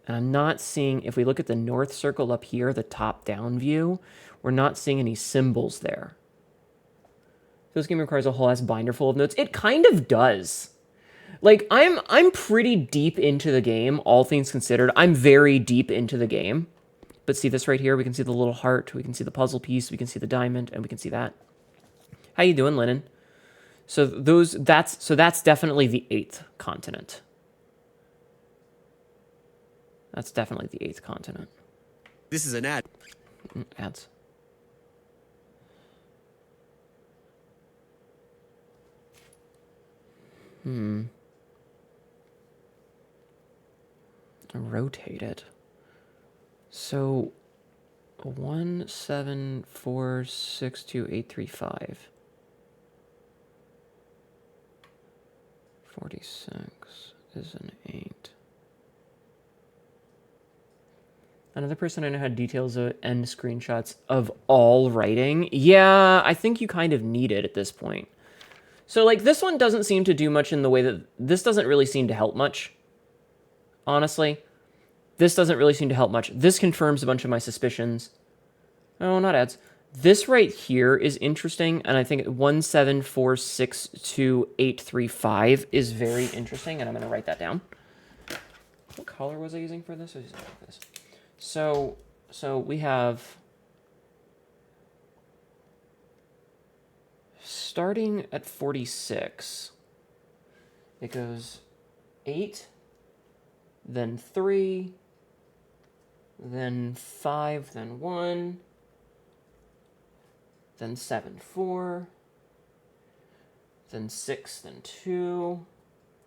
And I'm not seeing, if we look at the north circle up here, the top-down view, we're not seeing any symbols there. This game requires a whole ass binder full of notes. It kind of does. Like, I'm pretty deep into the game, all things considered. I'm very deep into the game. But see this right here? We can see the little heart, we can see the puzzle piece, we can see the diamond, and we can see that. How you doing, Lennon? So that's definitely the 8th continent. That's definitely the 8th continent. This is an ad. Ads. Rotate it. So 1746285. 46 is an 8. Another person I know had details of and screenshots of all writing. Yeah, I think you kind of need it at this point. So, like, this one doesn't seem to do much in the way that... This doesn't really seem to help much. Honestly. This doesn't really seem to help much. This confirms a bunch of my suspicions. Oh, not ads. This right here is interesting, and I think 1746285 is very interesting, and I'm going to write that down. What color was I using for this? I was using this. So we have, starting at 46, it goes 8, then 3, then 5, then 1, then 7, 4, then 6, then 2,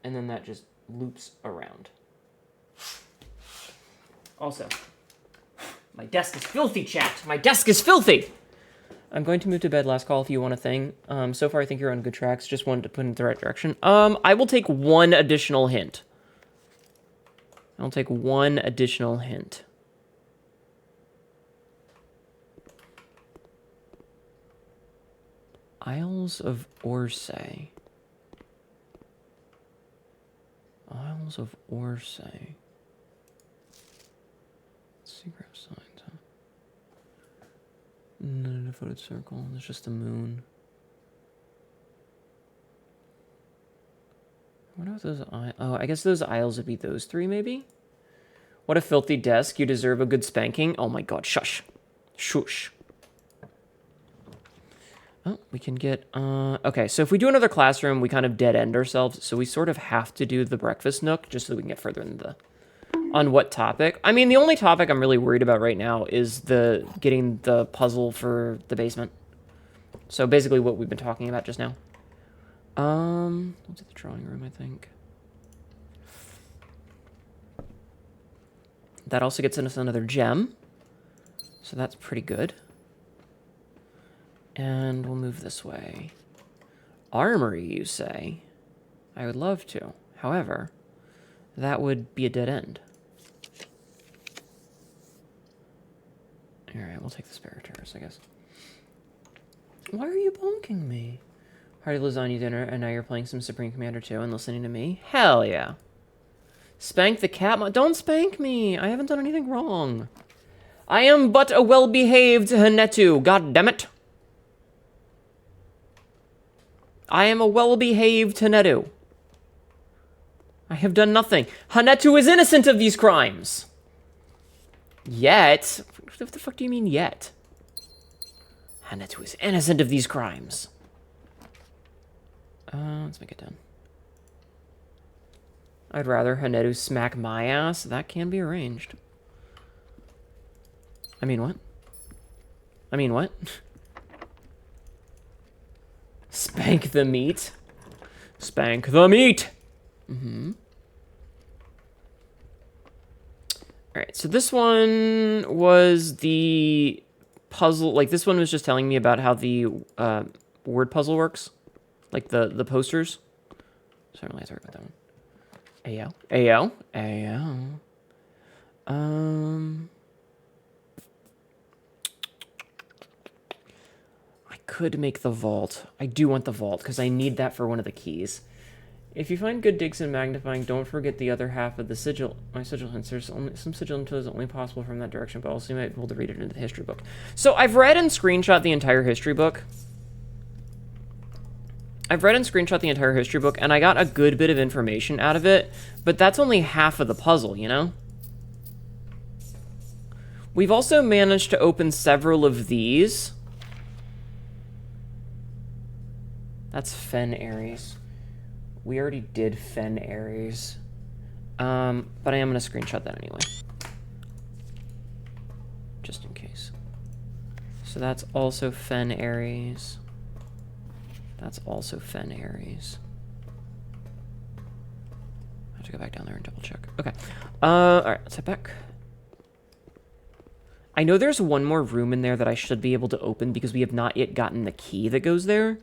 and then that just loops around. Also, my desk is filthy, chat. My desk is filthy! I'm going to move to bed, last call, if you want a thing. So far, I think you're on good tracks. Just wanted to put in the right direction. I will take one additional hint. I'll take one additional hint. Isles of Orsay. Isles of Orsay. Secret signs, huh? Not a devoted circle. There's just the moon. I wonder what those oh, I guess those isles would be those 3, maybe? What a filthy desk. You deserve a good spanking. Oh my god, shush. Shush. Oh, we can get, okay, so if we do another classroom, we kind of dead end ourselves, so we sort of have to do the breakfast nook, just so we can get further into the... On what topic? I mean, the only topic I'm really worried about right now is getting the puzzle for the basement. So basically what we've been talking about just now. Let's do the drawing room, I think. That also gets us another gem. So that's pretty good. And we'll move this way. Armory, you say? I would love to. However, that would be a dead end. Alright, we'll take the spare terrace, I guess. Why are you bonking me? Hearty lasagna dinner, and now you're playing some Supreme Commander 2 and listening to me? Hell yeah. Spank the cat. Don't spank me. I haven't done anything wrong. I am but a well-behaved Hnetu. God damn it. I am a well-behaved Hnetu. I have done nothing. Hnetu is innocent of these crimes. Yet. What the fuck do you mean yet? Hnetu is innocent of these crimes. Let's make it done. I'd rather Hnetu smack my ass. That can be arranged. I mean, what? I mean, what? Spank the meat. Spank the meat! Mm-hmm. Alright, so this one was the puzzle. Like, this one was just telling me about how the word puzzle works. Like, the posters. So I don't really have to worry about that one. Ayo. Ayo. Ayo. I could make the vault. I do want the vault, because I need that for one of the keys. If you find good digs in magnifying, don't forget the other half of the sigil. My sigil hints. There's only some sigil info is only possible from that direction, but also you might be able to read it into the history book. So I've read and screenshot the entire history book. And I got a good bit of information out of it, but that's only half of the puzzle, you know? We've also managed to open several of these. That's Fen Ares. We already did Fen Ares. But I am going to screenshot that anyway. Just in case. So that's also Fen Ares. That's also Fen Ares. I have to go back down there and double check. Okay. Alright, let's head back. I know there's one more room in there that I should be able to open because we have not yet gotten the key that goes there.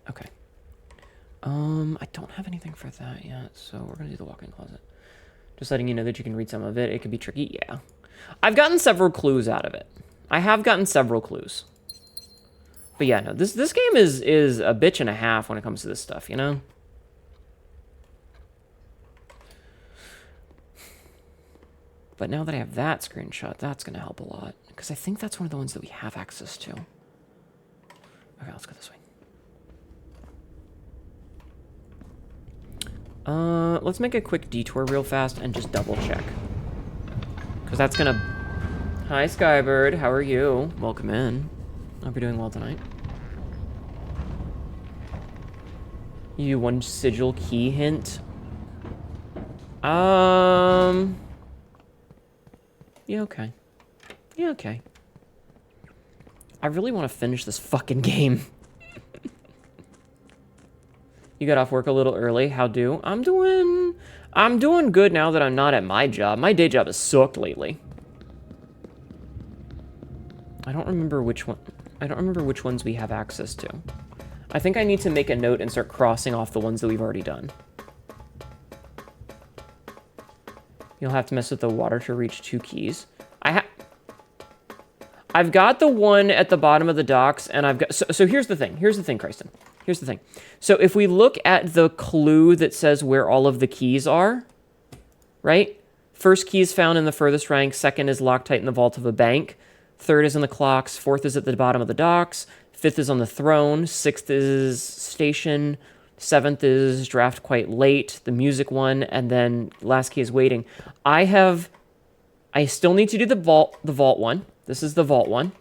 Okay. I don't have anything for that yet, so we're gonna do the walk-in closet. Just letting you know that you can read some of it. It could be tricky, yeah. I've gotten several clues out of it. I have gotten several clues. But yeah, no, this game is a bitch and a half when it comes to this stuff, you know? But now that I have that screenshot, that's going to help a lot. Because I think that's one of the ones that we have access to. Okay, let's go this way. Let's make a quick detour real fast and just double check. Because that's going to... Hi, Skybird. How are you? Welcome in. Hope you're doing well tonight. You one sigil key hint. Yeah, okay. Yeah, okay. I really want to finish this fucking game. You got off work a little early. How do? I'm doing good now that I'm not at my job. My day job has sucked lately. I don't remember which ones we have access to. I think I need to make a note and start crossing off the ones that we've already done. You'll have to mess with the water to reach 2 keys. I've got the one at the bottom of the docks, and I've got... So here's the thing. Here's the thing, Kristen. Here's the thing. So if we look at the clue that says where all of the keys are, right? First key is found in the furthest rank. Second is Loctite in the vault of a bank. Third is in the clocks. Fourth is at the bottom of the docks. Fifth is on the throne. Sixth is station. Seventh is draft quite late, the music one, and then last key is waiting. I still need to do the vault one. This is the vault one.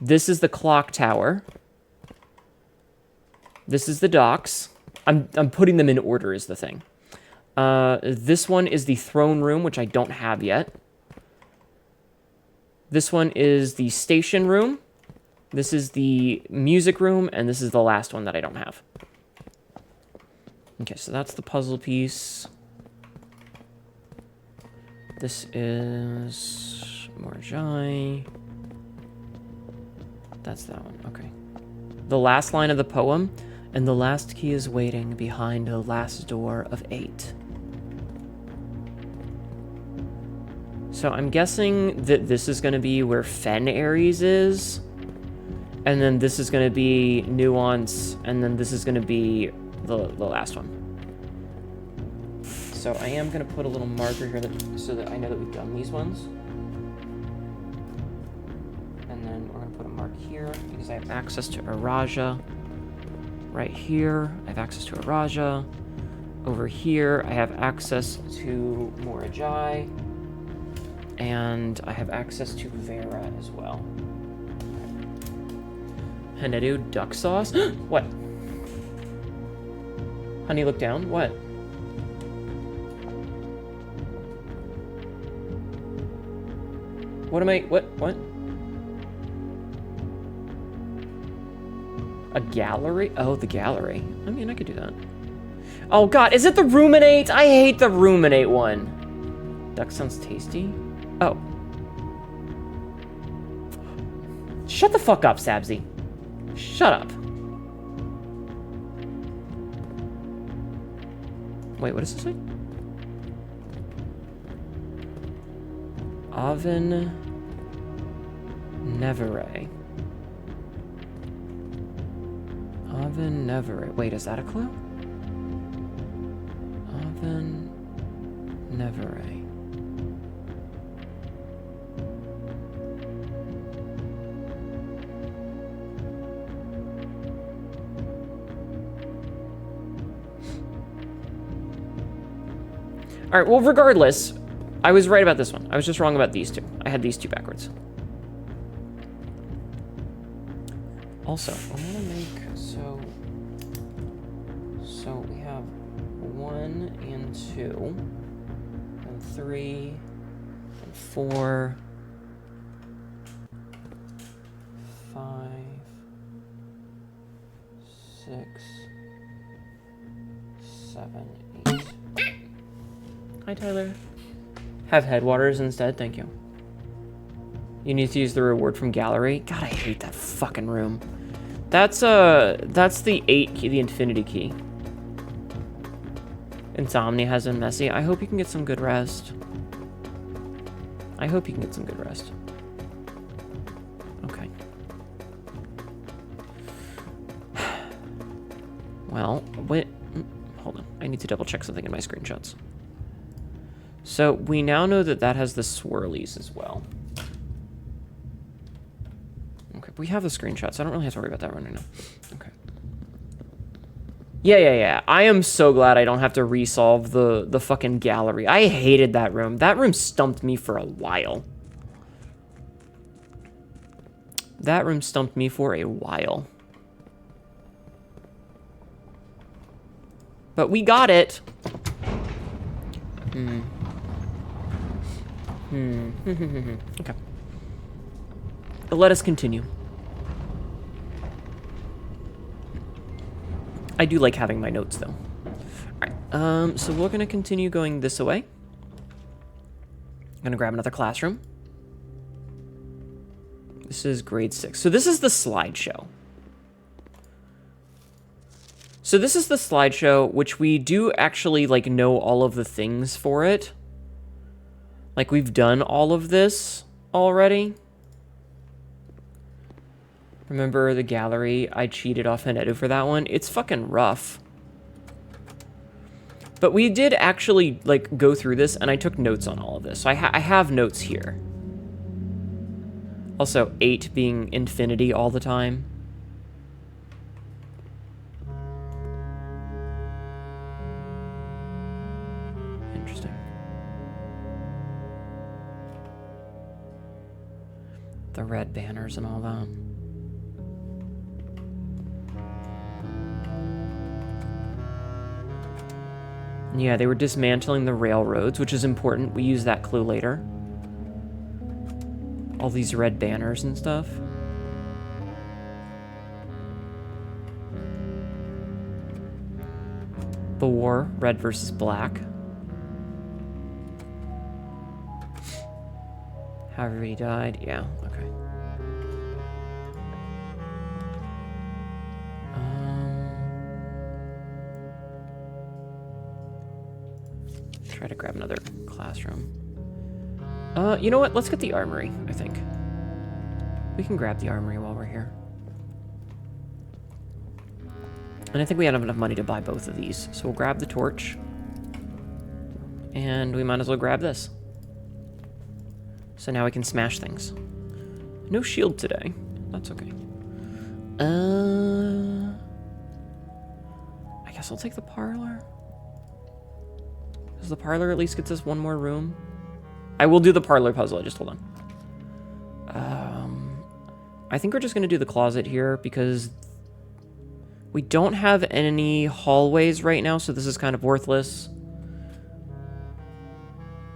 This is the clock tower. This is the docks. I'm putting them in order is the thing. This one is the throne room, which I don't have yet. This one is the station room. This is the music room, and this is the last one that I don't have. Okay, so that's the puzzle piece. This is Morjai. That's that one, okay. The last line of the poem, and the last key is waiting behind the last door of 8. So I'm guessing that this is going to be where Fen Ares is. And then this is going to be Nuance. And then this is going to be the last one. So I am going to put a little marker here so that I know that we've done these ones. And then we're going to put a mark here because I have access to Araja. Right here, I have access to Araja. Over here, I have access to Morajai. And I have access to Vera as well. Hnetu duck sauce? What? Honey, look down. What? What am I... What? A gallery? Oh, the gallery. I mean, I could do that. Oh, God. Is it the ruminate? I hate the ruminate one. Duck sounds tasty. Oh. Shut the fuck up, Sabzi. Shut up. Wait, what does this say? Oven Nevere. Oven Nevere. Wait, is that a clue? Oven Nevere. All right, well, regardless, I was right about this one. I was just wrong about these two. I had these two backwards. Also, I want to make, so we have 1 and 2, and 3, and 4, 5, 6, 7, 8. Hi, Tyler. Have headwaters instead, thank you. You need to use the reward from gallery. God, I hate that fucking room. That's the 8 key, the infinity key. Insomnia has been messy. I hope you can get some good rest. I hope you can get some good rest. Okay. Well, wait. Hold on. I need to double check something in my screenshots. So we now know that that has the swirlies as well. Okay, we have the screenshots. I don't really have to worry about that right now. Okay. Yeah. I am so glad I don't have to resolve the fucking gallery. I hated that room. That room stumped me for a while. That room stumped me for a while. But we got it. Okay. But let us continue. I do like having my notes, though. Alright, so we're gonna continue going this way. I'm gonna grab another classroom. This is grade 6. So this is the slideshow. So this is the slideshow, which we do actually, like, know all of the things for it. Like, we've done all of this already. Remember the gallery? I cheated off Hnetu for that one. It's fucking rough. But we did actually, like, go through this, and I took notes on all of this. So I have notes here. Also, 8 being infinity all the time. Interesting. The red banners and all that. Yeah, they were dismantling the railroads, which is important. We use that clue later. All these red banners and stuff. The war, red versus black. However he died, yeah, okay. Try to grab another classroom. You know what? Let's get the armory, I think. We can grab the armory while we're here. And I think we have enough money to buy both of these. So we'll grab the torch. And we might as well grab this. So now we can smash things. No shield today. That's okay. I guess I'll take the parlor. Does the parlor at least get us one more room? I will do the parlor puzzle. Just hold on. I think we're just going to do the closet here because we don't have any hallways right now, so this is kind of worthless.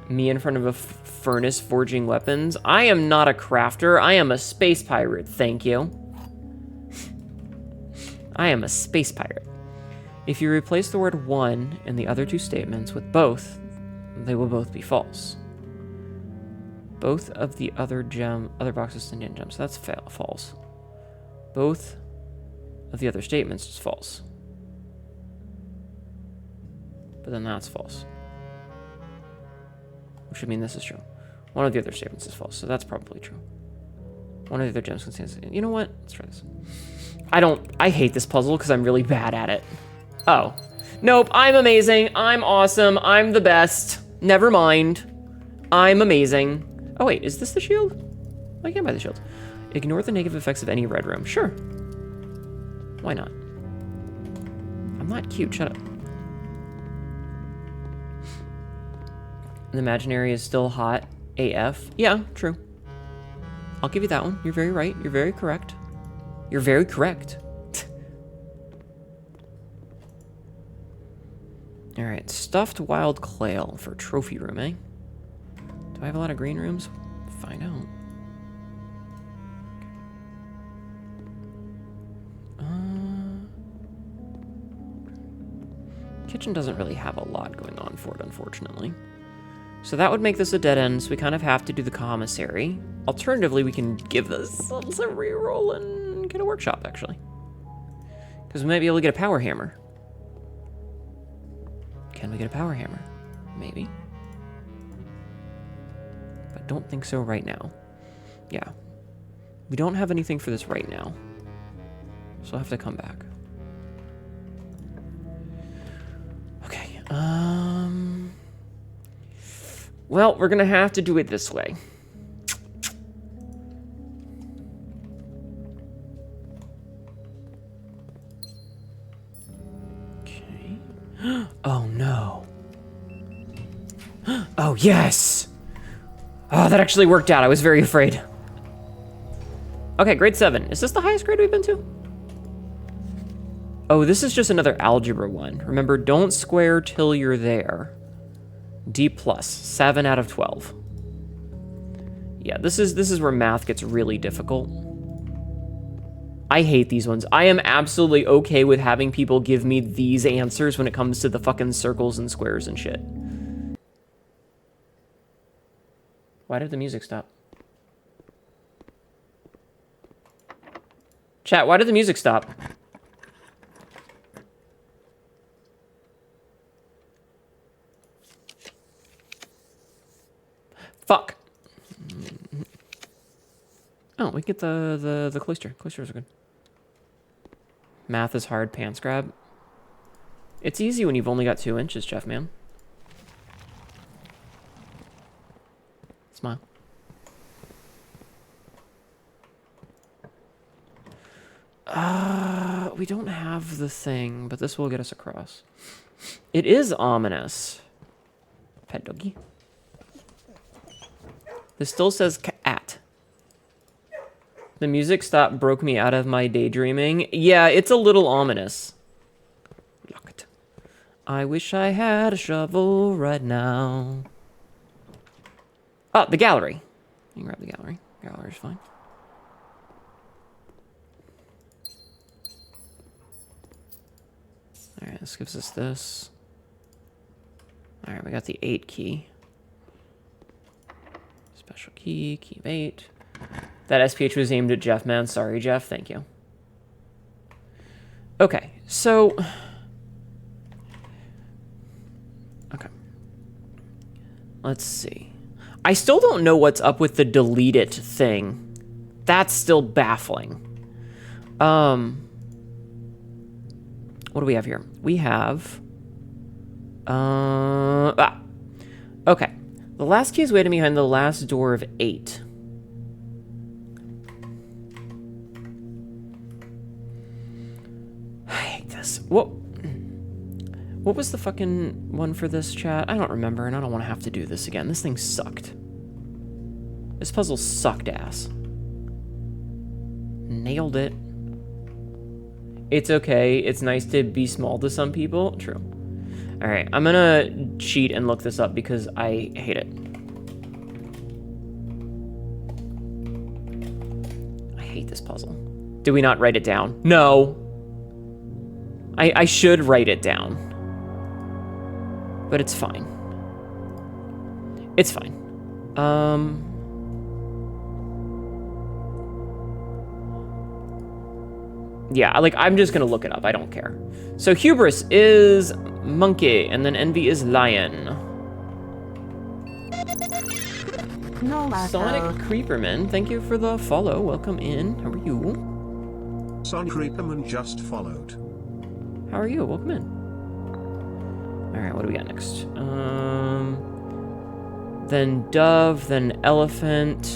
Me in front of a furnace forging weapons. I am not a crafter. I am a space pirate. Thank you. I am a space pirate. If you replace the word one in the other two statements with both, they will both be false. Both of the other boxes contain gems. So that's false. Both of the other statements is false. But then that's false. Which would mean this is true. One of the other statements is false, so that's probably true. One of the other gems contains... You know what? Let's try this. I hate this puzzle because I'm really bad at it. Oh. Nope, I'm amazing. I'm awesome. I'm the best. Never mind. I'm amazing. Oh wait, is this the shield? I can't buy the shield. Ignore the negative effects of any red room. Sure. Why not? I'm not cute, shut up. The imaginary is still hot AF. Yeah, true. I'll give you that one. You're very right. You're very correct. You're very correct. Alright, stuffed wild quail for trophy room, eh? Do I have a lot of green rooms? Find out. Kitchen doesn't really have a lot going on for it, unfortunately. So that would make this a dead end, so we kind of have to do the commissary. Alternatively, we can give this a reroll and get a workshop, actually. Because we might be able to get a power hammer. Can we get a power hammer? Maybe. But don't think so right now. Yeah. We don't have anything for this right now. So I'll have to come back. Okay, well, we're gonna have to do it this way. Okay. Oh no. Oh yes! Oh, that actually worked out. I was very afraid. Okay, grade 7. Is this the highest grade we've been to? Oh, this is just another algebra one. Remember, don't square till you're there. D+, 7 out of 12. Yeah, this is where math gets really difficult. I hate these ones. I am absolutely okay with having people give me these answers when it comes to the fucking circles and squares and shit. Why did the music stop? Chat, why did the music stop? Fuck. Oh, we get the cloister. Cloisters are good. Math is hard, pants grab. It's easy when you've only got 2 inches, Jeff, man. Smile. We don't have the thing, but this will get us across. It is ominous. Pet doggy. This still says cat. The music stop broke me out of my daydreaming. Yeah, it's a little ominous. Lock it. I wish I had a shovel right now. Oh, the gallery. You can grab the gallery. Gallery's fine. Alright, this gives us this. Alright, we got the 8 key. Special key, key of 8. That SPH was aimed at Jeff, man. Sorry, Jeff. Thank you. Okay, so... Okay. Let's see. I still don't know what's up with the delete it thing. That's still baffling. What do we have here? We have... Okay. The last key is waiting behind the last door of 8. I hate this. What was the fucking one for this, chat? I don't remember, and I don't want to have to do this again. This thing sucked. This puzzle sucked ass. Nailed it. It's okay. It's nice to be small to some people. True. Alright, I'm gonna cheat and look this up because I hate it. I hate this puzzle. Did we not write it down? No. I should write it down. But it's fine. It's fine. Yeah, like, I'm just gonna look it up. I don't care. So hubris is monkey, and then envy is lion. No, Sonic Creeperman, thank you for the follow. Welcome in. How are you? Sonic Creeperman just followed. How are you? Welcome in. Alright, what do we got next? Then dove, then elephant.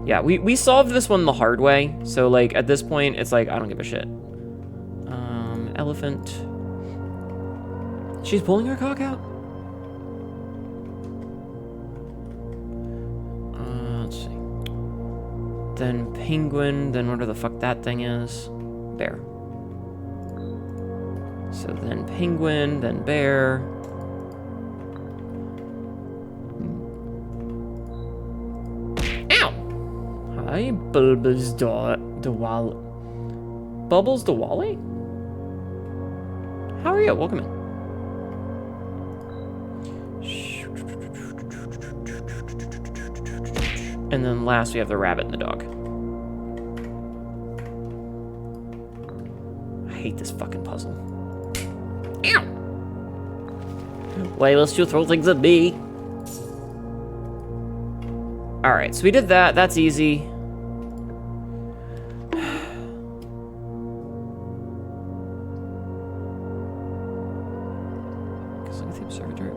Yeah, we solved this one the hard way. So, like, at this point, it's like, I don't give a shit. Elephant. She's pulling her cock out? Let's see. Then penguin, then whatever the fuck that thing is. Bear. So then penguin, then bear. Hi, Bubbles Dewally. Bubbles Dewally? How are you? Welcome in. And then last we have the rabbit and the dog. I hate this fucking puzzle. Ow! Why must you throw things at me? Alright, so we did that. That's easy.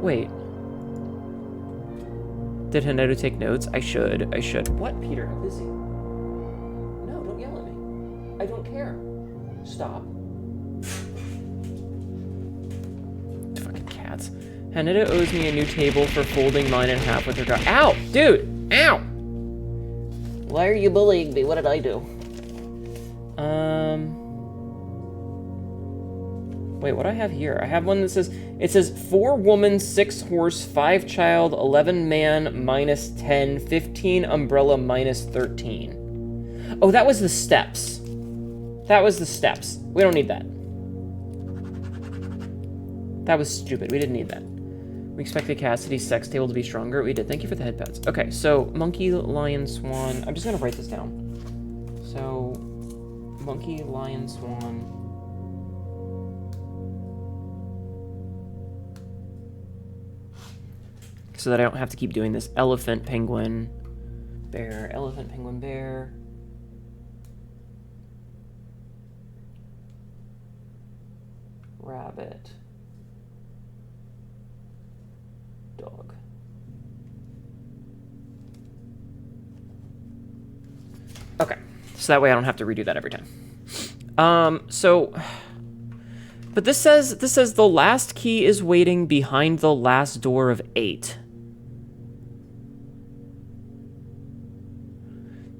Wait. Did Hnetu take notes? I should. What, Peter? I'm busy. No, don't yell at me. I don't care. Stop. Fucking cats. Hnetu owes me a new table for folding mine in half with her dog. Ow! Dude! Ow! Why are you bullying me? What did I do? Wait, what do I have here? I have one that says, it says 4 woman, 6 horse, 5 child, 11 man, minus 10, 15 umbrella, minus 13. Oh, that was the steps. That was the steps. We don't need that. That was stupid. We didn't need that. We expected Cassidy's sex table to be stronger. We did. Thank you for the head pats. Okay, so monkey, lion, swan. I'm just gonna write this down. So, monkey, lion, swan. So that I don't have to keep doing this. Elephant, penguin, bear. Elephant, penguin, bear. Rabbit. Dog. Okay. So that way I don't have to redo that every time. But this says the last key is waiting behind the last door of 8.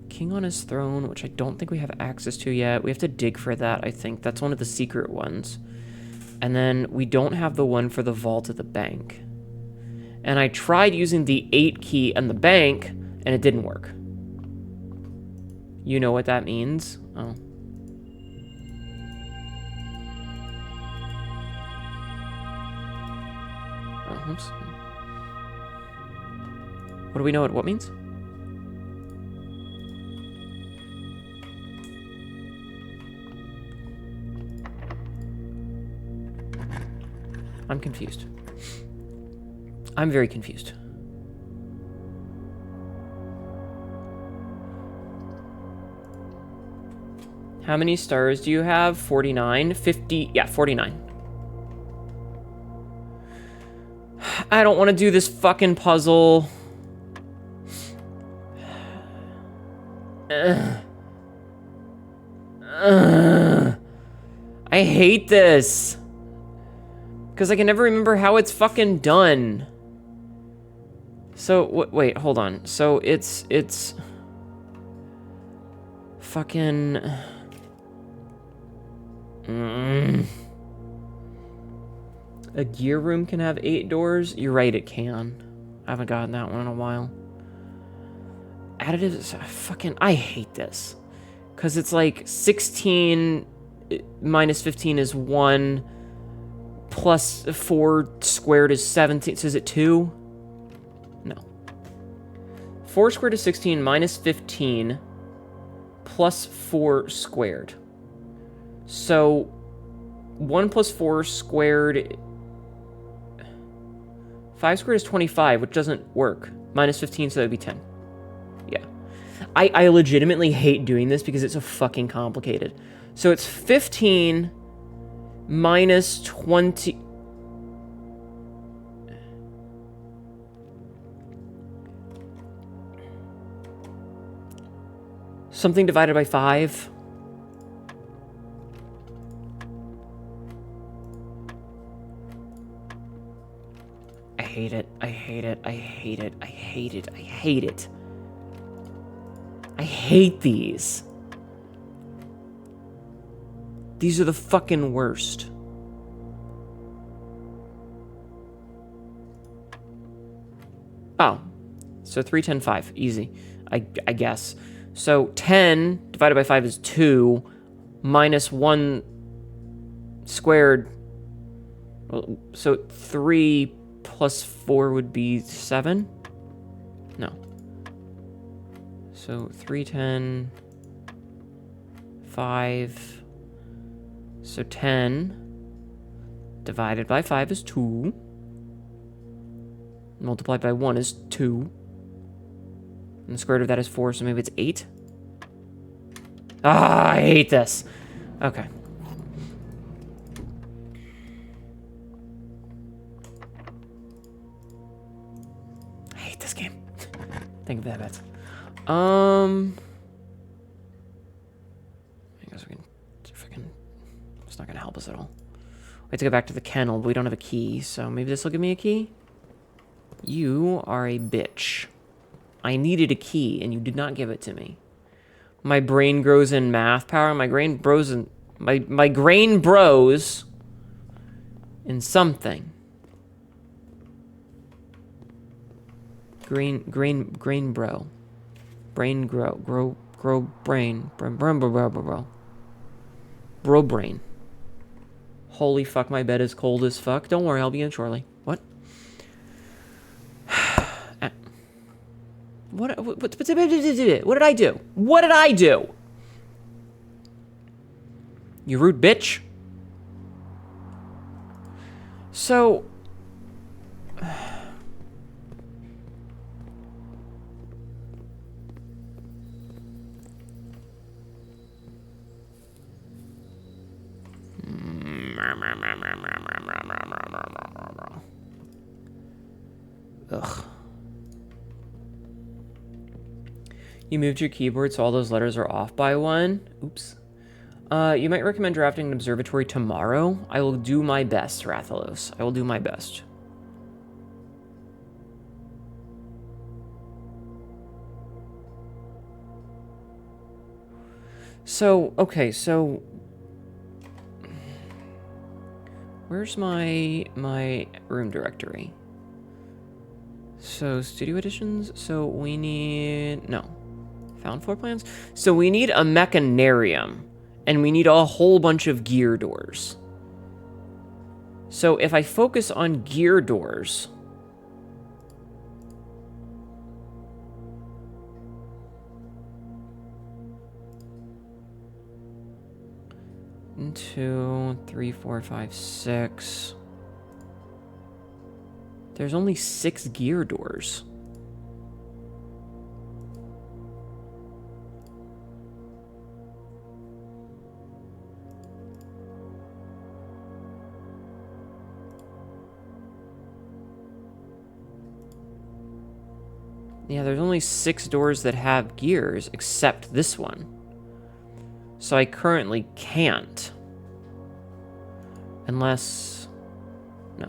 King on his throne, which I don't think we have access to yet. We have to dig for that, I think. That's one of the secret ones. And then we don't have the one for the vault at the bank. And I tried using the 8 key and the bank, and it didn't work. You know what that means? Oh. Oh, oops. What do we know what means? I'm confused. I'm very confused. How many stars do you have? 49? 50? Yeah, 49. I don't want to do this fucking puzzle. I hate this. Because I can never remember how it's fucking done. So, wait, hold on. So, it's... Fucking... A gear room can have 8 doors? You're right, it can. I haven't gotten that one in a while. Additives... Fucking... I hate this. Because it's like 16 minus 15 is 1... Plus 4 squared is 17. So is it 2? No. 4 squared is 16 minus 15 plus 4 squared. So 1 plus 4 squared... 5 squared is 25, which doesn't work. Minus 15, so that would be 10. Yeah. I legitimately hate doing this because it's so fucking complicated. So it's 15... minus 20... Something divided by 5. I hate it. I hate it. I hate it. I hate it. I hate it. I hate these. These are the fucking worst. Oh. So 3, 10, 5. Easy. I guess. So 10 divided by 5 is 2. Minus 1 squared. Well, so 3 plus 4 would be 7? No. So 3, 10, 5... So 10 divided by 5 is 2. Multiplied by 1 is 2. And the square root of that is 4, so maybe it's 8. Ah, I hate this. Okay. I hate this game. Think of that, bets. I guess we can freaking... It's not gonna help us at all. We have to go back to the kennel, but we don't have a key, so maybe this will give me a key? You are a bitch. I needed a key, and you did not give it to me. My brain grows in math power. My brain bros in... My grain bros in something. Grain bro. Brain grow brain. Bro brain. Holy fuck, my bed is cold as fuck. Don't worry, I'll be in shortly. What? What did I do? What did I do? You rude bitch. So... Ugh. You moved your keyboard so all those letters are off by 1. Oops. You might recommend drafting an observatory tomorrow. I will do my best, Rathalos. I will do my best. So, okay, so... Where's my room directory? So, studio editions. So, we need... No. Found floor plans? So, we need a mechanarium. And we need a whole bunch of gear doors. So, if I focus on gear doors... One, 2, 3, 4, 5, 6... There's only 6 gear doors. Yeah, there's only 6 doors that have gears, except this one. So I currently can't. Unless... No.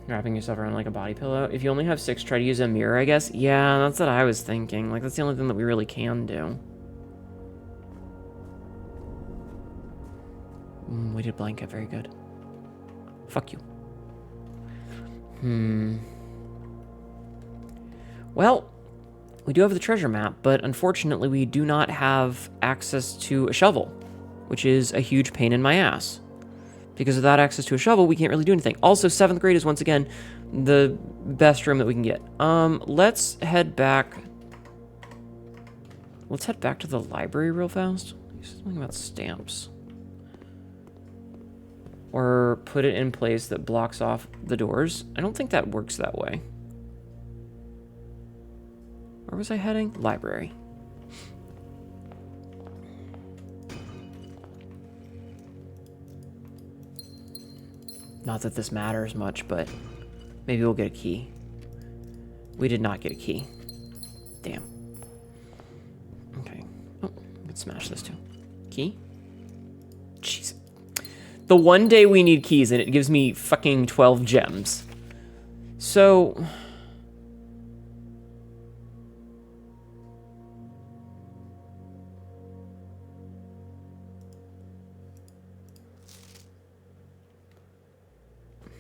Wrapping yourself around like a body pillow. If you only have 6, try to use a mirror, I guess. Yeah, that's what I was thinking. Like, that's the only thing that we really can do. Weighted blanket, very good. Fuck you. Well, we do have the treasure map, but unfortunately we do not have access to a shovel, which is a huge pain in my ass. Because without access to a shovel, we can't really do anything. Also, 7th grade is once again the best room that we can get. Let's head back. Let's head back to the library real fast. Something about stamps. Or put it in place that blocks off the doors. I don't think that works that way. Where was I heading? Library. Not that this matters much, but maybe we'll get a key. We did not get a key. Damn. Okay. Oh, I can smash this too. Key? Jeez. The one day we need keys and it gives me fucking 12 gems. So...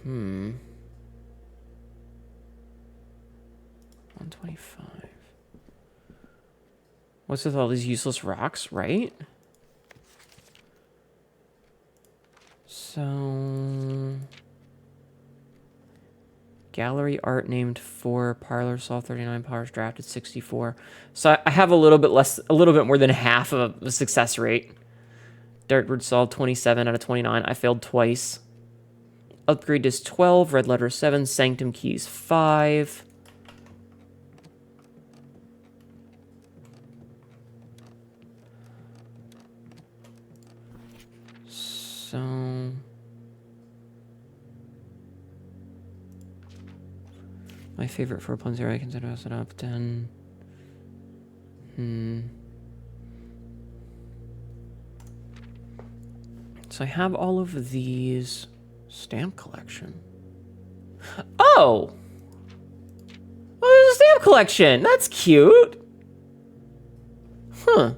Hmm. 125. What's with all these useless rocks, right? So... Gallery art named 4, parlor saw 39, powers drafted 64. So I have a little bit less, a little bit more than half of a success rate. Dartboard saw 27 out of 29. I failed twice. Upgrade is 12, red letter 7, sanctum keys 5. So... My favorite 4 puns here, I consider us it up 10. So I have all of these stamp collection. Oh! Oh, there's a stamp collection! That's cute! Huh.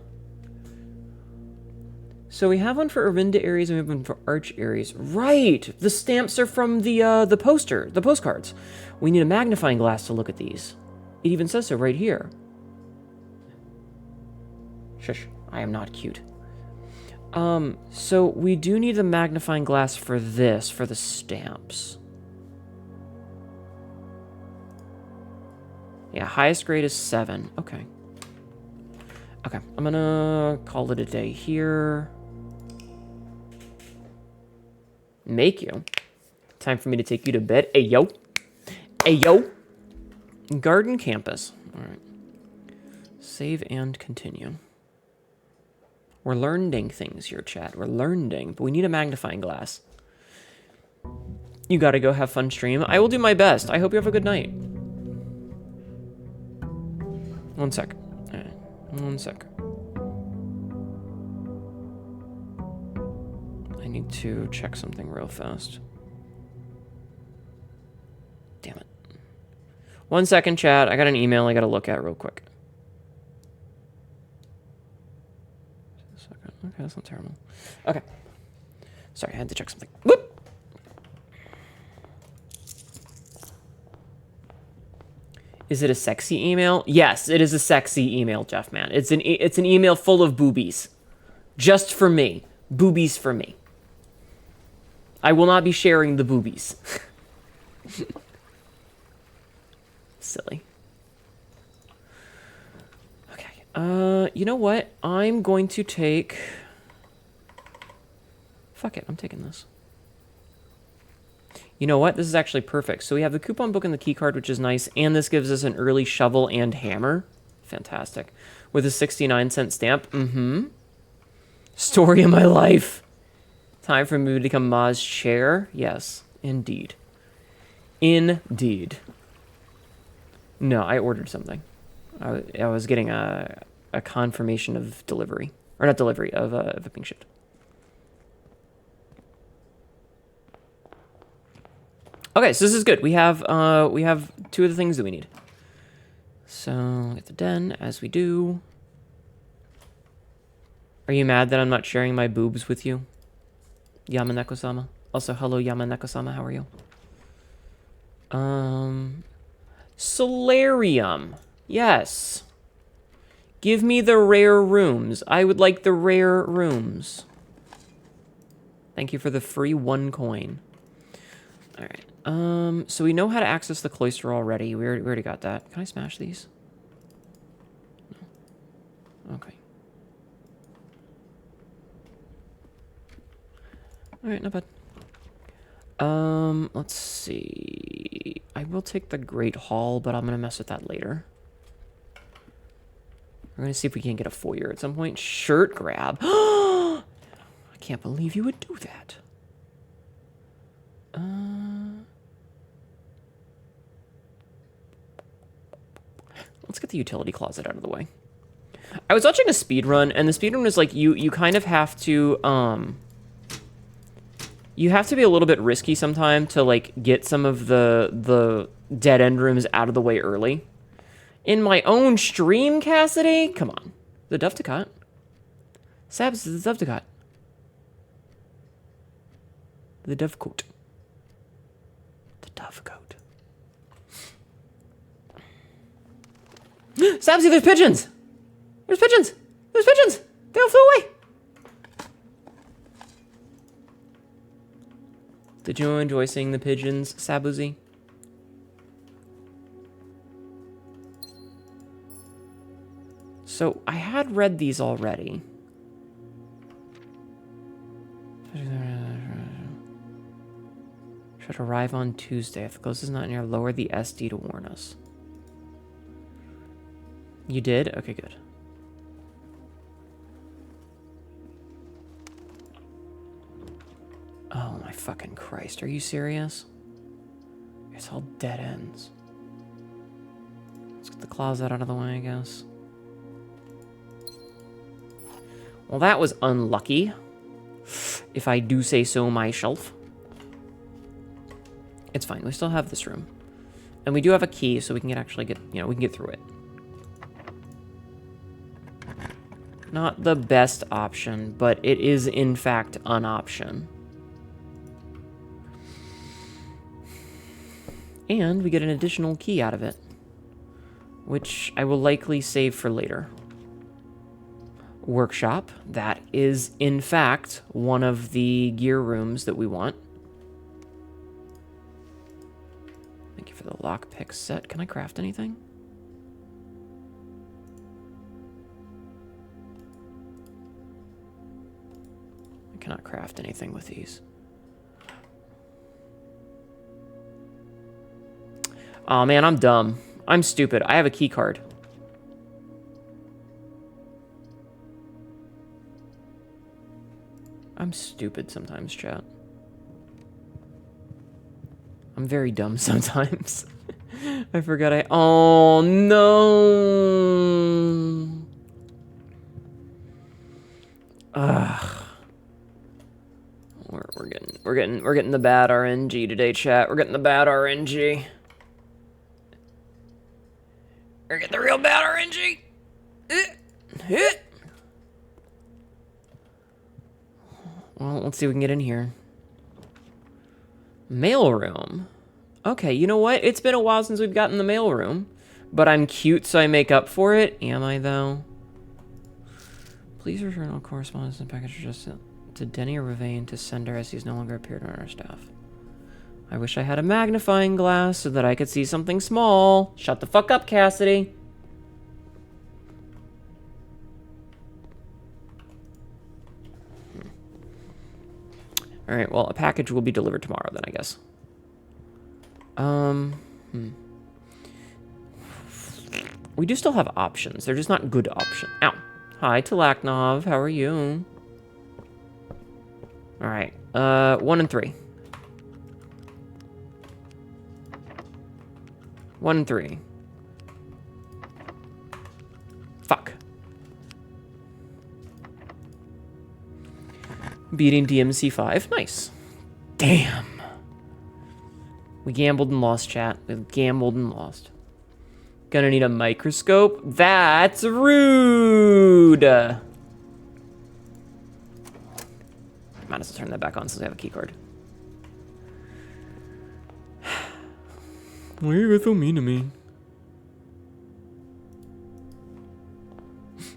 So we have one for Arinda Aries and we have one for Arch Aries. Right! The stamps are from the postcards. We need a magnifying glass to look at these. It even says so right here. Shush, I am not cute. So we do need a magnifying glass for this, for the stamps. Yeah, highest grade is 7. Okay. Okay, I'm gonna call it a day here. Make you. Time for me to take you to bed. Hey, yo. Hey, yo. Garden campus. All right. Save and continue. We're learning things here, chat. We're learning, but we need a magnifying glass. You gotta go have fun stream. I will do my best. I hope you have a good night. One sec. All right. One sec. I need to check something real fast. Damn it. 1 second, chat. I got an email I gotta look at real quick. Okay, that's not terrible. Okay. Sorry, I had to check something. Whoop! Is it a sexy email? Yes, it is a sexy email, Jeff, man. It's an email full of boobies. Just for me. Boobies for me. I will not be sharing the boobies. Silly. Okay. You know what? I'm going to take... Fuck it, I'm taking this. You know what? This is actually perfect. So we have the coupon book and the key card, which is nice, and this gives us an early shovel and hammer. Fantastic. With a 69-cent stamp. Story of my life. Time for me to become Ma's chair. Yes, indeed. Indeed. No, I ordered something. I was getting a confirmation of delivery. Or not delivery, of a pink shift. Okay, so this is good. We have 2 of the things that we need. So, get the den, as we do. Are you mad that I'm not sharing my boobs with you? Yamaneko-sama? Also, hello, Yamaneko-sama, how are you? Solarium. Yes. Give me the rare rooms. I would like the rare rooms. Thank you for the free 1 coin. Alright. So we know how to access the cloister already. We already got that. Can I smash these? No. Okay. Alright, not bad. Let's see. I will take the Great Hall, but I'm gonna mess with that later. We're gonna see if we can get a foyer at some point. Shirt grab. I can't believe you would do that. Let's get the utility closet out of the way. I was watching a speed run, and the speed run is like you kind of have to you have to be a little bit risky sometime to like get some of the dead end rooms out of the way early. In my own stream, Cassidy? Come on. The Dovecot. Sabs, the Dovecot. The Dovecoat. The Dovecoat. Sabsy, there's pigeons! There's pigeons! There's pigeons! They all flew away! Did you enjoy seeing the pigeons, Sabuzi? So, I had read these already. Should arrive on Tuesday. If the close is not near, lower the SD to warn us. You did? Okay, good. Oh my fucking Christ. Are you serious? It's all dead ends. Let's get the closet out of the way, I guess. Well, that was unlucky, if I do say so myself. It's fine. We still have this room. And we do have a key, so we can actually get, we can get through it. Not the best option, but it is, in fact, an option. And we get an additional key out of it, which I will likely save for later. Workshop. That is, in fact, one of the gear rooms that we want. Thank you for the lockpick set. Can I craft anything? I cannot craft anything with these. Oh man, I'm dumb. I'm stupid. I have a key card. I'm stupid sometimes, chat. I'm very dumb sometimes. I forgot I... Oh, no. Ugh. We're getting the bad RNG today, chat. We're getting the bad RNG. We're getting the real bad RNG. Well, let's see if we can get in here. Mailroom. Okay, you know what? It's been a while since we've gotten the mailroom. But I'm cute, so I make up for it. Am I, though? Please return all correspondence and packages just to Denny or Ravain to sender as he's no longer appeared on our staff. I wish I had a magnifying glass so that I could see something small. Shut the fuck up, Cassidy. Alright, well, a package will be delivered tomorrow then, I guess. We do still have options. They're just not good options. Ow. Hi, Talaknov. How are you? Alright. 1 and 3. 1 and 3. Fuck. Beating DMC 5. Nice. Damn. We gambled and lost, chat. We gambled and lost. Gonna need a microscope? That's rude! Might as well turn that back on since we have a keycard. Why are you guys so mean to me?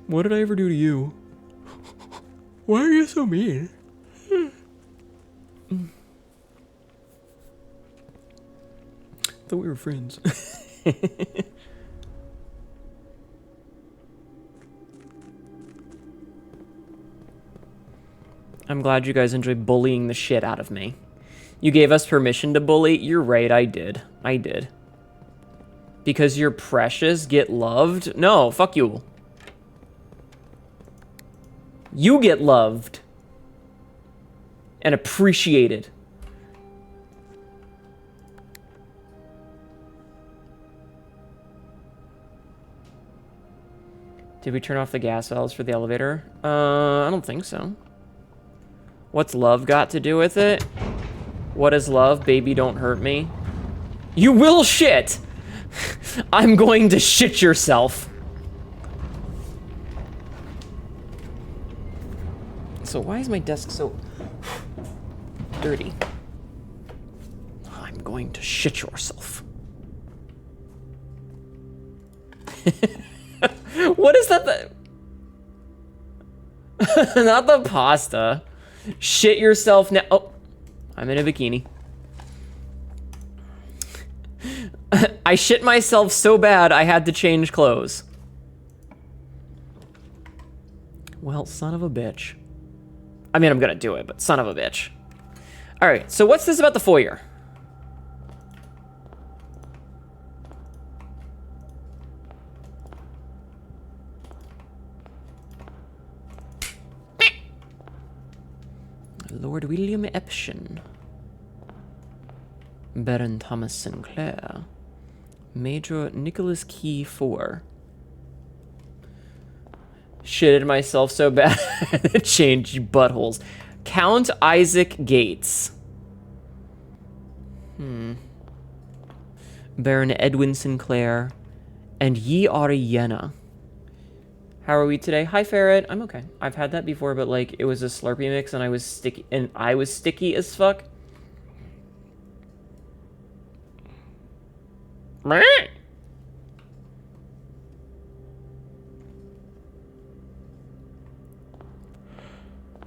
What did I ever do to you? Why are you so mean? Thought we were friends. I'm glad you guys enjoy bullying the shit out of me. You gave us permission to bully? You're right, I did. I did. Because you're precious, get loved? No, fuck you. You get loved. And appreciated. Did we turn off the gas valves for the elevator? I don't think so. What's love got to do with it? What is love? Baby, don't hurt me. You will shit! I'm going to shit yourself. So why is my desk so dirty? I'm going to shit yourself. What is that? Not the pasta. Shit yourself now. Oh, I'm in a bikini. I shit myself so bad I had to change clothes. Well, son of a bitch. I mean, I'm gonna do it, but son of a bitch. All right, so what's this about the foyer? Lord William Epshin. Baron Thomas Sinclair. Major Nicholas Key 4. Shitted myself so bad to change buttholes. Count Isaac Gates. Baron Edwin Sinclair. And Ye Ariana. How are we today? Hi, Ferret. I'm okay. I've had that before, but like it was a Slurpee mix, and I was sticky as fuck.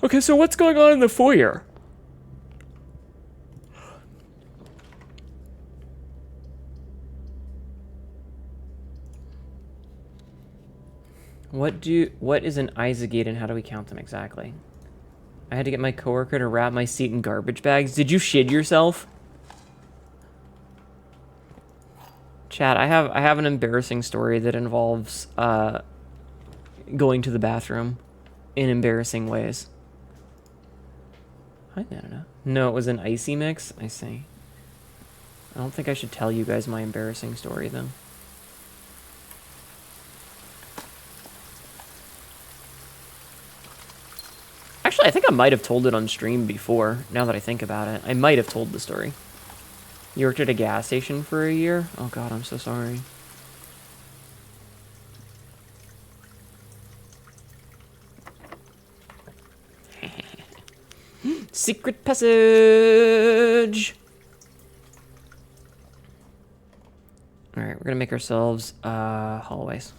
Okay, so what's going on in the foyer? What is an Isagate and how do we count them exactly? I had to get my coworker to wrap my seat in garbage bags. Did you shit yourself? Chat, I have an embarrassing story that involves going to the bathroom in embarrassing ways. Hi, Nana. No, it was an icy mix? I see. I don't think I should tell you guys my embarrassing story, though. Actually, I think I might have told it on stream before, now that I think about it. I might have told the story. You worked at a gas station for a year? Oh god, I'm so sorry. Secret passage! Alright, we're gonna make ourselves, hallways.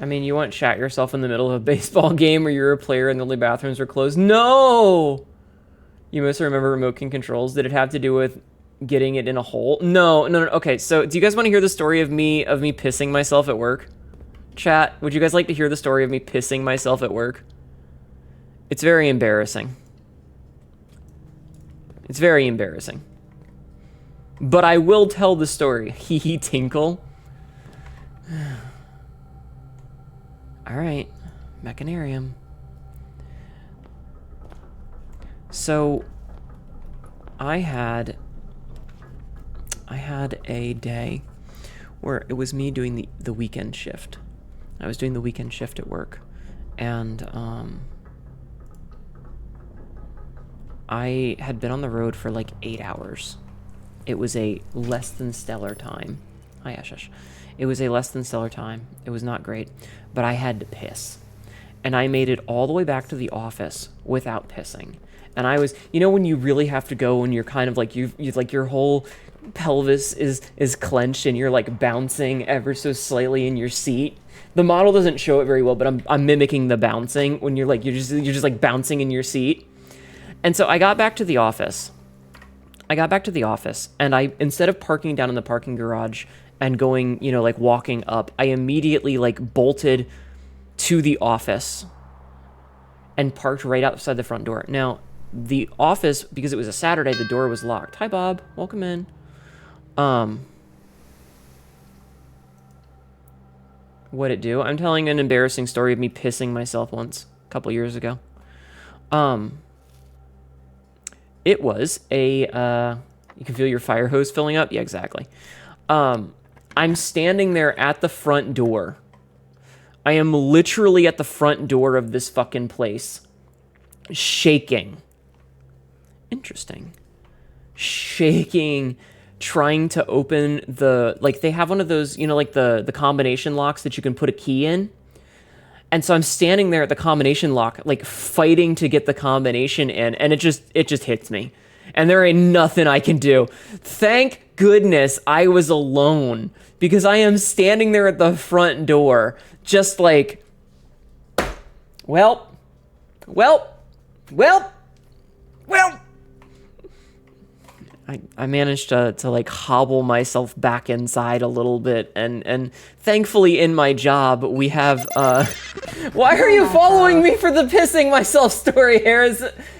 I mean, you want shat yourself in the middle of a baseball game where you're a player and the only bathrooms are closed? No! You must remember remote controls. Did it have to do with getting it in a hole? No. Okay, so do you guys want to hear the story of me pissing myself at work? Chat, would you guys like to hear the story of me pissing myself at work? It's very embarrassing. It's very embarrassing. But I will tell the story. Hee hee tinkle. Alright. Mechanarium. So, I had I had a day where it was me doing the weekend shift. I was doing the weekend shift at work, and I had been on the road for like 8 hours. It was a less than stellar time. Hi, Ashish. It was a less than stellar time. It was not great, but I had to piss. And I made it all the way back to the office without pissing. And I was, you know, when you really have to go and you're kind of like, you like your whole pelvis is clenched and you're like bouncing ever so slightly in your seat. The model doesn't show it very well, but I'm mimicking the bouncing when you're just like bouncing in your seat. And so I got back to the office. And I, instead of parking down in the parking garage and going, you know, like walking up, I immediately like bolted to the office and parked right outside the front door. Now, the office, because it was a Saturday, the door was locked. Hi, Bob. Welcome in. What'd it do? I'm telling an embarrassing story of me pissing myself once, a couple years ago. It was a, you can feel your fire hose filling up? Yeah, exactly. I'm standing there at the front door. I am literally at the front door of this fucking place. Shaking. Interesting. Shaking, trying to open the, like, they have one of those, you know, like the combination locks that you can put a key in. And so I'm standing there at the combination lock, like fighting to get the combination in, and it just hits me. And there ain't nothing I can do. Thank goodness I was alone, because I am standing there at the front door, just like, well. I managed to like hobble myself back inside a little bit, and thankfully in my job we have why are you following me for the pissing myself story here?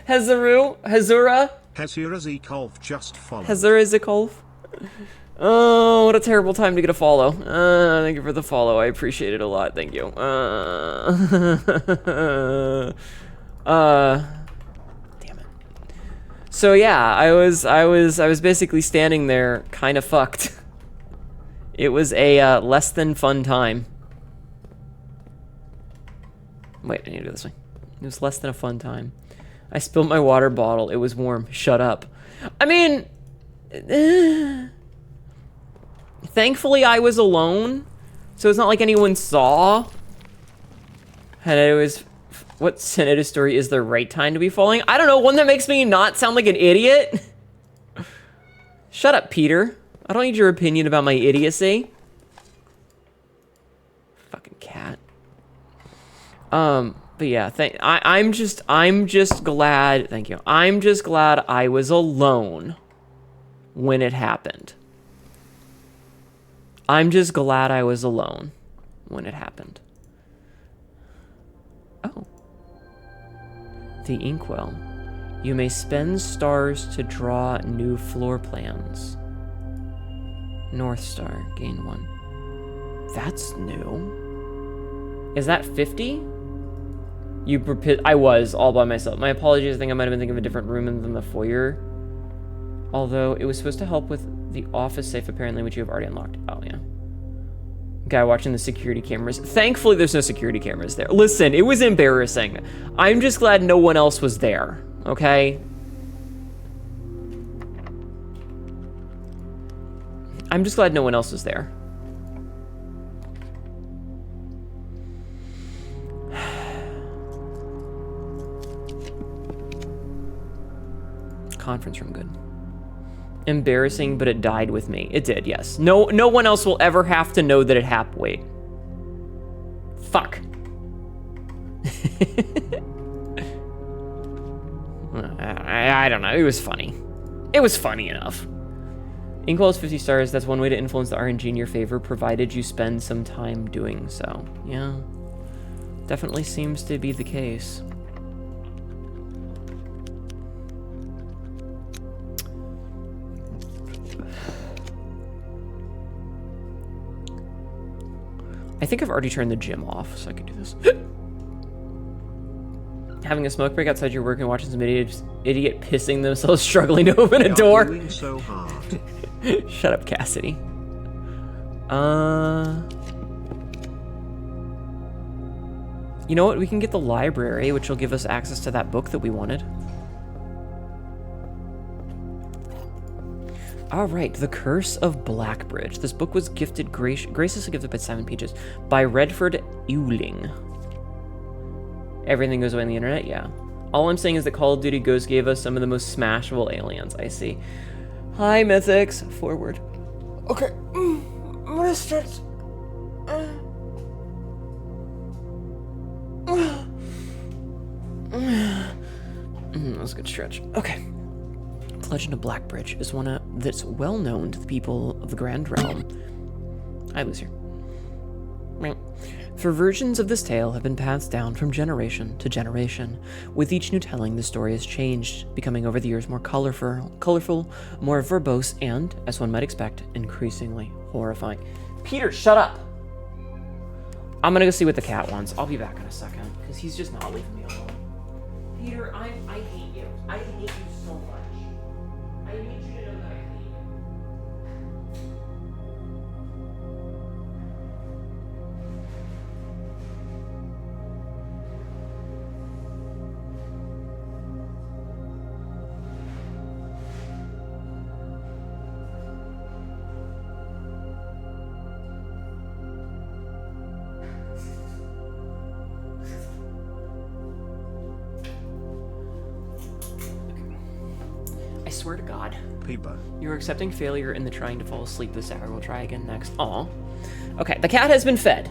Hazura Zekolf just followed. Hazura Zekolf. Oh, what a terrible time to get a follow. Thank you for the follow. I appreciate it a lot. Thank you. Damn it. So yeah, I was basically standing there, kind of fucked. It was a less than fun time. Wait, I need to go this way. It was less than a fun time. I spilled my water bottle. It was warm. Shut up. I mean, thankfully I was alone, so it's not like anyone saw. And it was, what Hnetu story is the right time to be falling? I don't know, one that makes me not sound like an idiot. Shut up, Peter. I don't need your opinion about my idiocy. Fucking cat. But yeah, I'm just glad, thank you. I'm just glad I was alone when it happened. I'm just glad I was alone when it happened. Oh. The inkwell. You may spend stars to draw new floor plans. North Star, gain 1. That's new. Is that 50? I was all by myself. My apologies, I think I might have been thinking of a different room than the foyer. Although, it was supposed to help with the office safe, apparently, which you have already unlocked. Oh, yeah. Guy watching the security cameras. Thankfully, there's no security cameras there. Listen, it was embarrassing. I'm just glad no one else was there, okay? I'm just glad no one else was there. Conference room, good. Embarrassing, but it died with me. It did, yes. No one else will ever have to know that it happened. Wait. Fuck. I don't know. It was funny. It was funny enough. Inkwell is 50 stars. That's one way to influence the RNG in your favor, provided you spend some time doing so. Yeah. Definitely seems to be the case. I think I've already turned the gym off, so I can do this. Having a smoke break outside your work and watching some idiot pissing themselves struggling to open a They are door. doing so hard. Shut up, Cassidy. You know what? We can get the library, which will give us access to that book that we wanted. All right, The Curse of Blackbridge. This book was gifted, graciously gifted by Simon Peaches, by Redford Ewing. Everything goes away on the internet? Yeah. All I'm saying is that Call of Duty Ghosts gave us some of the most smashable aliens. I see. Hi, Mythics. Forward. Okay. I'm gonna start... That was a good stretch. Okay. The Legend of Blackbridge is one that's well known to the people of the Grand Realm. I lose here. For versions of this tale have been passed down from generation to generation. With each new telling, the story has changed, becoming over the years more colorful, more verbose, and, as one might expect, increasingly horrifying. Peter, shut up! I'm gonna go see what the cat wants. I'll be back in a second, because he's just not leaving me alone. Peter, I hate you. I hate you so much. I need you to know that I hate you. I swear to God. Peeper. You're accepting failure in the trying to fall asleep this hour. We'll try again next. Aw. Okay, the cat has been fed.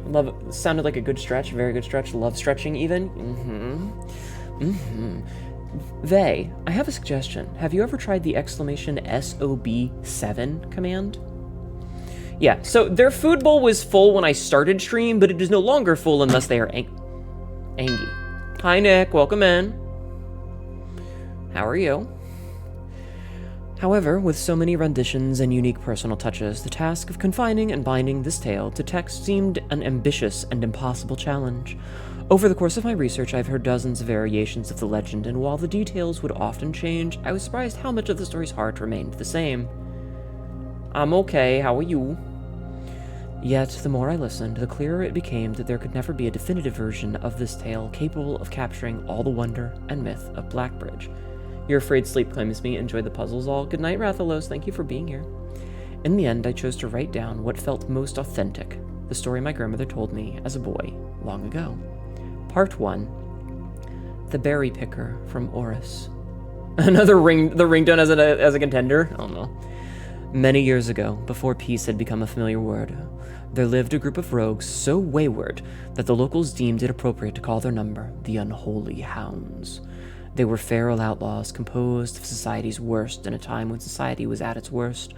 Love it. Sounded like a good stretch, very good stretch. Love stretching even. Vey, I have a suggestion. Have you ever tried the exclamation SOB7 command? Yeah, so their food bowl was full when I started stream, but it is no longer full unless they are angy. Hi, Nick. Welcome in. How are you? However, with so many renditions and unique personal touches, the task of confining and binding this tale to text seemed an ambitious and impossible challenge. Over the course of my research, I've heard dozens of variations of the legend, and while the details would often change, I was surprised how much of the story's heart remained the same. I'm okay, how are you? Yet, the more I listened, the clearer it became that there could never be a definitive version of this tale capable of capturing all the wonder and myth of Blackbridge. You're afraid sleep claims me. Enjoy the puzzles all. Good night, Rathalos. Thank you for being here. In the end, I chose to write down what felt most authentic, the story my grandmother told me as a boy long ago. Part 1. The Berry Picker from Oris. Another the ringtone as a contender? Oh no. Many years ago, before peace had become a familiar word, there lived a group of rogues so wayward that the locals deemed it appropriate to call their number the Unholy Hounds. They were feral outlaws composed of society's worst in a time when society was at its worst,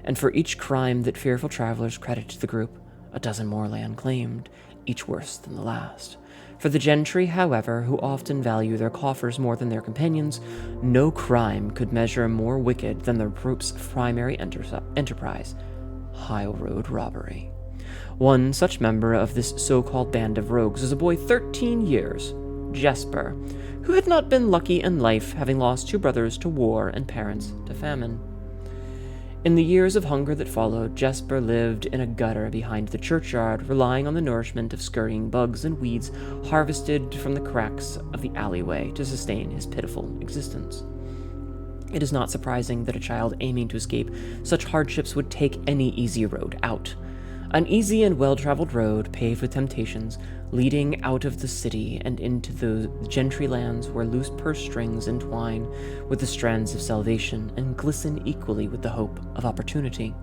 and for each crime that fearful travelers credited the group, a dozen more lay unclaimed, each worse than the last. For the gentry, however, who often value their coffers more than their companions, no crime could measure more wicked than the group's primary enterprise, high road robbery. One such member of this so-called band of rogues was a boy 13 years, Jesper, who had not been lucky in life, having lost 2 brothers to war and parents to famine. In the years of hunger that followed, Jesper lived in a gutter behind the churchyard, relying on the nourishment of scurrying bugs and weeds harvested from the cracks of the alleyway to sustain his pitiful existence. It is not surprising that a child aiming to escape such hardships would take any easy road out. An easy and well-traveled road, paved with temptations, leading out of the city and into the gentry lands where loose purse strings entwine with the strands of salvation and glisten equally with the hope of opportunity.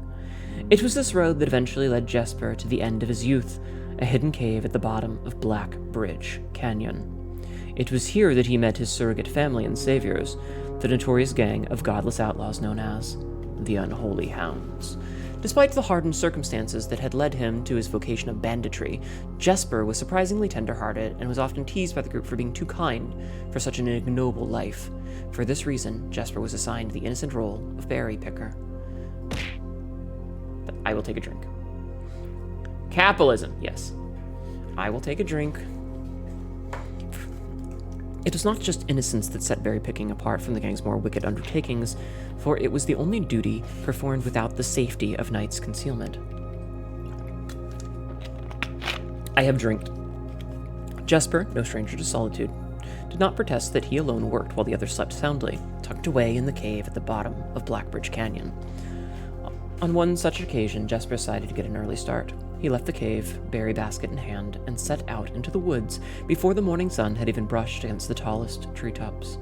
It was this road that eventually led Jesper to the end of his youth, a hidden cave at the bottom of Blackbridge Canyon. It was here that he met his surrogate family and saviors, the notorious gang of godless outlaws known as the Unholy Hounds. Despite the hardened circumstances that had led him to his vocation of banditry, Jesper was surprisingly tender-hearted and was often teased by the group for being too kind for such an ignoble life. For this reason, Jesper was assigned the innocent role of berry picker. I will take a drink. Capitalism, yes. I will take a drink. It was not just innocence that set berry-picking apart from the gang's more wicked undertakings, for it was the only duty performed without the safety of night's concealment. I have drinked. Jesper, no stranger to solitude, did not protest that he alone worked while the others slept soundly, tucked away in the cave at the bottom of Blackbridge Canyon. On one such occasion, Jesper decided to get an early start. He left the cave, berry basket in hand, and set out into the woods before the morning sun had even brushed against the tallest treetops.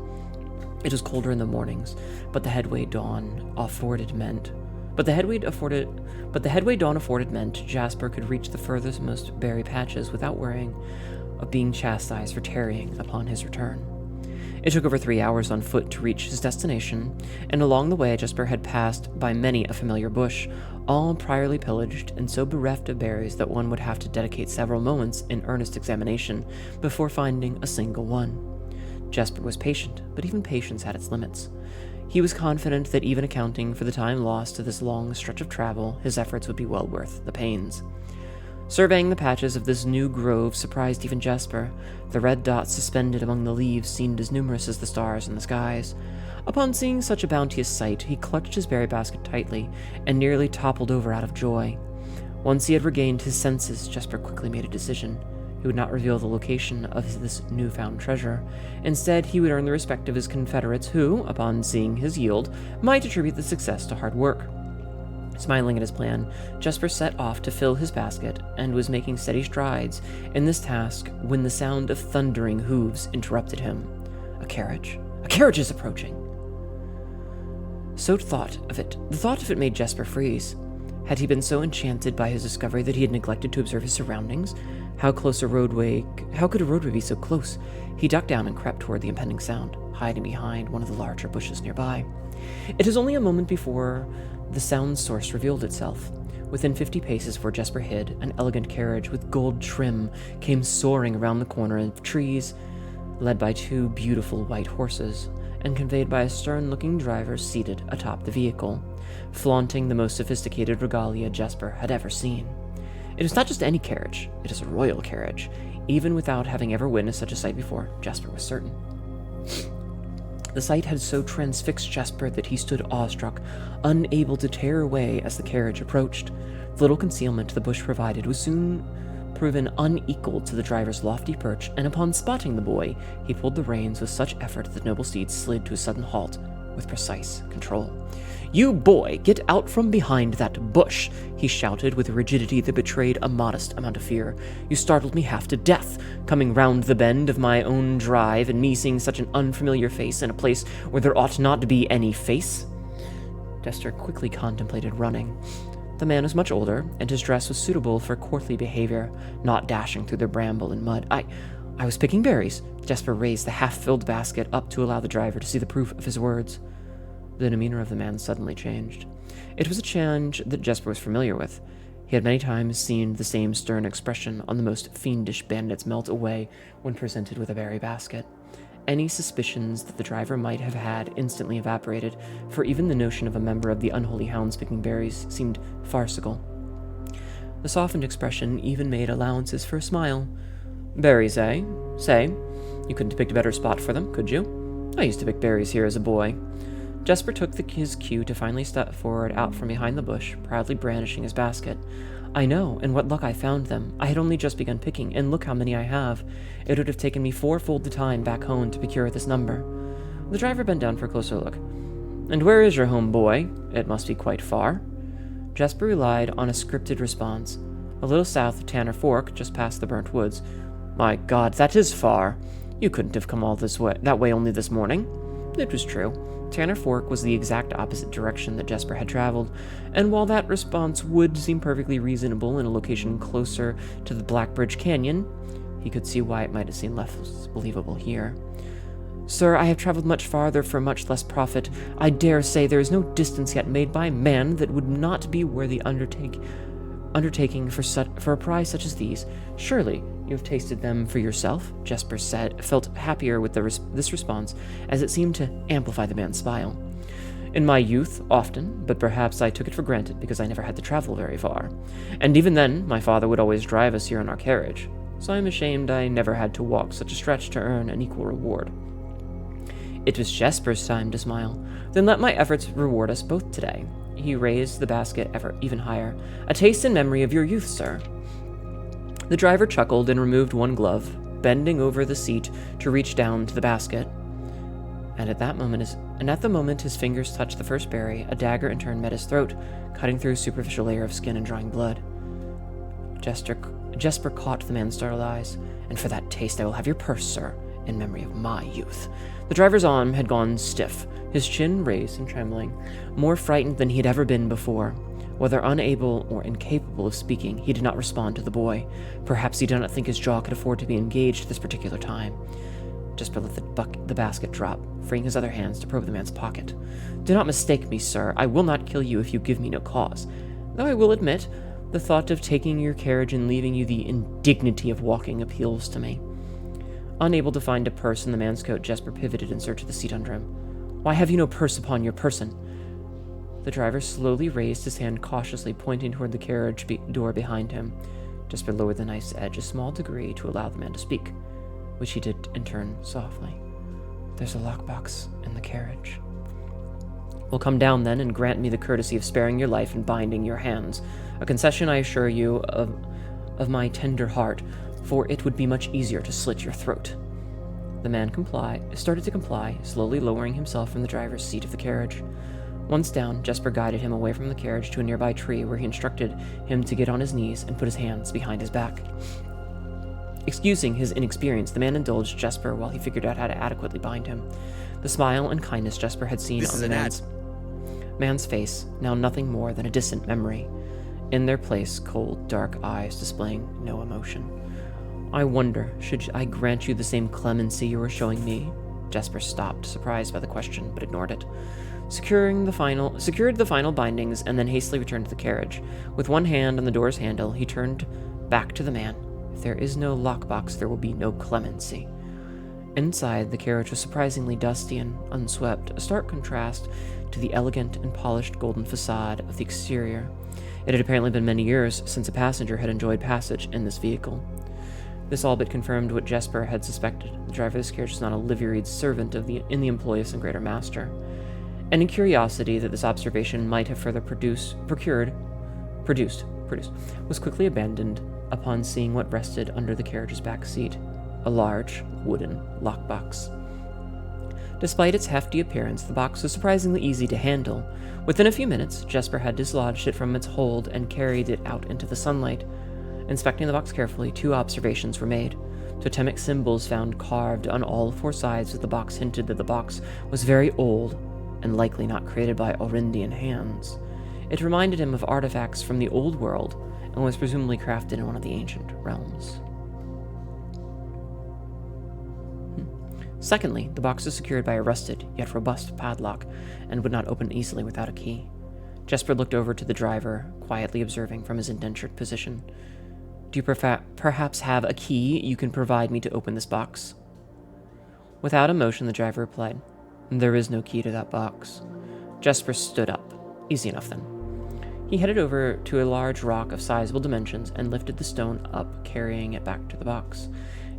It was colder in the mornings, but the headway dawn afforded meant Jasper could reach the furthest berry patches without worrying of being chastised for tarrying upon his return. It took over 3 hours on foot to reach his destination, and along the way Jesper had passed by many a familiar bush, all priorly pillaged and so bereft of berries that one would have to dedicate several moments in earnest examination before finding a single one. Jesper was patient, but even patience had its limits. He was confident that even accounting for the time lost to this long stretch of travel, his efforts would be well worth the pains. Surveying the patches of this new grove surprised even Jesper. The red dots suspended among the leaves seemed as numerous as the stars in the skies. Upon seeing such a bounteous sight, he clutched his berry basket tightly and nearly toppled over out of joy. Once he had regained his senses, Jesper quickly made a decision. He would not reveal the location of this newfound treasure. Instead, he would earn the respect of his confederates who, upon seeing his yield, might attribute the success to hard work. Smiling at his plan, Jesper set off to fill his basket and was making steady strides in this task when the sound of thundering hooves interrupted him. A carriage! A carriage is approaching! The thought of it made Jesper freeze. Had he been so enchanted by his discovery that he had neglected to observe his surroundings? How could a roadway be so close? He ducked down and crept toward the impending sound, hiding behind one of the larger bushes nearby. It was only a moment before the sound's source revealed itself. Within 50 paces where Jesper hid, an elegant carriage with gold trim came soaring around the corner of trees, led by 2 beautiful white horses, and conveyed by a stern-looking driver seated atop the vehicle, flaunting the most sophisticated regalia Jesper had ever seen. It was not just any carriage, it is a royal carriage. Even without having ever witnessed such a sight before, Jesper was certain. The sight had so transfixed Jesper that he stood awestruck, unable to tear away as the carriage approached. The little concealment the bush provided was soon proven unequal to the driver's lofty perch, and upon spotting the boy, he pulled the reins with such effort that the noble steed slid to a sudden halt with precise control. "You boy, get out from behind that bush!" he shouted with a rigidity that betrayed a modest amount of fear. "You startled me half to death, coming round the bend of my own drive and me seeing such an unfamiliar face in a place where there ought not to be any face." Jesper quickly contemplated running. The man was much older, and his dress was suitable for courtly behavior, not dashing through the bramble and mud. I was picking berries." Jesper raised the half-filled basket up to allow the driver to see the proof of his words. The demeanor of the man suddenly changed. It was a change that Jesper was familiar with. He had many times seen the same stern expression on the most fiendish bandits melt away when presented with a berry basket. Any suspicions that the driver might have had instantly evaporated, for even the notion of a member of the unholy hounds picking berries seemed farcical. The softened expression even made allowances for a smile. "Berries, eh? Say, you couldn't have picked a better spot for them, could you? I used to pick berries here as a boy." Jesper took his cue to finally step forward out from behind the bush, proudly brandishing his basket. "I know, and what luck I found them. I had only just begun picking, and look how many I have. It would have taken me 4-fold the time back home to procure this number." The driver bent down for a closer look. "And where is your home, boy? It must be quite far." Jesper relied on a scripted response. "A little south of Tanner Fork, just past the burnt woods." "My God, that is far. You couldn't have come all that way only this morning." It was true. Tanner Fork was the exact opposite direction that Jesper had traveled, and while that response would seem perfectly reasonable in a location closer to the Blackbridge Canyon, he could see why it might have seemed less believable here. "Sir, I have traveled much farther for much less profit. I dare say there is no distance yet made by man that would not be worthy undertaking for a prize such as these. Surely you have tasted them for yourself?" Jesper felt happier with this response, as it seemed to amplify the man's smile. "In my youth, often, but perhaps I took it for granted because I never had to travel very far. And even then, my father would always drive us here in our carriage. so I'm ashamed I never had to walk such a stretch to earn an equal reward. It was Jesper's time to smile. Then let my efforts reward us both today. He raised the basket even higher. A taste and memory of your youth, sir. The driver chuckled and removed one glove, bending over the seat to reach down to the basket. And at the moment his fingers touched the first berry, a dagger in turn met his throat, cutting through a superficial layer of skin and drawing blood. Jesper caught the man's startled eyes. And for that taste I will have your purse, sir, in memory of my youth. The driver's arm had gone stiff, his chin raised and trembling, more frightened than he had ever been before. Whether unable or incapable of speaking, he did not respond to the boy. Perhaps he did not think his jaw could afford to be engaged at this particular time. Jesper let the basket drop, freeing his other hands to probe the man's pocket. Do not mistake me, sir. I will not kill you if you give me no cause. Though I will admit, the thought of taking your carriage and leaving you the indignity of walking appeals to me. Unable to find a purse in the man's coat, Jesper pivoted in search of the seat under him. Why have you no purse upon your person? The driver slowly raised his hand cautiously, pointing toward the carriage door behind him. Jesper lowered the knife's edge a small degree to allow the man to speak, which he did in turn softly. There's a lockbox in the carriage. Well, come down then and grant me the courtesy of sparing your life and binding your hands. A concession, I assure you, of my tender heart, for it would be much easier to slit your throat. The man started to comply, slowly lowering himself from the driver's seat of the carriage. Once down, Jesper guided him away from the carriage to a nearby tree where he instructed him to get on his knees and put his hands behind his back. Excusing his inexperience, the man indulged Jesper while he figured out how to adequately bind him. The smile and kindness Jesper had seen on the man's face, now nothing more than a distant memory. In their place, cold, dark eyes displaying no emotion. I wonder, should I grant you the same clemency you were showing me? Jesper stopped, surprised by the question, but ignored it. Secured the final bindings, and then hastily returned to the carriage. With one hand on the door's handle, he turned back to the man. If there is no lockbox, there will be no clemency. Inside, the carriage was surprisingly dusty and unswept, a stark contrast to the elegant and polished golden facade of the exterior. It had apparently been many years since a passenger had enjoyed passage in this vehicle. This all but confirmed what Jesper had suspected. The driver of this carriage was not a liveried servant in the employ of some greater master. Any curiosity that this observation might have further produced was quickly abandoned upon seeing what rested under the carriage's back seat, a large wooden lockbox. Despite its hefty appearance, the box was surprisingly easy to handle. Within a few minutes, Jesper had dislodged it from its hold and carried it out into the sunlight. Inspecting the box carefully, 2 observations were made. Totemic symbols found carved on all 4 sides of the box hinted that the box was very old and likely not created by Orindian hands. It reminded him of artifacts from the old world and was presumably crafted in one of the ancient realms. Secondly, the box was secured by a rusted, yet robust padlock, and would not open easily without a key. Jesper looked over to the driver, quietly observing from his indentured position. Do you perhaps have a key you can provide me to open this box? Without emotion, the driver replied, There is no key to that box. Jesper stood up. Easy enough then. He headed over to a large rock of sizable dimensions and lifted the stone up, carrying it back to the box.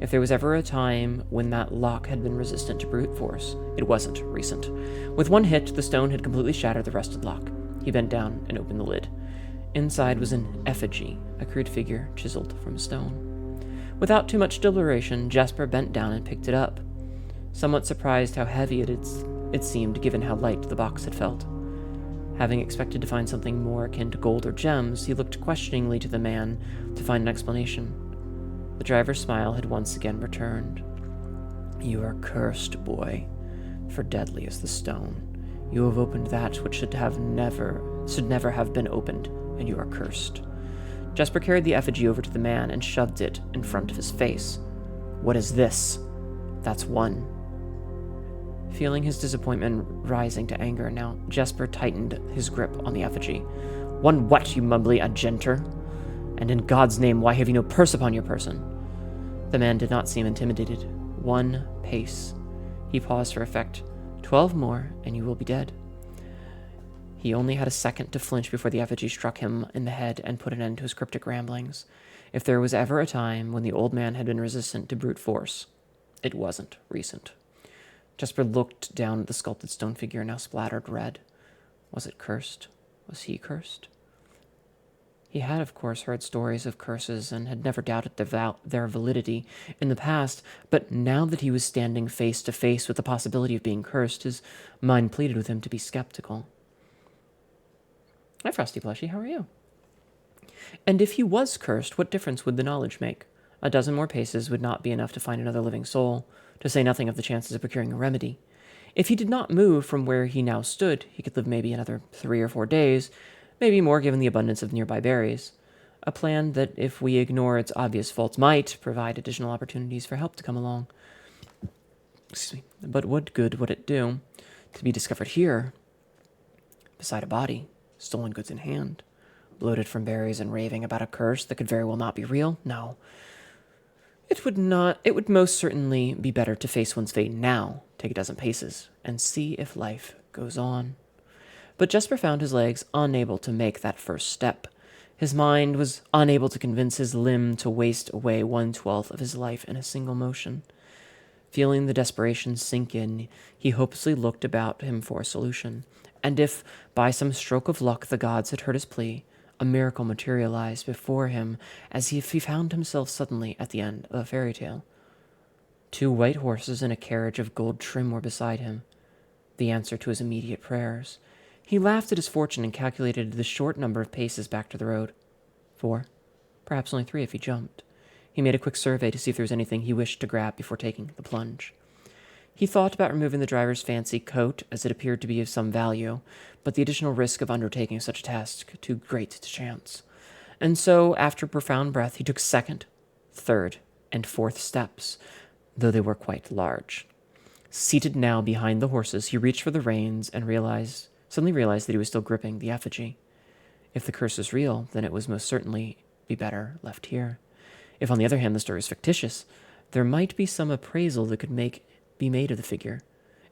If there was ever a time when that lock had been resistant to brute force, it wasn't recent. With one hit, the stone had completely shattered the rusted lock. He bent down and opened the lid. Inside was an effigy, a crude figure chiseled from stone. Without too much deliberation, Jesper bent down and picked it up, somewhat surprised how heavy it seemed given how light the box had felt. Having expected to find something more akin to gold or gems, he looked questioningly to the man to find an explanation. The driver's smile had once again returned. You are cursed, boy, for deadly is the stone. You have opened that which should never have been opened, and you are cursed. Jesper carried the effigy over to the man and shoved it in front of his face. What is this? That's one. Feeling his disappointment rising to anger now, Jesper tightened his grip on the effigy. One what, you mumbly agenter? And in God's name, why have you no purse upon your person? The man did not seem intimidated. 1 pace. He paused for effect. 12 more, and you will be dead. He only had a second to flinch before the effigy struck him in the head and put an end to his cryptic ramblings. If there was ever a time when the old man had been resistant to brute force, it wasn't recent. Jesper looked down at the sculpted stone figure, now splattered red. Was it cursed? Was he cursed? He had, of course, heard stories of curses and had never doubted their validity in the past, but now that he was standing face to face with the possibility of being cursed, his mind pleaded with him to be skeptical. Hi, Frosty Plushie, how are you? And if he was cursed, what difference would the knowledge make? A dozen more paces would not be enough to find another living soul, to say nothing of the chances of procuring a remedy. If he did not move from where he now stood, he could live maybe another 3 or 4 days, maybe more given the abundance of nearby berries. A plan that, if we ignore its obvious faults, might provide additional opportunities for help to come along. Excuse me. But what good would it do to be discovered here, beside a body, stolen goods in hand, bloated from berries and raving about a curse that could very well not be real? No. It would most certainly be better to face one's fate now, take a dozen paces, and see if life goes on. But Jesper found his legs unable to make that first step. His mind was unable to convince his limb to waste away 1/12 of his life in a single motion. Feeling the desperation sink in, he hopelessly looked about him for a solution. And if, by some stroke of luck, the gods had heard his plea, a miracle materialized before him as if he found himself suddenly at the end of a fairy tale. 2 white horses and a carriage of gold trim were beside him, the answer to his immediate prayers. He laughed at his fortune and calculated the short number of paces back to the road. 4, perhaps only 3 if he jumped. He made a quick survey to see if there was anything he wished to grab before taking the plunge. He thought about removing the driver's fancy coat, as it appeared to be of some value, but the additional risk of undertaking such a task too great to chance. And so, after a profound breath, he took 2nd, 3rd, and 4th steps, though they were quite large. Seated now behind the horses, he reached for the reins and suddenly realized that he was still gripping the effigy. If the curse is real, then it was most certainly be better left here. If, on the other hand, the story is fictitious, there might be some appraisal that could be made of the figure.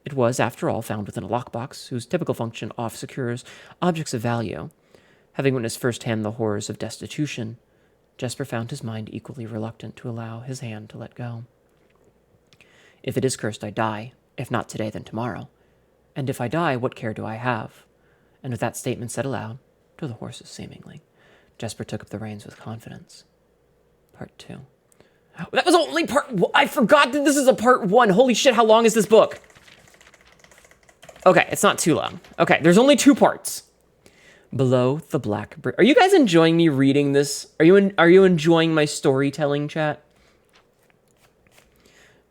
It was, after all, found within a lockbox, whose typical function oft secures objects of value. Having witnessed firsthand the horrors of destitution, Jesper found his mind equally reluctant to allow his hand to let go. If it is cursed, I die. If not today, then tomorrow. And if I die, what care do I have? And with that statement said aloud, to the horses seemingly, Jesper took up the reins with confidence. Part 2. That was only part 1. I forgot that this is a part 1. Holy shit, how long is this book? Okay, it's not too long. Okay, there's only 2 parts. Below the black bridge. Are you guys enjoying me reading this? Are you enjoying my storytelling, chat?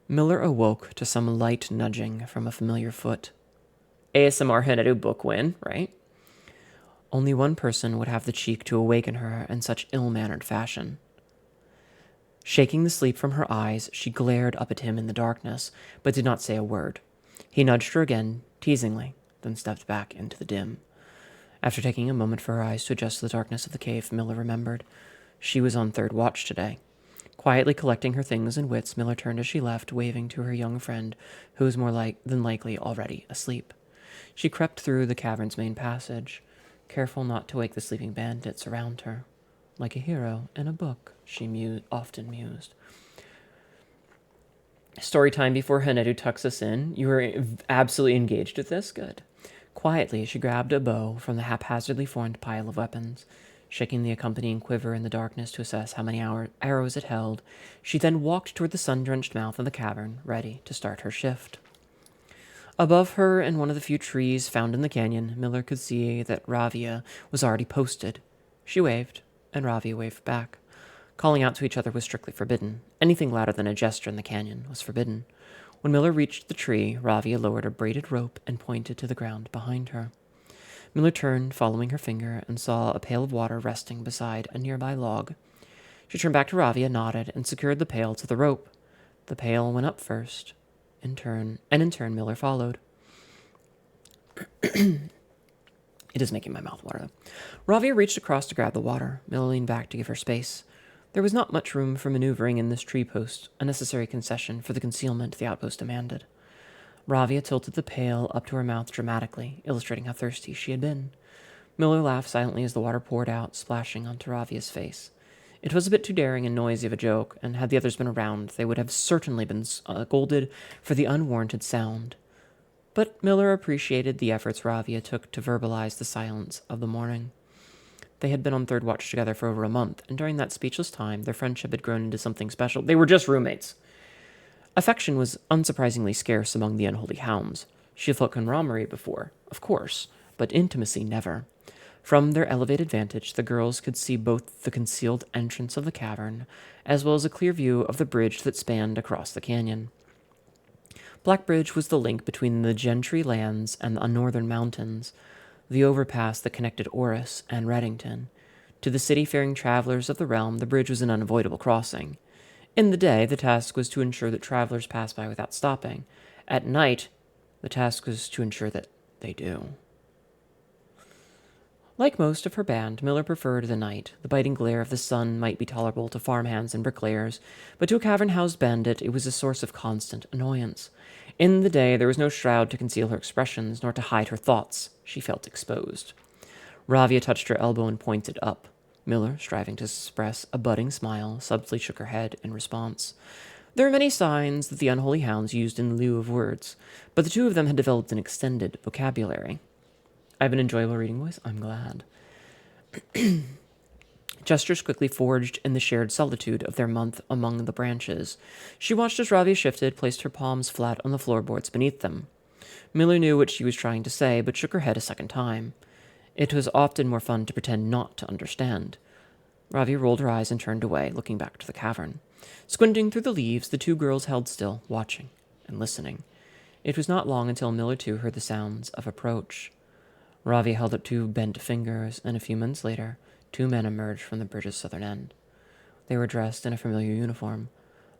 Miller awoke to some light nudging from a familiar foot. ASMR Hnetu book win, right? Only one person would have the cheek to awaken her in such ill-mannered fashion. Shaking the sleep from her eyes, she glared up at him in the darkness, but did not say a word. He nudged her again, teasingly, then stepped back into the dim. After taking a moment for her eyes to adjust to the darkness of the cave, Miller remembered. She was on 3rd watch today. Quietly collecting her things and wits, Miller turned as she left, waving to her young friend, who was more than likely already asleep. She crept through the cavern's main passage, careful not to wake the sleeping bandits around her. Like a hero in a book, she often mused. Story time before Hnetu tucks us in. You were absolutely engaged with this? Good. Quietly, she grabbed a bow from the haphazardly formed pile of weapons. Shaking the accompanying quiver in the darkness to assess how many arrows it held, she then walked toward the sun-drenched mouth of the cavern, ready to start her shift. Above her, in one of the few trees found in the canyon, Miller could see that Ravia was already posted. She waved, and Ravia waved back. Calling out to each other was strictly forbidden. Anything louder than a gesture in the canyon was forbidden. When Miller reached the tree, Ravia lowered a braided rope and pointed to the ground behind her. Miller turned, following her finger, and saw a pail of water resting beside a nearby log. She turned back to Ravia, nodded, and secured the pail to the rope. The pail went up first. In turn, Miller followed. It is making my mouth water, though. Ravia reached across to grab the water. Miller leaned back to give her space. There was not much room for maneuvering in this tree post, a necessary concession for the concealment the outpost demanded. Ravia tilted the pail up to her mouth dramatically, illustrating how thirsty she had been. Miller laughed silently as the water poured out, splashing onto Ravia's face. It was a bit too daring and noisy of a joke, and had the others been around, they would have certainly been scolded for the unwarranted sound. But Miller appreciated the efforts Ravia took to verbalize the silence of the morning. They had been on third watch together for over a month, and during that speechless time, their friendship had grown into something special. They were just roommates. Affection was unsurprisingly scarce among the unholy hounds. She had felt camaraderie before, of course, but intimacy never. From their elevated vantage, the girls could see both the concealed entrance of the cavern, as well as a clear view of the bridge that spanned across the canyon. Black Bridge was the link between the Gentry lands and the northern mountains, the overpass that connected Oris and Reddington. To the city-faring travelers of the realm, the bridge was an unavoidable crossing. In the day, the task was to ensure that travelers passed by without stopping. At night, the task was to ensure that they do. Like most of her band, Miller preferred the night. The biting glare of the sun might be tolerable to farmhands and bricklayers, but to a cavern-housed bandit it was a source of constant annoyance. In the day, there was no shroud to conceal her expressions, nor to hide her thoughts. She felt exposed. Ravia touched her elbow and pointed up. Miller, striving to suppress a budding smile, subtly shook her head in response. There were many signs that the unholy hounds used in lieu of words, but the two of them had developed an extended vocabulary. I have an enjoyable reading voice. I'm glad. Gestures quickly forged in the shared solitude of their month among the branches. She watched as Ravia shifted, placed her palms flat on the floorboards beneath them. Miller knew what she was trying to say, but shook her head a second time. It was often more fun to pretend not to understand. Ravia rolled her eyes and turned away, looking back to the cavern. Squinting through the leaves, the two girls held still, watching and listening. It was not long until Miller, too, heard the sounds of approach. Ravia held up two bent fingers, and a few minutes later, two men emerged from the bridge's southern end. They were dressed in a familiar uniform,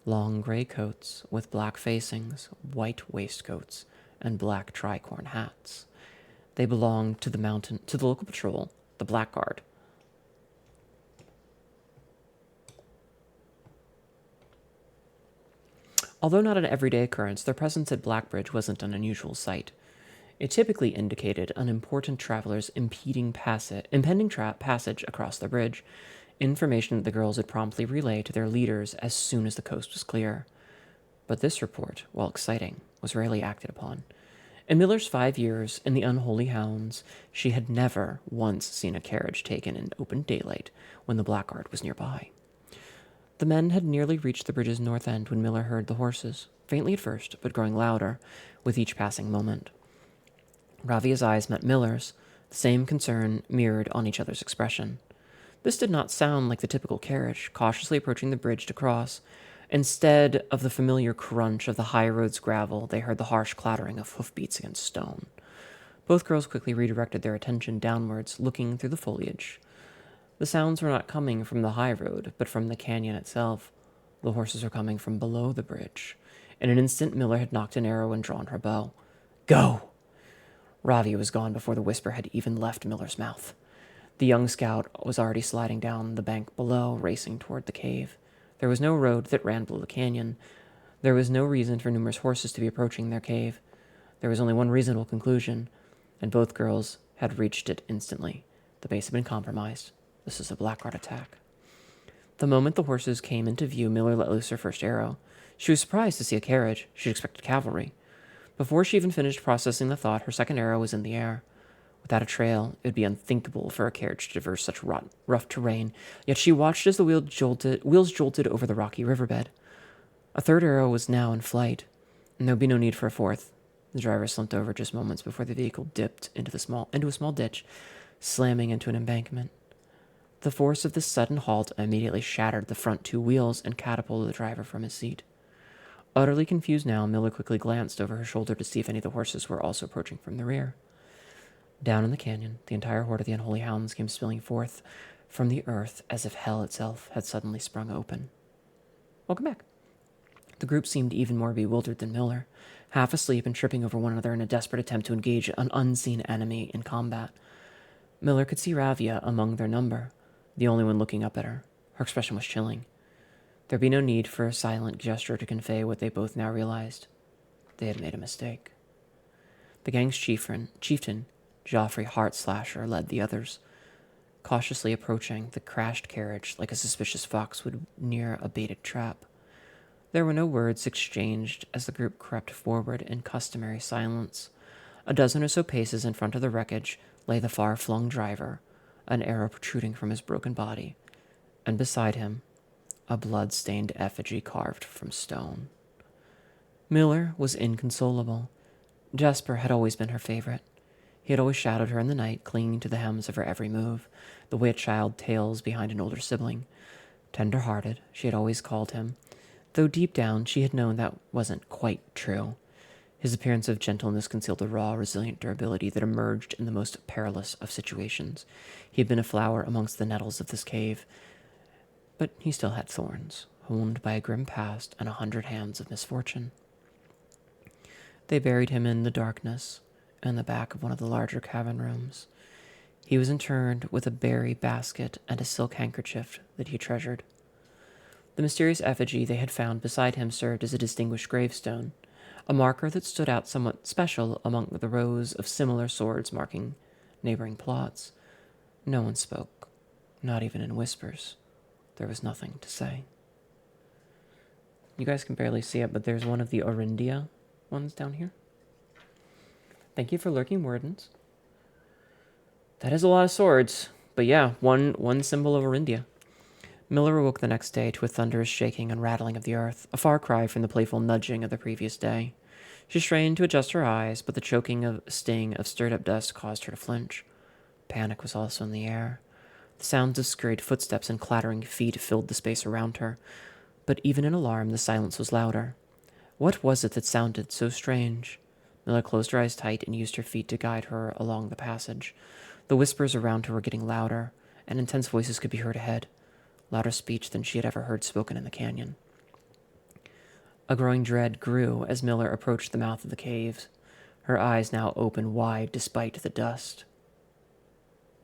long gray coats with black facings, white waistcoats, and black tricorn hats. They belonged to the local patrol, the Blackguard. Although not an everyday occurrence, their presence at Blackbridge wasn't an unusual sight. It typically indicated an important traveler's impending passage across the bridge, information that the girls would promptly relay to their leaders as soon as the coast was clear. But this report, while exciting, was rarely acted upon. In Miller's 5 years in the Unholy Hounds, she had never once seen a carriage taken in open daylight when the Blackguard was nearby. The men had nearly reached the bridge's north end when Miller heard the horses, faintly at first, but growing louder with each passing moment. Ravia's eyes met Miller's, the same concern mirrored on each other's expression. This did not sound like the typical carriage, cautiously approaching the bridge to cross. Instead of the familiar crunch of the high road's gravel, they heard the harsh clattering of hoofbeats against stone. Both girls quickly redirected their attention downwards, looking through the foliage. The sounds were not coming from the high road, but from the canyon itself. The horses were coming from below the bridge. In an instant, Miller had nocked an arrow and drawn her bow. "Go!" Ravia was gone before the whisper had even left Miller's mouth. The young scout was already sliding down the bank below, racing toward the cave. There was no road that ran below the canyon. There was no reason for numerous horses to be approaching their cave. There was only one reasonable conclusion, and both girls had reached it instantly. The base had been compromised. This was a Blackguard attack. The moment the horses came into view, Miller let loose her first arrow. She was surprised to see a carriage. She expected cavalry. Before she even finished processing the thought, her second arrow was in the air. Without a trail, it would be unthinkable for a carriage to traverse such rough terrain, yet she watched as the wheels jolted over the rocky riverbed. A third arrow was now in flight, and there would be no need for a fourth. The driver slumped over just moments before the vehicle dipped into a small ditch, slamming into an embankment. The force of this sudden halt immediately shattered the front two wheels and catapulted the driver from his seat. Utterly confused now, Miller quickly glanced over her shoulder to see if any of the horses were also approaching from the rear. Down in the canyon, the entire horde of the Unholy Hounds came spilling forth from the earth as if hell itself had suddenly sprung open. Welcome back. The group seemed even more bewildered than Miller, half asleep and tripping over one another in a desperate attempt to engage an unseen enemy in combat. Miller could see Ravia among their number, the only one looking up at her. Her expression was chilling. There'd be no need for a silent gesture to convey what they both now realized. They had made a mistake. The gang's chieftain, Joffrey Heartslasher, led the others. cautiously approaching the crashed carriage like a suspicious fox would near a baited trap. There were no words exchanged as the group crept forward in customary silence. A dozen or so paces in front of the wreckage lay the far-flung driver, an arrow protruding from his broken body, and beside him, a blood-stained effigy carved from stone. Miller was inconsolable. Jasper had always been her favorite. He had always shadowed her in the night, clinging to the hems of her every move, the way a child tails behind an older sibling. Tender-hearted, she had always called him, though deep down she had known that wasn't quite true. His appearance of gentleness concealed a raw, resilient durability that emerged in the most perilous of situations. He had been a flower amongst the nettles of this cave, but he still had thorns, honed by a grim past and 100 hands of misfortune. They buried him in the darkness, in the back of one of the larger cavern rooms. He was interred with a berry basket and a silk handkerchief that he treasured. The mysterious effigy they had found beside him served as a distinguished gravestone, a marker that stood out somewhat special among the rows of similar swords marking neighboring plots. No one spoke, not even in whispers. There was nothing to say. You guys can barely see it, but there's one of the Orindia ones down here. Thank you for lurking, Wardens. That is a lot of swords, but yeah, one symbol of Orindia. Miller awoke the next day to a thunderous shaking and rattling of the earth, a far cry from the playful nudging of the previous day. She strained to adjust her eyes, but the choking sting of stirred-up dust caused her to flinch. Panic was also in the air. The sounds of scurried footsteps and clattering feet filled the space around her, but even in alarm the silence was louder. What was it that sounded so strange? Miller closed her eyes tight and used her feet to guide her along the passage. The whispers around her were getting louder, and intense voices could be heard ahead. Louder speech than she had ever heard spoken in the canyon. A growing dread grew as Miller approached the mouth of the cave, her eyes now open wide despite the dust.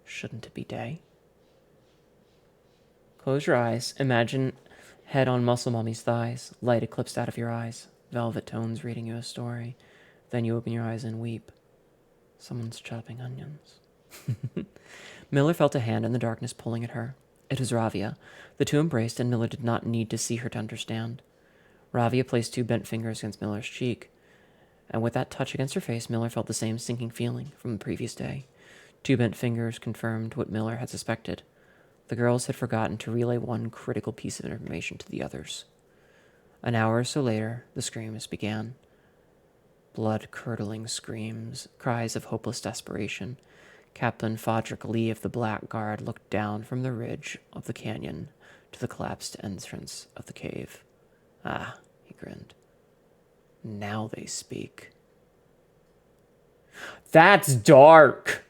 Shouldn't it be day? Close your eyes. Imagine head on Muscle Mummy's thighs, light eclipsed out of your eyes, velvet tones reading you a story. Then you open your eyes and weep. Someone's chopping onions. Miller felt a hand in the darkness pulling at her. It was Ravia. The two embraced, and Miller did not need to see her to understand. Ravia placed 2 bent fingers against Miller's cheek, and with that touch against her face, Miller felt the same sinking feeling from the previous day. 2 bent fingers confirmed what Miller had suspected. The girls had forgotten to relay one critical piece of information to the others. An hour or so later, the screams began. Blood-curdling screams, cries of hopeless desperation. Captain Fodrick Lee of the Black Guard looked down from the ridge of the canyon to the collapsed entrance of the cave. Ah, he grinned. Now they speak. That's dark!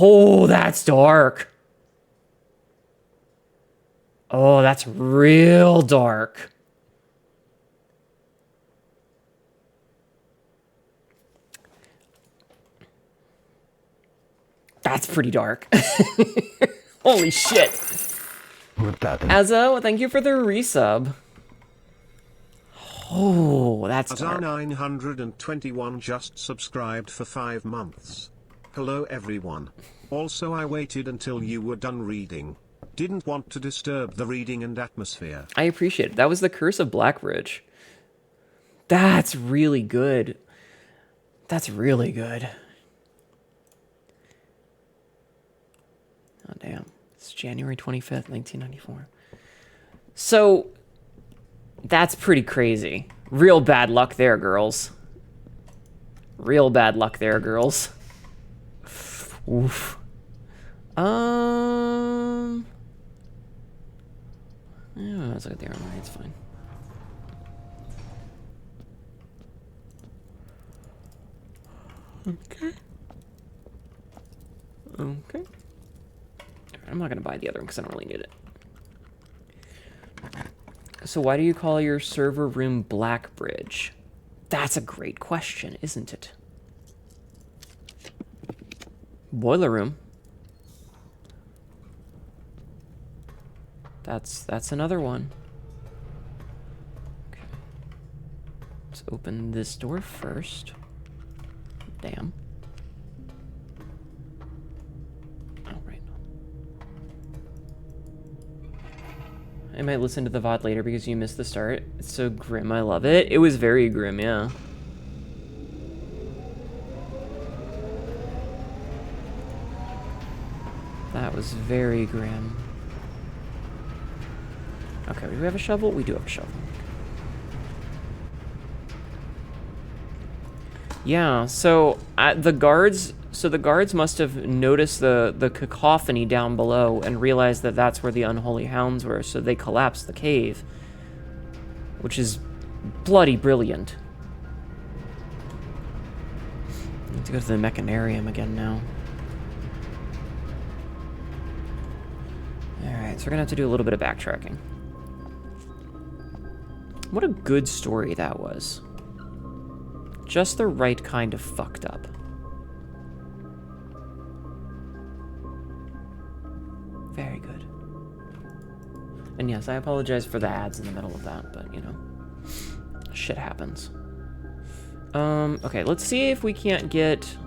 Oh, that's dark! Oh, that's real dark. That's pretty dark. Holy shit. Azza, thank you for the resub. Oh, that's dark. Azar921 just subscribed for 5 months. Hello everyone. Also I waited until you were done reading. Didn't want to disturb the reading and atmosphere. I appreciate it. That was the Curse of Blackbridge. That's really good. That's really good. Oh, damn. It's January 25th, 1994. So, that's pretty crazy. Real bad luck there, girls. Real bad luck there, girls. Oof. Yeah, let's look at the armor. It's fine. Okay. Okay. I'm not going to buy the other one because I don't really need it. So why do you call your server room Blackbridge? That's a great question, isn't it? Boiler room. That's another one. Okay. Let's open this door first. Damn. Oh, right. I might listen to the VOD later because you missed the start. It's so grim. I love it. It was very grim, yeah. That was very grim. Okay, do we have a shovel? We do have a shovel. Yeah, so the guards must have noticed the cacophony down below and realized that that's where the unholy hounds were, so they collapsed the cave, which is bloody brilliant. I need to go to the mechanarium again now. Alright, so we're gonna have to do a little bit of backtracking. What a good story that was. Just the right kind of fucked up. Very good. And yes, I apologize for the ads in the middle of that, but, you know, shit happens. Okay, let's see if we can't get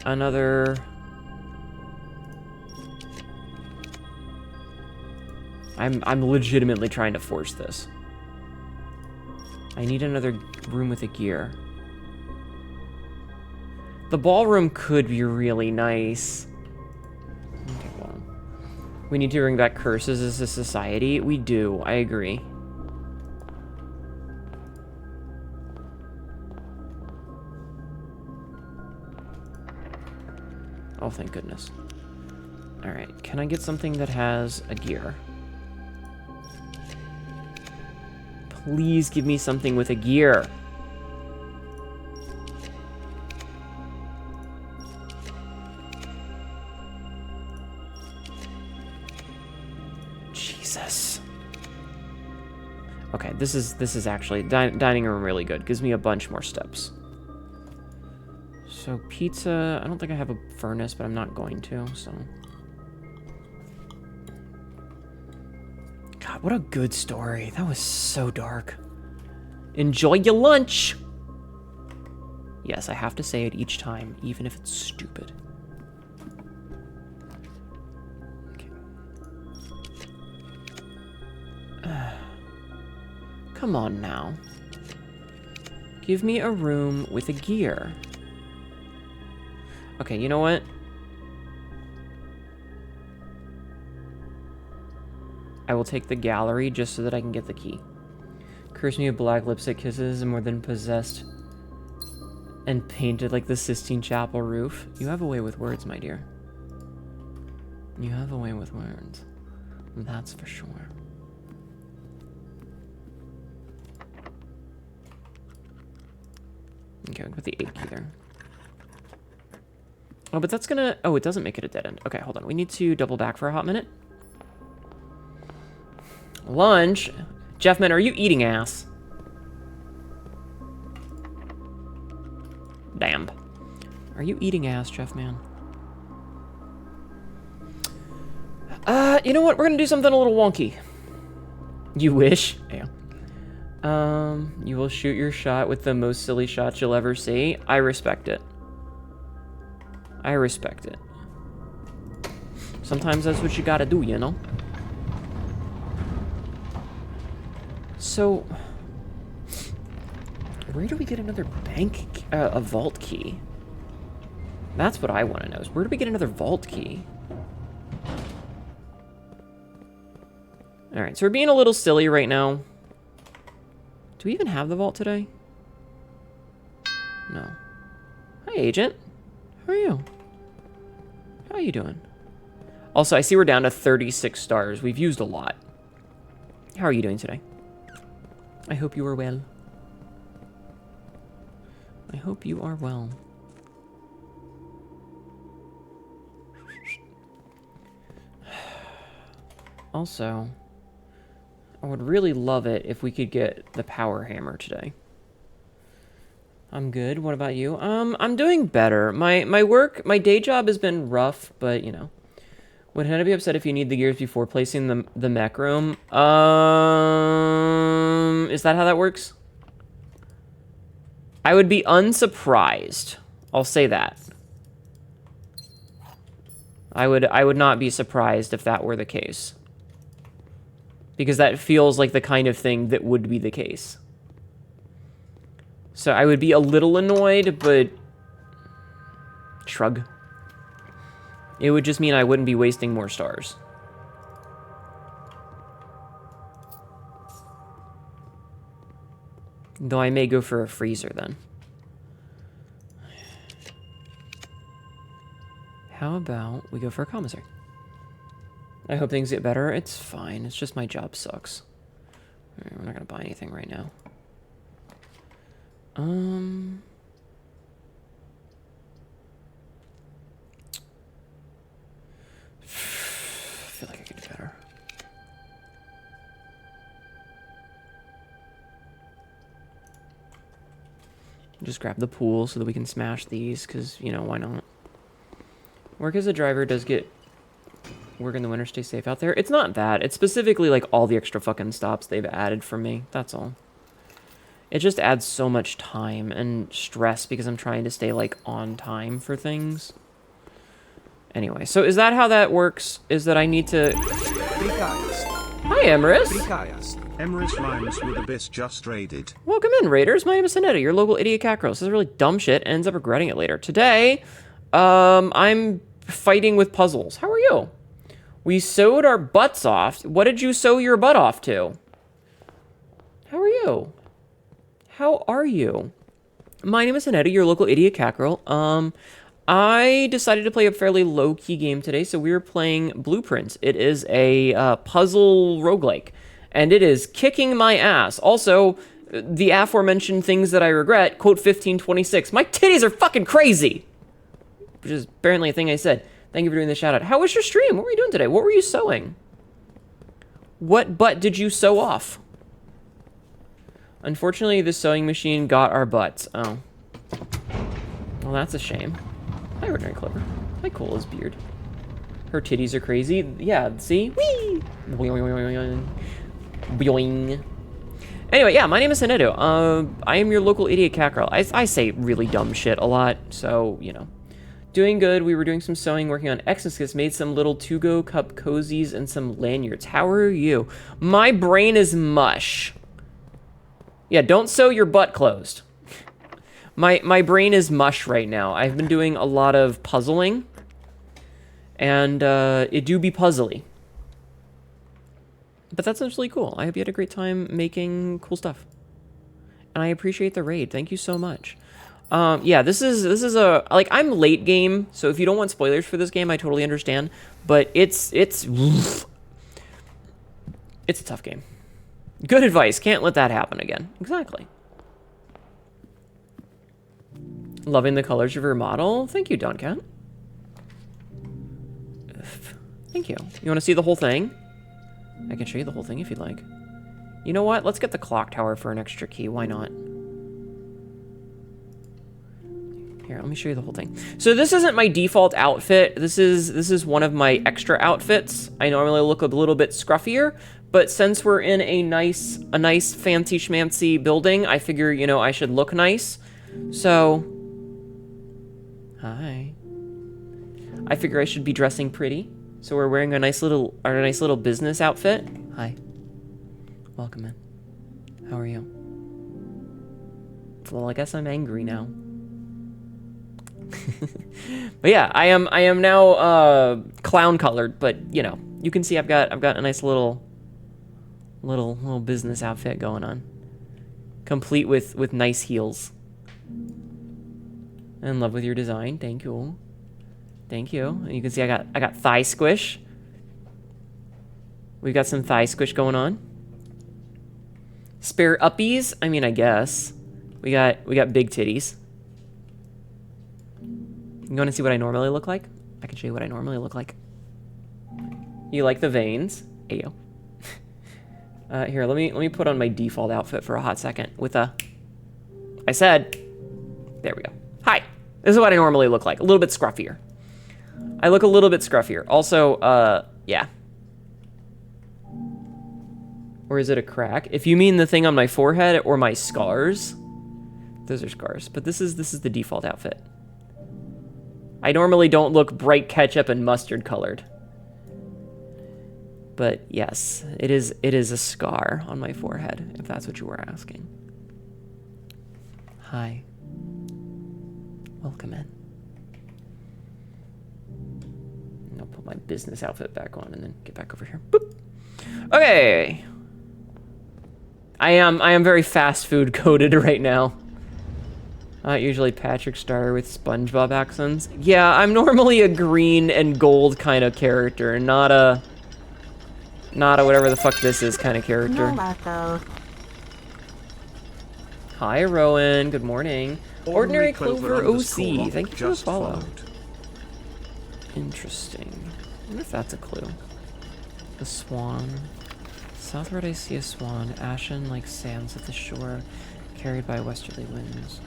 another... I'm legitimately trying to force this. I need another room with a gear. The ballroom could be really nice. Okay, well. We need to bring back curses as a society. We do, I agree. Oh, thank goodness. Alright, can I get something that has a gear? Please give me something with a gear. Jesus. Okay, this is actually dining room really good. Gives me a bunch more steps. So pizza, I don't think I have a furnace, but I'm not going to, so. God, what a good story. That was so dark. Enjoy your lunch! Yes, I have to say it each time, even if it's stupid. Okay. Come on now. Give me a room with a gear. Okay, you know what? I will take the gallery just so that I can get the key. Curse me with black lipstick kisses and more than possessed and painted like the Sistine Chapel roof. You have a way with words, my dear. You have a way with words. That's for sure. Okay, I'll put the 8 key there. Oh, but that's gonna... Oh, it doesn't make it a dead end. Okay, hold on. We need to double back for a hot minute. Lunch? Jeffman, are you eating ass? Damn. Are you eating ass, Jeffman? You know what? We're gonna do something a little wonky. You wish? Yeah. You will shoot your shot with the most silly shots you'll ever see. I respect it. I respect it. Sometimes that's what you gotta do, you know? So, where do we get another a vault key? That's what I want to know, is where do we get another vault key? Alright, so we're being a little silly right now. Do we even have the vault today? No. Hi, Agent. How are you? How are you doing? Also, I see we're down to 36 stars. We've used a lot. How are you doing today? I hope you are well. I hope you are well. Also, I would really love it if we could get the power hammer today. I'm good. What about you? I'm doing better. My day job has been rough, but you know. Would Hnetu be upset if you need the gears before placing the mech room? Is that how that works? I would be unsurprised. I'll say that. I would not be surprised if that were the case. Because that feels like the kind of thing that would be the case. So I would be a little annoyed, but shrug. It would just mean I wouldn't be wasting more stars. Though I may go for a freezer then. How about we go for a commissary? I hope things get better. It's fine. It's just my job sucks. Alright, we're not gonna buy anything right now. I feel like I could do better. Just grab the pool so that we can smash these, because, you know, why not? Work as a driver does get... Work in the winter, stay safe out there. It's not that. It's specifically, like, all the extra fucking stops they've added for me. That's all. It just adds so much time and stress because I'm trying to stay, like, on time for things. Anyway, so is that how that works? Is that I need to... Hi, Emrys. Emrys Rhymes with Abyss just raided. Welcome in, Raiders. My name is Hnetu, your local idiot Catrgirl. Says really dumb shit and ends up regretting it later. Today, I'm fighting with puzzles. How are you? We sewed our butts off. What did you sew your butt off to? How are you? How are you? My name is Hnetu, your local idiot Catrgirl. I decided to play a fairly low-key game today, so we were playing Blueprints. It is a puzzle roguelike, and it is kicking my ass. Also, the aforementioned things that I regret, quote 1526. My titties are fucking crazy! Which is apparently a thing I said. Thank you for doing the shout-out. How was your stream? What were you doing today? What were you sewing? What butt did you sew off? Unfortunately, the sewing machine got our butts. Oh. Well, that's a shame. Hi, Ordinary Clover. Hi, Cola's beard. Her titties are crazy. Yeah, see? Whee! Boing. Boing. Anyway, yeah, my name is Hnetu. I am your local idiot Catrgirl. I say really dumb shit a lot, so, you know. Doing good. We were doing some sewing, working on Exorcist, made some little to-go cup cozies and some lanyards. How are you? My brain is mush. Yeah, don't sew your butt closed. My brain is mush right now. I've been doing a lot of puzzling, and it do be puzzly. But that's actually cool. I hope you had a great time making cool stuff. And I appreciate the raid. Thank you so much. Yeah, this is a, like, I'm late game, so if you don't want spoilers for this game, I totally understand. But it's a tough game. Good advice. Can't let that happen again. Exactly. Loving the colors of your model. Thank you, Doncat. Thank you. You want to see the whole thing? I can show you the whole thing if you'd like. You know what? Let's get the clock tower for an extra key. Why not? Here, let me show you the whole thing. So this isn't my default outfit. This is one of my extra outfits. I normally look a little bit scruffier, but since we're in a nice fancy schmancy building, I figure, you know, I should look nice. So, hi. I figure I should be dressing pretty. So we're wearing our nice little business outfit. Hi. Welcome in. How are you? Well, I guess I'm angry now. But yeah, I am now clown colored, but you know, you can see I've got a nice little business outfit going on. Complete with nice heels. In love with your design. Thank you. Thank you. And you can see I got thigh squish. We've got some thigh squish going on. Spare uppies? I mean, I guess. We got big titties. You want to see what I normally look like? I can show you what I normally look like. You like the veins? Ayo. Here, let me put on my default outfit for a hot second with a... I said... There we go. Hi. This is what I normally look like. A little bit scruffier. I look a little bit scruffier. Also, yeah. Or is it a crack? If you mean the thing on my forehead or my scars, those are scars. But this is the default outfit. I normally don't look bright ketchup and mustard colored. But yes, it is a scar on my forehead, if that's what you were asking. Hi. Welcome in. And I'll put my business outfit back on and then get back over here. Boop. Okay. I am very fast food coded right now. Usually Patrick Star with SpongeBob accents. Yeah, I'm normally a green and gold kind of character, not a whatever the fuck this is kind of character. No, Hi, Rowan. Good morning. Ordinary Clover _ OC. Thank you for the just follow. followed. Interesting. I wonder if that's a clue. The swan. Southward I see a swan, ashen like sands at the shore, carried by westerly winds.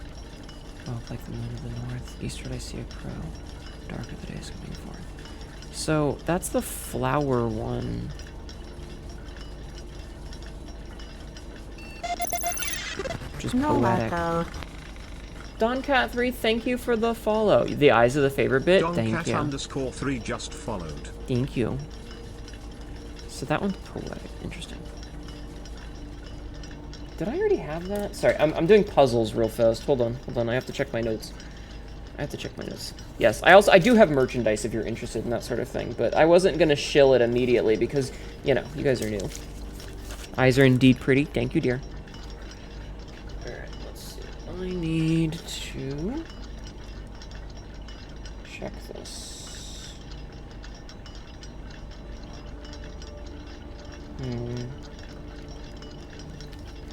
Oh, like the moon of the north. Eastward I see a crow, darker the days coming forth. So, that's the flower one. Which is poetic. Doncat3, thank you for the follow. The eyes of the favorite bit, thank you. Doncat_3 just followed. Thank you. So that one's poetic. Interesting. Did I already have that? Sorry, I'm doing puzzles real fast. Hold on. I have to check my notes. Yes, I do have merchandise if you're interested in that sort of thing, but I wasn't gonna shill it immediately because, you know, you guys are new. Eyes are indeed pretty. Thank you, dear. Alright, let's see. I need to check this.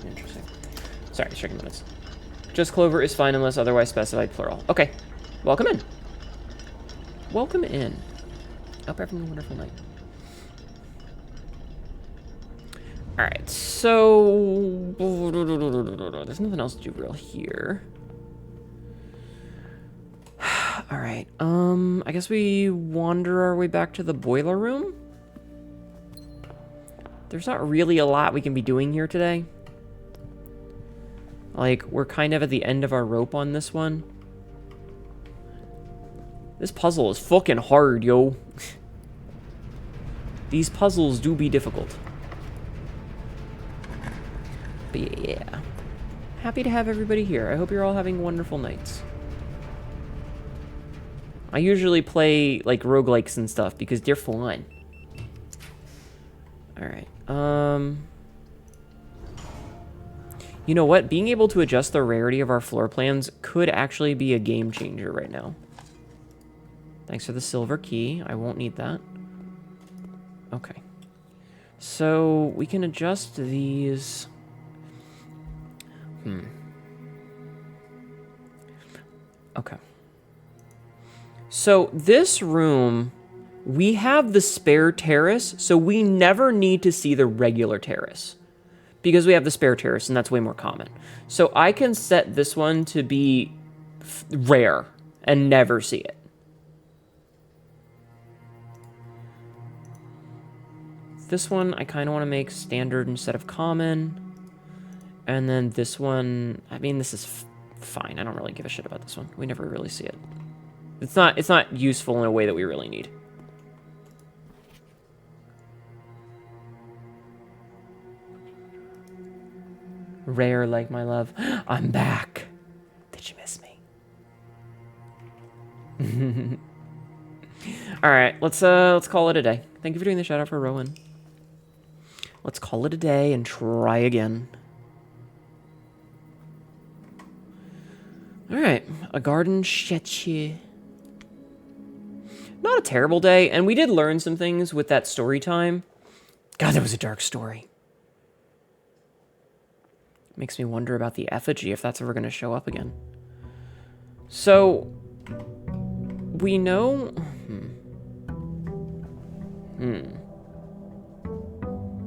Interesting. Sorry, checking minutes. Just Clover is fine unless otherwise specified plural. Okay. Welcome in. Welcome in. Hope you're having a wonderful night. Alright, so... There's nothing else to do real here. Alright, I guess we wander our way back to the boiler room? There's not really a lot we can be doing here today. Like, we're kind of at the end of our rope on this one. This puzzle is fucking hard, yo. These puzzles do be difficult. But yeah. Happy to have everybody here. I hope you're all having wonderful nights. I usually play, like, roguelikes and stuff because they're fun. Alright, you know what? Being able to adjust the rarity of our floor plans could actually be a game changer right now. Thanks for the silver key. I won't need that. Okay. So, we can adjust these... Okay. So, this room... We have the spare terrace, so we never need to see the regular terrace. Because we have the spare terrace, and that's way more common. So I can set this one to be rare and never see it. This one, I kind of want to make standard instead of common. And then this one, I mean, this is fine. I don't really give a shit about this one. We never really see it. It's not useful in a way that we really need. Rare like my love. I'm back. Did you miss me? All right, let's call it a day. Thank you for doing the shout out for Rowan. Let's call it a day and try again. All right, a garden sketchy. Not a terrible day, and we did learn some things with that story time. God, that was a dark story. Makes me wonder about the effigy, if that's ever going to show up again. So, we know...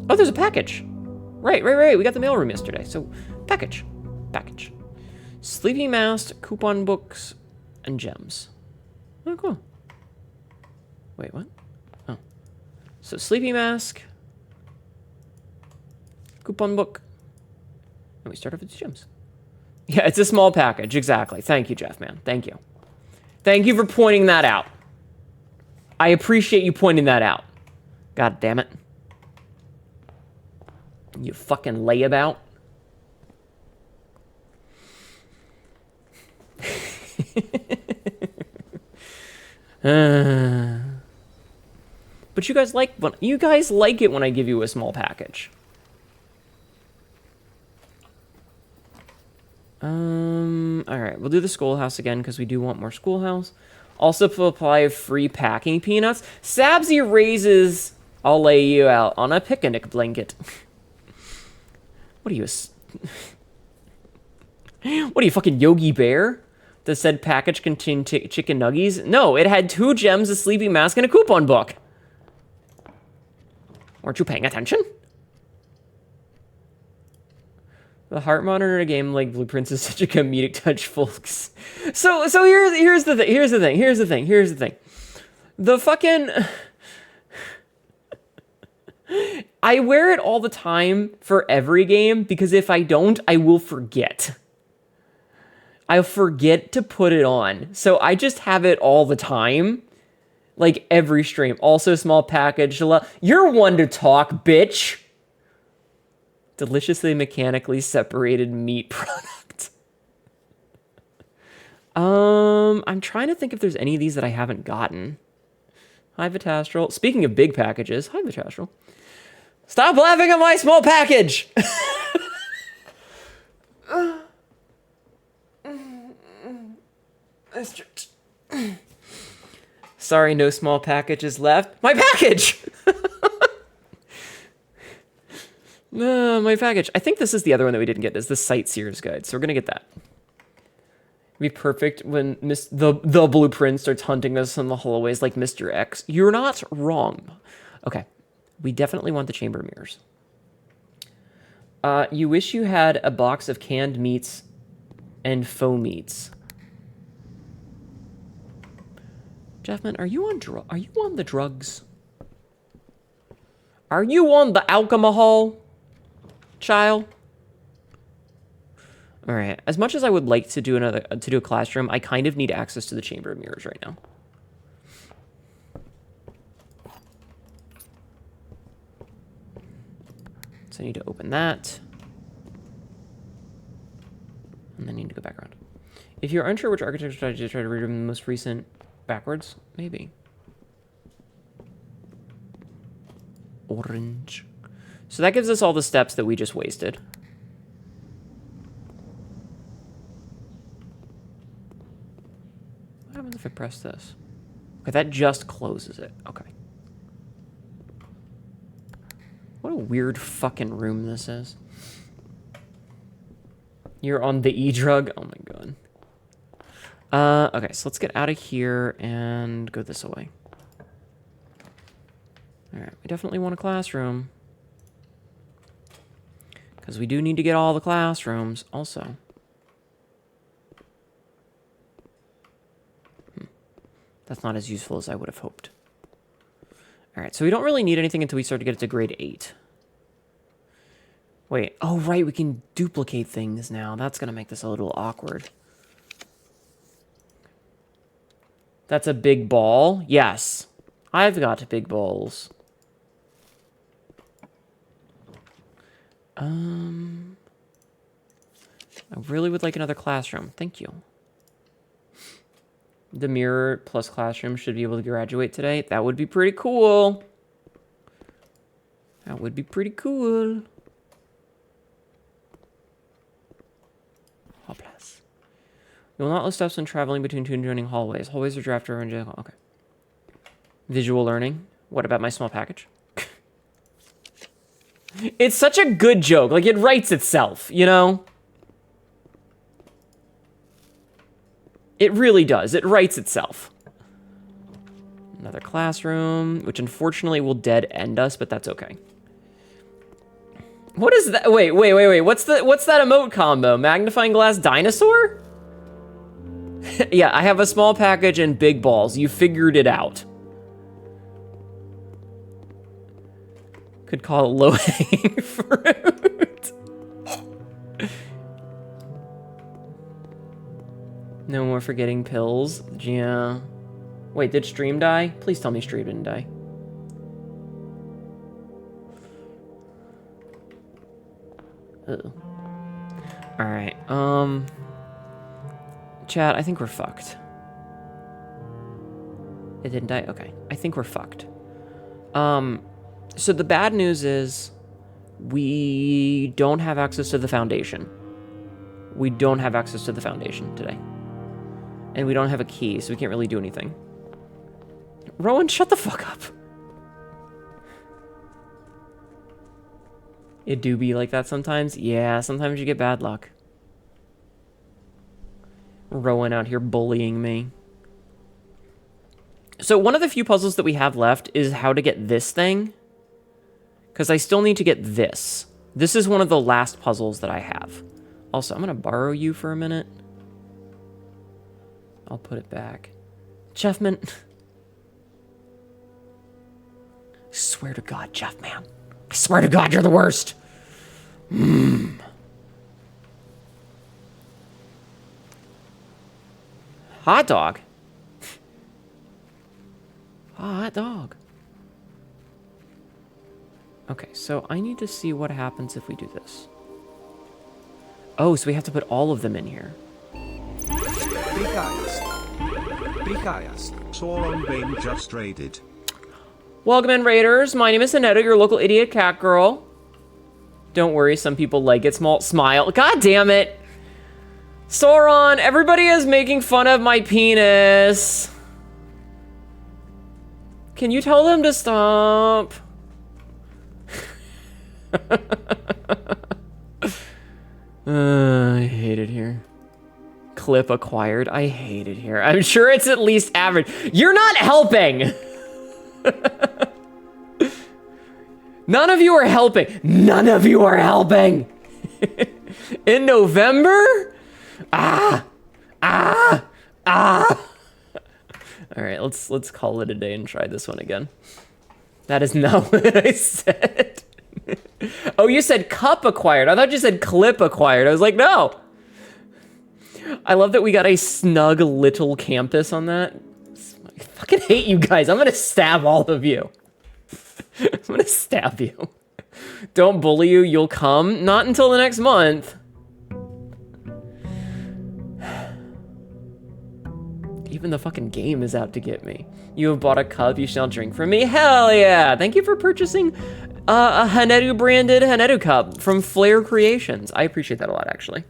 Oh, there's a package. Right. We got the mailroom yesterday. So, package. Sleeping mask, coupon books, and gems. Oh, cool. Wait, what? Oh. So, sleeping mask, coupon book, and we start off with the gems. Yeah, it's a small package, exactly. Thank you, Jeff, man. Thank you. Thank you for pointing that out. I appreciate you pointing that out. God damn it. You fucking layabout. But you guys like it when I give you a small package. Alright, we'll do the schoolhouse again because we do want more schoolhouse. Also apply free packing peanuts. Sabzi raises, I'll lay you out on a picnic blanket. What are you, what are you, fucking Yogi Bear? The said package contained chicken nuggies? No, it had 2 gems, a sleeping mask, and a coupon book. Weren't you paying attention? The heart monitor in a game like Blueprints is such a comedic touch, folks. So here's the thing. The fucking... I wear it all the time for every game, because if I don't, I will forget. I'll forget to put it on. So I just have it all the time. Like every stream. Also small package. You're one to talk, bitch. Deliciously mechanically separated meat product. I'm trying to think if there's any of these that I haven't gotten. Hi, Vitastral. Speaking of big packages. Hi, Vitastral. Stop laughing at my small package! Sorry, no small packages left. My package! My package. I think this is the other one that we didn't get. Is the Sightseer's Guide. So we're going to get that. It'd be perfect when the Blueprint starts hunting us in the hallways like Mr. X. You're not wrong. Okay. We definitely want the Chamber of Mirrors. You wish you had a box of canned meats and faux meats. Jeffman, are you on the drugs? Are you on the alcohol, child? All right. As much as I would like to do a classroom, I kind of need access to the Chamber of Mirrors right now. So I need to open that. And then I need to go back around. If you're unsure which architecture strategy to try to read from the most recent backwards, maybe. Orange. So that gives us all the steps that we just wasted. What happens if I press this? Okay, that just closes it. Okay. What a weird fucking room this is. You're on the E-drug? Oh my god. Okay, so let's get out of here and go this way. Alright, we definitely want a classroom. Because we do need to get all the classrooms also. That's not as useful as I would have hoped. Alright, so we don't really need anything until we start to get it to grade 8. Wait, oh right, we can duplicate things now. That's going to make this a little awkward. That's a big ball? Yes. I've got big balls. I really would like another classroom. Thank you. The mirror plus classroom should be able to graduate today. That would be pretty cool. That would be pretty cool. Hopeless. You will not list steps when traveling between two adjoining hallways. Hallways are draft over. Okay. Visual learning. What about my small package? It's such a good joke. Like, it writes itself, you know? It really does. It writes itself. Another classroom, which unfortunately will dead end us, but that's okay. What is that? Wait. What's that emote combo? Magnifying glass dinosaur? Yeah, I have a small package and big balls. You figured it out. Could call it low-hanging fruit. No more forgetting pills. Yeah. Wait, did stream die? Please tell me stream didn't die. Ugh. Alright, Chat, I think we're fucked. It didn't die? Okay. I think we're fucked. So the bad news is we don't have access to the foundation. We don't have access to the foundation today. And we don't have a key, so we can't really do anything. Rowan, shut the fuck up. It do be like that sometimes? Yeah, sometimes you get bad luck. Rowan out here bullying me. So one of the few puzzles that we have left is how to get this thing. Because I still need to get this. This is one of the last puzzles that I have. Also, I'm going to borrow you for a minute. I'll put it back. Jeffman. I swear to God, Jeff, man. I swear to God, you're the worst. Hot dog. Hot dog. Okay, so I need to see what happens if we do this. Oh, so we have to put all of them in here. Sauron Bane just raided. Welcome in, Raiders. My name is Hnetu, your local idiot cat girl. Don't worry, some people like it. Smile. God damn it. Sauron, everybody is making fun of my penis. Can you tell them to stop? I hate it here. Clip acquired. I hate it here. I'm sure it's at least average. You're not helping. None of you are helping. None of you are helping. In November? All right, let's call it a day and try this one again. That is not what I said. Oh, you said cup acquired. I thought you said clip acquired. I was like, no. I love that we got a snug little campus on that. I fucking hate you guys. I'm gonna stab all of you. I'm gonna stab you. Don't bully you, you'll come. Not until the next month. Even the fucking game is out to get me. You have bought a cup, you shall drink from me. Hell yeah! Thank you for purchasing a Hnetu branded Hnetu cup from Flare Creations. I appreciate that a lot, actually.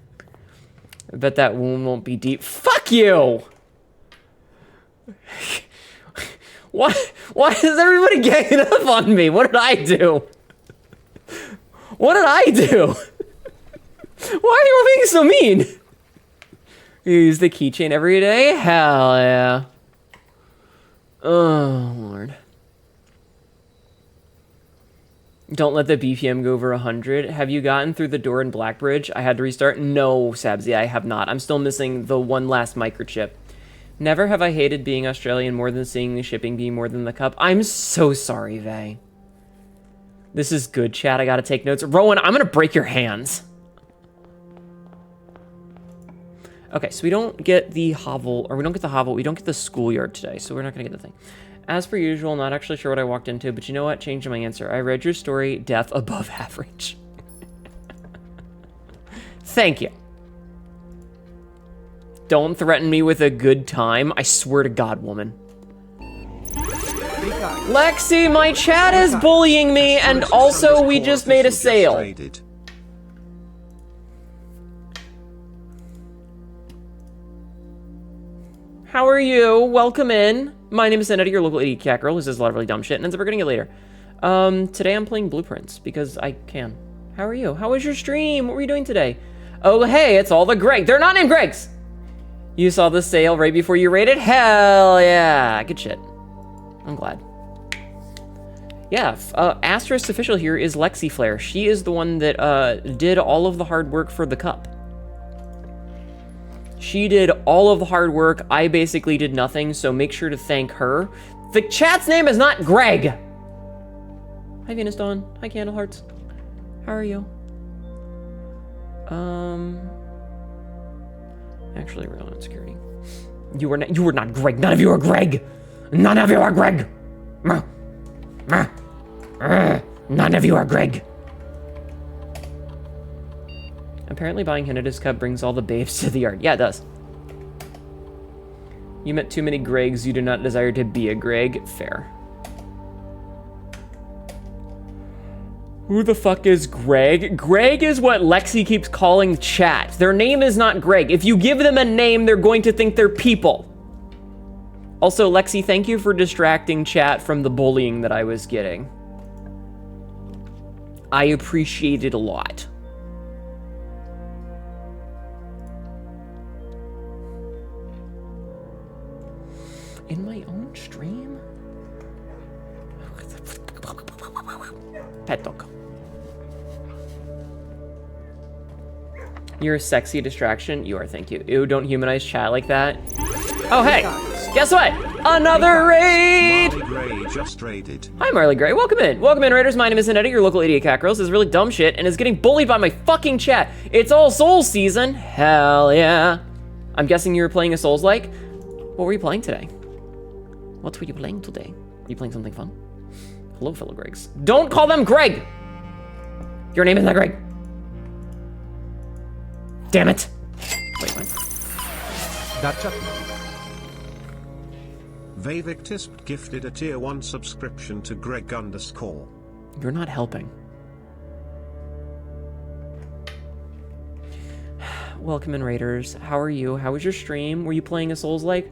I bet that wound won't be deep. Fuck you! Why is everybody ganging up on me? What did I do? What did I do? Why are you being so mean? You use the keychain every day? Hell yeah. Oh, Lord. Don't let the BPM go over 100. Have you gotten through the door in Blackbridge? I had to restart. No, Sabzi, I have not. I'm still missing the one last microchip. Never have I hated being Australian more than seeing the shipping be more than the cup. I'm so sorry, Vay. This is good, chat. I gotta take notes. Rowan, I'm gonna break your hands. Okay, so we don't get the hovel, or we don't get the hovel, we don't get the schoolyard today, so we're not gonna get the thing. As per usual, not actually sure what I walked into, but you know what? Changed my answer. I read your story, death above average. Thank you. Don't threaten me with a good time. I swear to God, woman. Lexi, my chat is bullying me, and also we just made a sale. How are you? Welcome in. My name is Hnetu, your local idiot cat girl who says a lot of really dumb shit and ends up forgetting it later. Today I'm playing Blueprints because I can. How are you? How was your stream? What were you doing today? Oh, hey, it's all the Greg. They're not named Gregs. You saw the sale right before you raided? Hell yeah. Good shit. I'm glad. Yeah, Asterisk official here is Lexi Flare. She is the one that did all of the hard work for the cup. She did all of the hard work. I basically did nothing, so make sure to thank her. The chat's name is not Greg. Hi, Venus Dawn. Hi, Candle Hearts. How are you? Actually, real insecurity. You were not Greg. None of you are Greg. None of you are Greg. None of you are Greg. Apparently buying Hnetu's cup brings all the babes to the yard. Yeah, it does. You met too many Gregs. You do not desire to be a Greg. Fair. Who the fuck is Greg? Greg is what Lexi keeps calling chat. Their name is not Greg. If you give them a name, they're going to think they're people. Also, Lexi, thank you for distracting chat from the bullying that I was getting. I appreciate it a lot. In my own stream? Pet dog. You're a sexy distraction. You are, thank you. Ew, don't humanize chat like that. Oh, hey, guess what? Another raid! Marley Gray just raided. Hi, Marley Gray. Welcome in. Welcome in, raiders. My name is Hnetu, your local idiot Catrgirl. This is really dumb shit and is getting bullied by my fucking chat. It's All Souls season. Hell yeah. I'm guessing you were playing a Souls-like. What were you playing today? What were you playing today? Are you playing something fun? Hello, fellow Gregs. Don't call them Greg! Your name is not Greg. Damn it. Wait, what? Gotcha. Vavictisp gifted a tier 1 subscription to Greg _. You're not helping. Welcome in, raiders. How are you? How was your stream? Were you playing a Souls-like?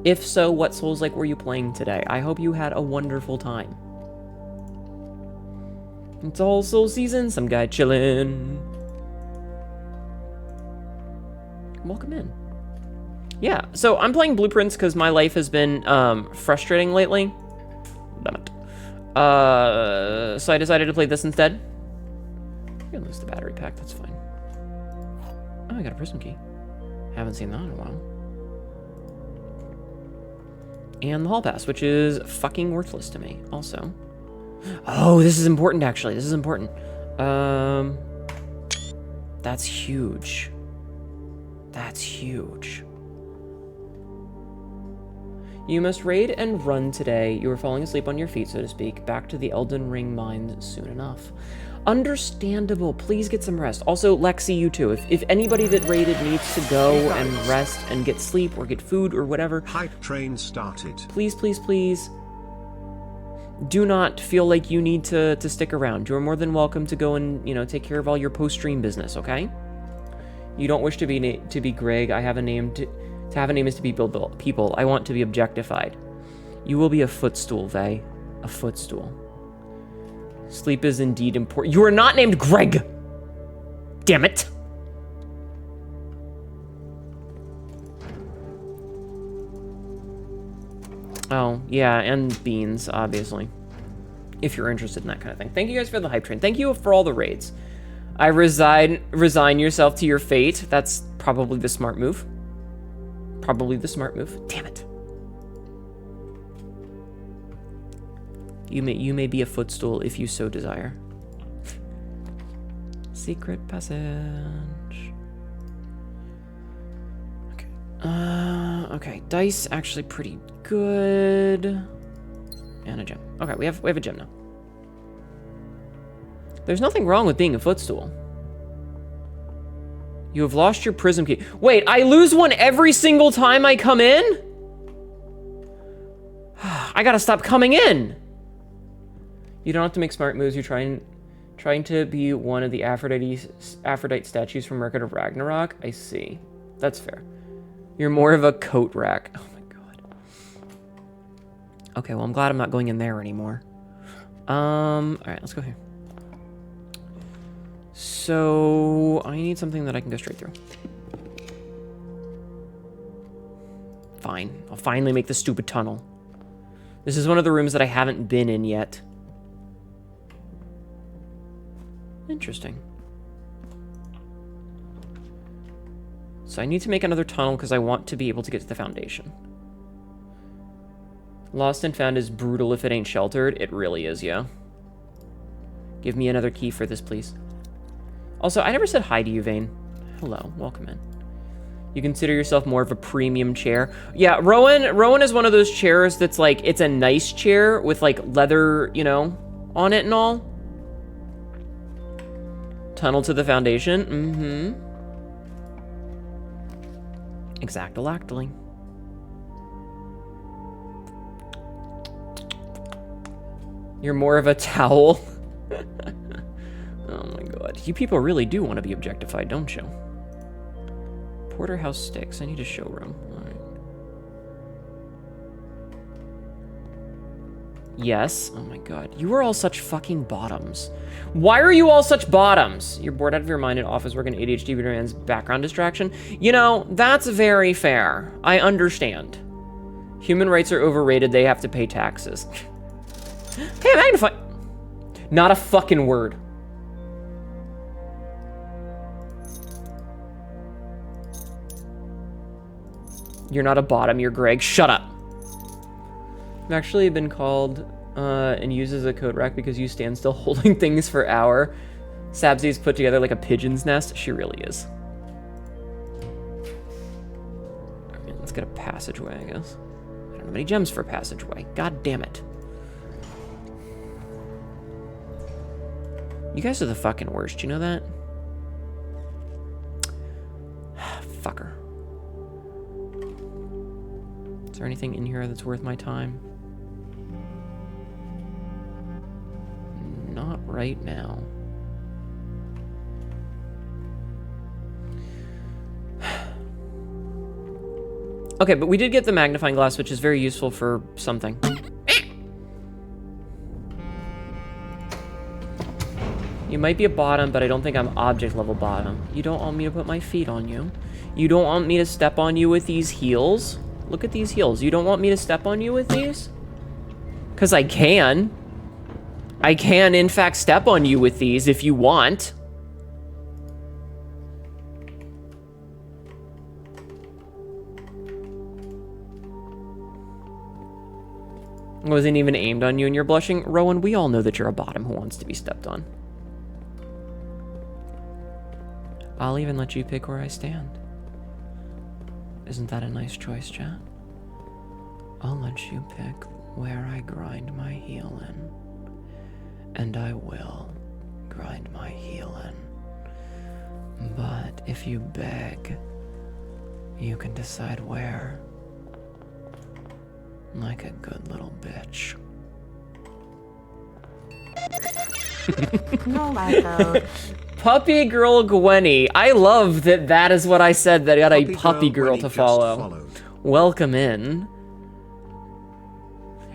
If so, what Souls-like were you playing today? I hope you had a wonderful time. It's All Souls season. Some guy chillin'. Welcome in. Yeah, so I'm playing Blueprints because my life has been frustrating lately. Damn it. So I decided to play this instead. I'm gonna lose the battery pack, that's fine. Oh, I got a prism key. Haven't seen that in a while. And the hall pass, which is fucking worthless to me, also. Oh, this is important, actually. This is important. That's huge. That's huge. You must raid and run today. You are falling asleep on your feet, so to speak. Back to the Elden Ring mines soon enough. Understandable. Please get some rest. Also, Lexi, you too. If anybody that raided needs to go and rest and get sleep or get food or whatever. Hype train started. Please, please, please. Do not feel like you need to stick around. You're more than welcome to go and, take care of all your post-stream business, okay? You don't wish to be Greg. I have a name to have a name is to be people. I want to be objectified. You will be a footstool, Vay. A footstool. Sleep is indeed important. You are not named Greg! Damn it! Oh, yeah, and beans, obviously. If you're interested in that kind of thing. Thank you guys for the hype train. Thank you for all the raids. I resign yourself to your fate. That's probably the smart move. Probably the smart move. Damn it. You may be a footstool if you so desire. Secret passage. Okay. Okay. Dice actually pretty good. And a gem. Okay, we have a gem now. There's nothing wrong with being a footstool. You have lost your prism key. Wait, I lose one every single time I come in? I gotta stop coming in. You don't have to make smart moves. You're trying to be one of the Aphrodite statues from Record of Ragnarok. I see. That's fair. You're more of a coat rack. Oh my god. Okay, well, I'm glad I'm not going in there anymore. Alright, let's go here. So, I need something that I can go straight through. Fine. I'll finally make the stupid tunnel. This is one of the rooms that I haven't been in yet. Interesting. So I need to make another tunnel because I want to be able to get to the foundation. Lost and found is brutal if it ain't sheltered. It really is, yeah. Give me another key for this, please. Also, I never said hi to you, Vane. Hello, welcome in. You consider yourself more of a premium chair? Yeah, Rowan is one of those chairs that's like, it's a nice chair with like leather, on it and all. tunnel to the foundation. Exactly. You're more of a towel. Oh my god. You people really do want to be objectified, don't you? Porterhouse sticks. I need a showroom. Alright. Yes. Oh my god. You are all such fucking bottoms. Why are you all such bottoms? You're bored out of your mind in office work and ADHD demands background distraction. You know, that's very fair. I understand. Human rights are overrated. They have to pay taxes. Hey, magnify. Not a fucking word. You're not a bottom, you're Greg. Shut up. I've actually been called and used as a code rack because you stand still holding things for hour. Sabsy's put together like a pigeon's nest. She really is. Alright, let's get a passageway, I guess. I don't have any gems for a passageway. God damn it. You guys are the fucking worst, you know that? Fucker. Is there anything in here that's worth my time? Not right now. Okay, but we did get the magnifying glass, which is very useful for something. You might be a bottom, but I don't think I'm object level bottom. You don't want me to put my feet on you. You don't want me to step on you with these heels. Look at these heels. You don't want me to step on you with these? Because I can. I can, in fact, step on you with these if you want. I wasn't even aimed on you and you're blushing. Rowan, we all know that you're a bottom who wants to be stepped on. I'll even let you pick where I stand. Isn't that a nice choice, chat? I'll let you pick where I grind my heel in. And I will grind my heel in. But if you beg, you can decide where. Like a good little bitch. No, Echo. Puppy Girl Gwenny. I love that that is what I said, that I got a puppy girl to follow. Welcome in.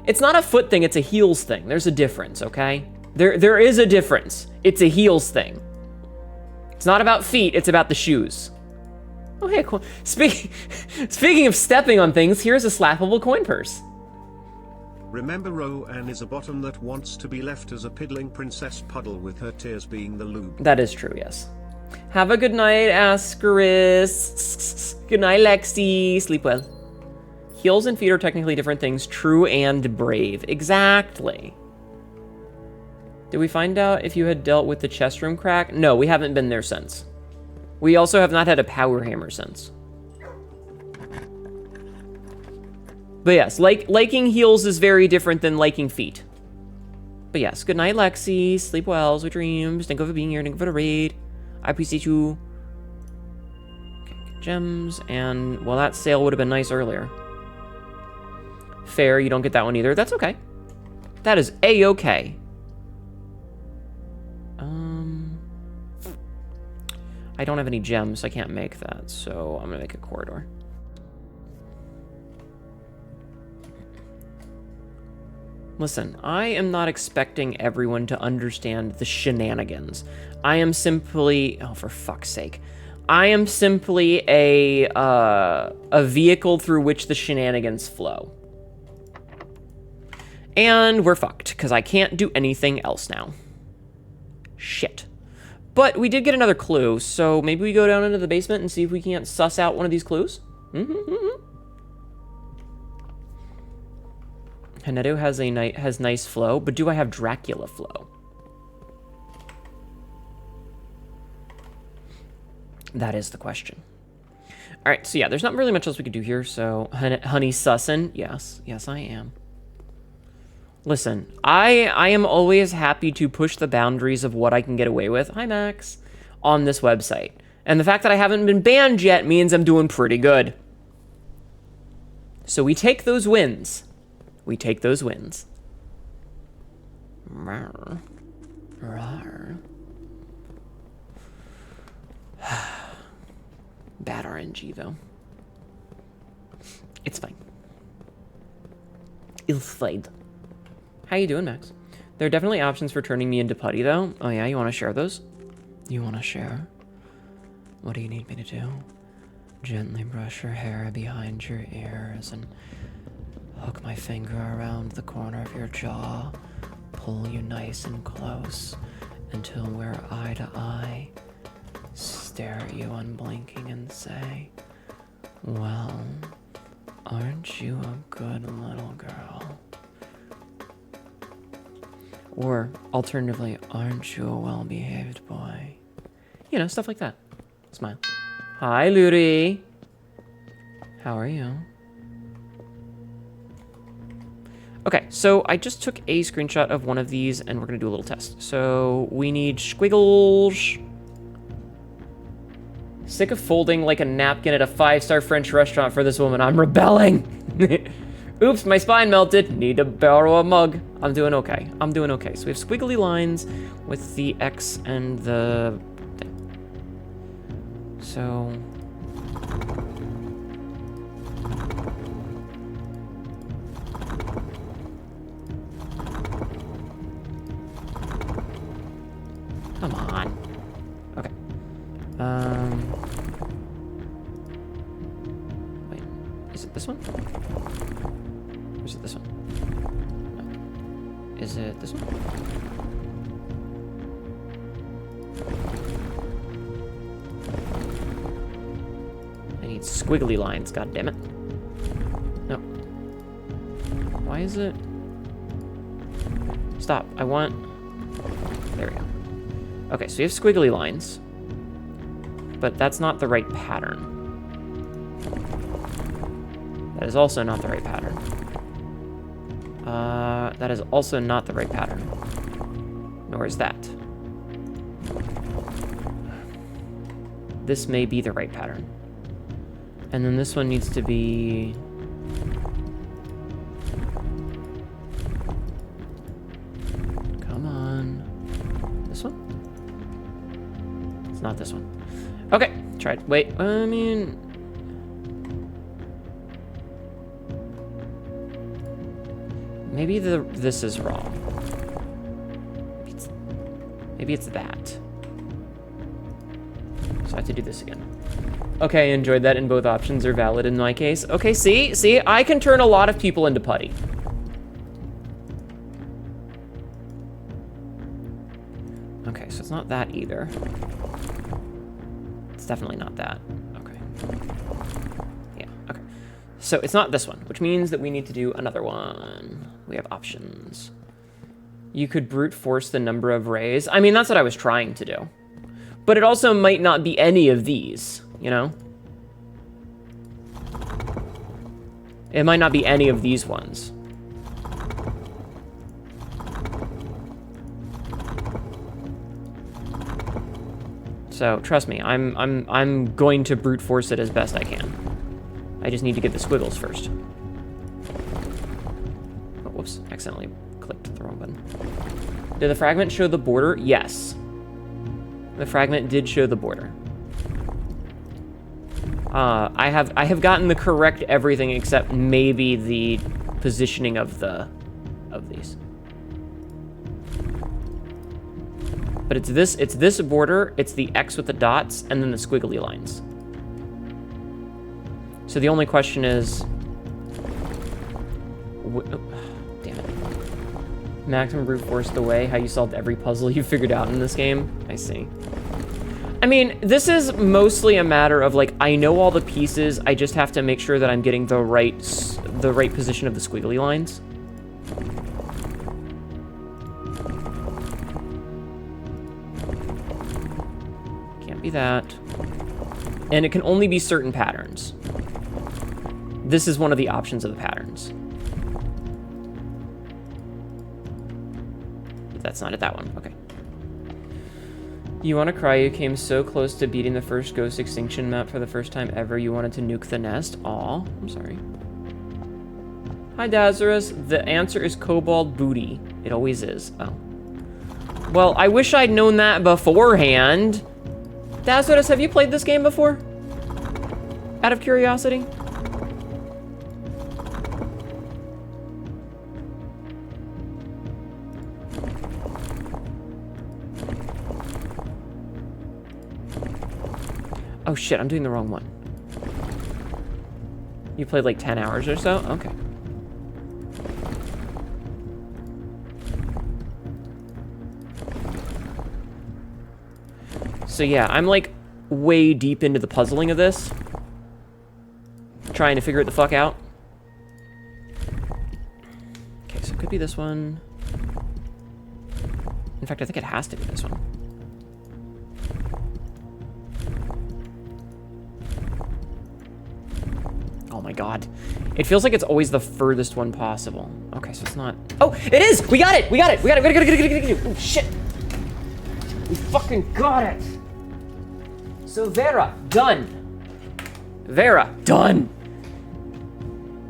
It's not a foot thing, it's a heels thing. There's a difference, okay? There is a difference. It's a heels thing. It's not about feet, it's about the shoes. Oh, hey, cool. Speaking of stepping on things, here's a slappable coin purse. Remember, Rowan is a bottom that wants to be left as a piddling princess puddle with her tears being the lube. That is true, yes. Have a good night, Ascaris. Good night, Lexi. Sleep well. Heels and feet are technically different things. True and brave. Exactly. Did we find out if you had dealt with the chest room crack? No, we haven't been there since. We also have not had a power hammer since. But yes, liking heels is very different than liking feet. But yes, good night, Lexi. Sleep well, sweet dreams. Thank you for being here. Thank you for the raid. I appreciate you. Okay, gems, and well, that sale would have been nice earlier. Fair, you don't get that one either. That's okay. That is a-okay. I don't have any gems, so I can't make that, so I'm gonna make a corridor. Listen, I am not expecting everyone to understand the shenanigans. I am simply, oh, for fuck's sake. I am simply a vehicle through which the shenanigans flow. And we're fucked, because I can't do anything else now. Shit. But we did get another clue, so maybe we go down into the basement and see if we can't suss out one of these clues? Hnetu has nice flow, but do I have Dracula flow? That is the question. All right, so yeah, there's not really much else we could do here, so honey sussin, yes, I am. Listen, I am always happy to push the boundaries of what I can get away with. Hi, Max. on this website. And the fact that I haven't been banned yet means I'm doing pretty good. So we take those wins. We take those wins. Rawr. Rawr. Bad RNG, though. It's fine. It's fine. How you doing, Max? There are definitely options for turning me into putty, though. Oh, yeah? You want to share those? You want to share? What do you need me to do? Gently brush your hair behind your ears and hook my finger around the corner of your jaw. Pull you nice and close until we're eye to eye. Stare at you unblinking and say, well, aren't you a good little girl? Or, alternatively, aren't you a well-behaved boy? You know, stuff like that. Smile. Hi, Luri. How are you? Okay, so I just took a screenshot of one of these, and we're going to do a little test. So, we need squiggles. Sick of folding like a napkin at a 5-star French restaurant for this woman. I'm rebelling. Oops, my spine melted. Need to borrow a mug. I'm doing okay. I'm doing okay. So we have squiggly lines with the X and the thing. So... come on. Okay. Wait. Is it this one? Or is it this one? No. Is it this one? I need squiggly lines, god damn it. No. Why is it? Stop. I want... There we go. Okay, so you have squiggly lines, but that's not the right pattern. That is also not the right pattern. That is also not the right pattern. Nor is that. This may be the right pattern. And then this one needs to be... Come on. This one? It's not this one. Okay, tried. Wait, I mean... Maybe this is wrong. Maybe it's that. So I have to do this again. Okay, enjoyed that, and both options are valid in my case. Okay, see, I can turn a lot of people into putty. Okay, so it's not that either. It's definitely not that. Okay. Yeah, okay. So it's not this one, which means that we need to do another one. We have options. You could brute force the number of rays. I mean, that's what I was trying to do. But it also might not be any of these, you know? It might not be any of these ones. So trust me, I'm going to brute force it as best I can. I just need to get the squiggles first. Oh, whoops, accidentally clicked the wrong button. Did the fragment show the border? Yes. The fragment did show the border. I have gotten the correct everything except maybe the positioning of these. But it's this border, it's the X with the dots, and then the squiggly lines. So the only question is... damn it. Maximum brute force the way, how you solved every puzzle you figured out in this game. I see. I mean, this is mostly a matter of, like, I know all the pieces, I just have to make sure that I'm getting the right position of the squiggly lines. Can't be that. And it can only be certain patterns. This is one of the options of the patterns. But that's not it, that one. Okay. You want to cry? You came so close to beating the first Ghost Extinction map for the first time ever. You wanted to nuke the nest. Aw, I'm sorry. Hi, Dazarus. The answer is Cobalt Booty. It always is. Oh. Well, I wish I'd known that beforehand. Dazarus, have you played this game before? Out of curiosity? Oh shit, I'm doing the wrong one. You played like 10 hours or so? Okay. So yeah, I'm like way deep into the puzzling of this. Trying to figure it the fuck out. Okay, so it could be this one. In fact, I think it has to be this one. Oh my god. It feels like it's always the furthest one possible. Okay, so it's not... Oh, it is! We got it! We got it! We got it! We got it! Oh, shit! We fucking got it! So, Vera, done! Vera, done!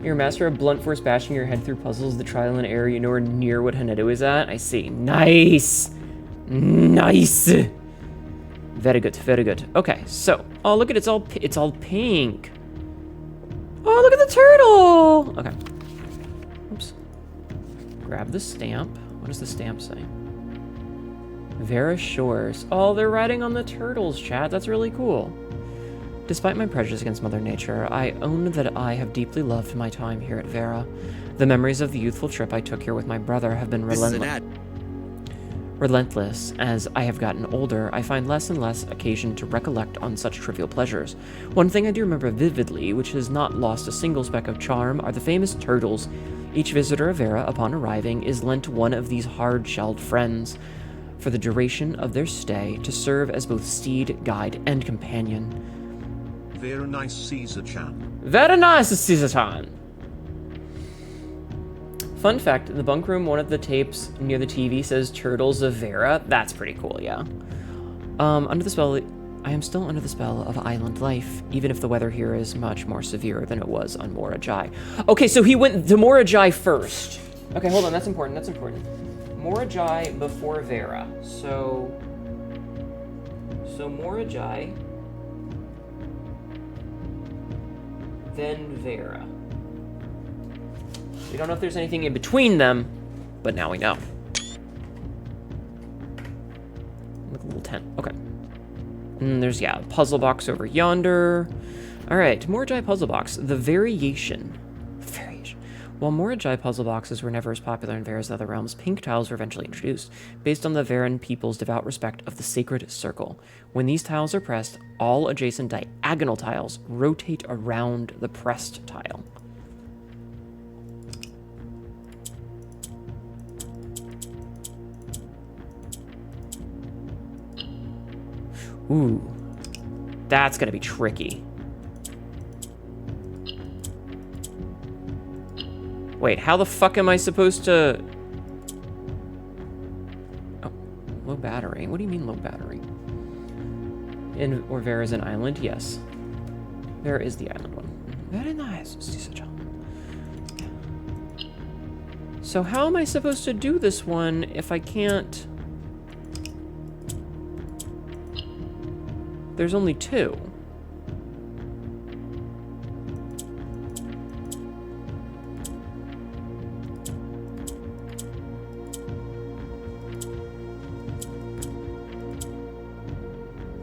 You're a master of blunt force bashing your head through puzzles, the trial and error. You nowhere near what Hnetu is at. I see. Nice! Nice! Very good, very good. Okay, so... Oh, look at it. It's all pink. Oh, look at the turtle! Okay. Oops. Grab the stamp. What does the stamp say? Vera Shores. Oh, they're riding on the turtles, chat. That's really cool. Despite my prejudice against Mother Nature, I own that I have deeply loved my time here at Vera. The memories of the youthful trip I took here with my brother have been relentless. As I have gotten older, I find less and less occasion to recollect on such trivial pleasures. One thing I do remember vividly, which has not lost a single speck of charm, are the famous turtles. Each visitor of Vera, upon arriving, is lent one of these hard-shelled friends for the duration of their stay to serve as both steed, guide, and companion. Very nice, Caesar-chan. Very nice, Caesar-chan. Fun fact, in the bunk room, one of the tapes near the TV says Turtles of Vera. That's pretty cool, yeah. Under the spell, I am still under the spell of island life, even if the weather here is much more severe than it was on Morajai. Okay, so he went to Morajai first. Okay, hold on, that's important, that's important. Morajai before Vera. So Morajai, then Vera. We don't know if there's anything in between them, but now we know. Like a little tent. Okay. And there's, yeah, a puzzle box over yonder. All right, Morajai puzzle box. The variation. While Morajai puzzle boxes were never as popular in Vera's other realms, pink tiles were eventually introduced, based on the Veran people's devout respect of the sacred circle. When these tiles are pressed, all adjacent diagonal tiles rotate around the pressed tile. Ooh, that's gonna be tricky. Wait, how the fuck am I supposed to... Oh, low battery. What do you mean low battery? Or Vera's an island? Yes. Vera is the island one. Very nice. So how am I supposed to do this one if I can't... There's only two.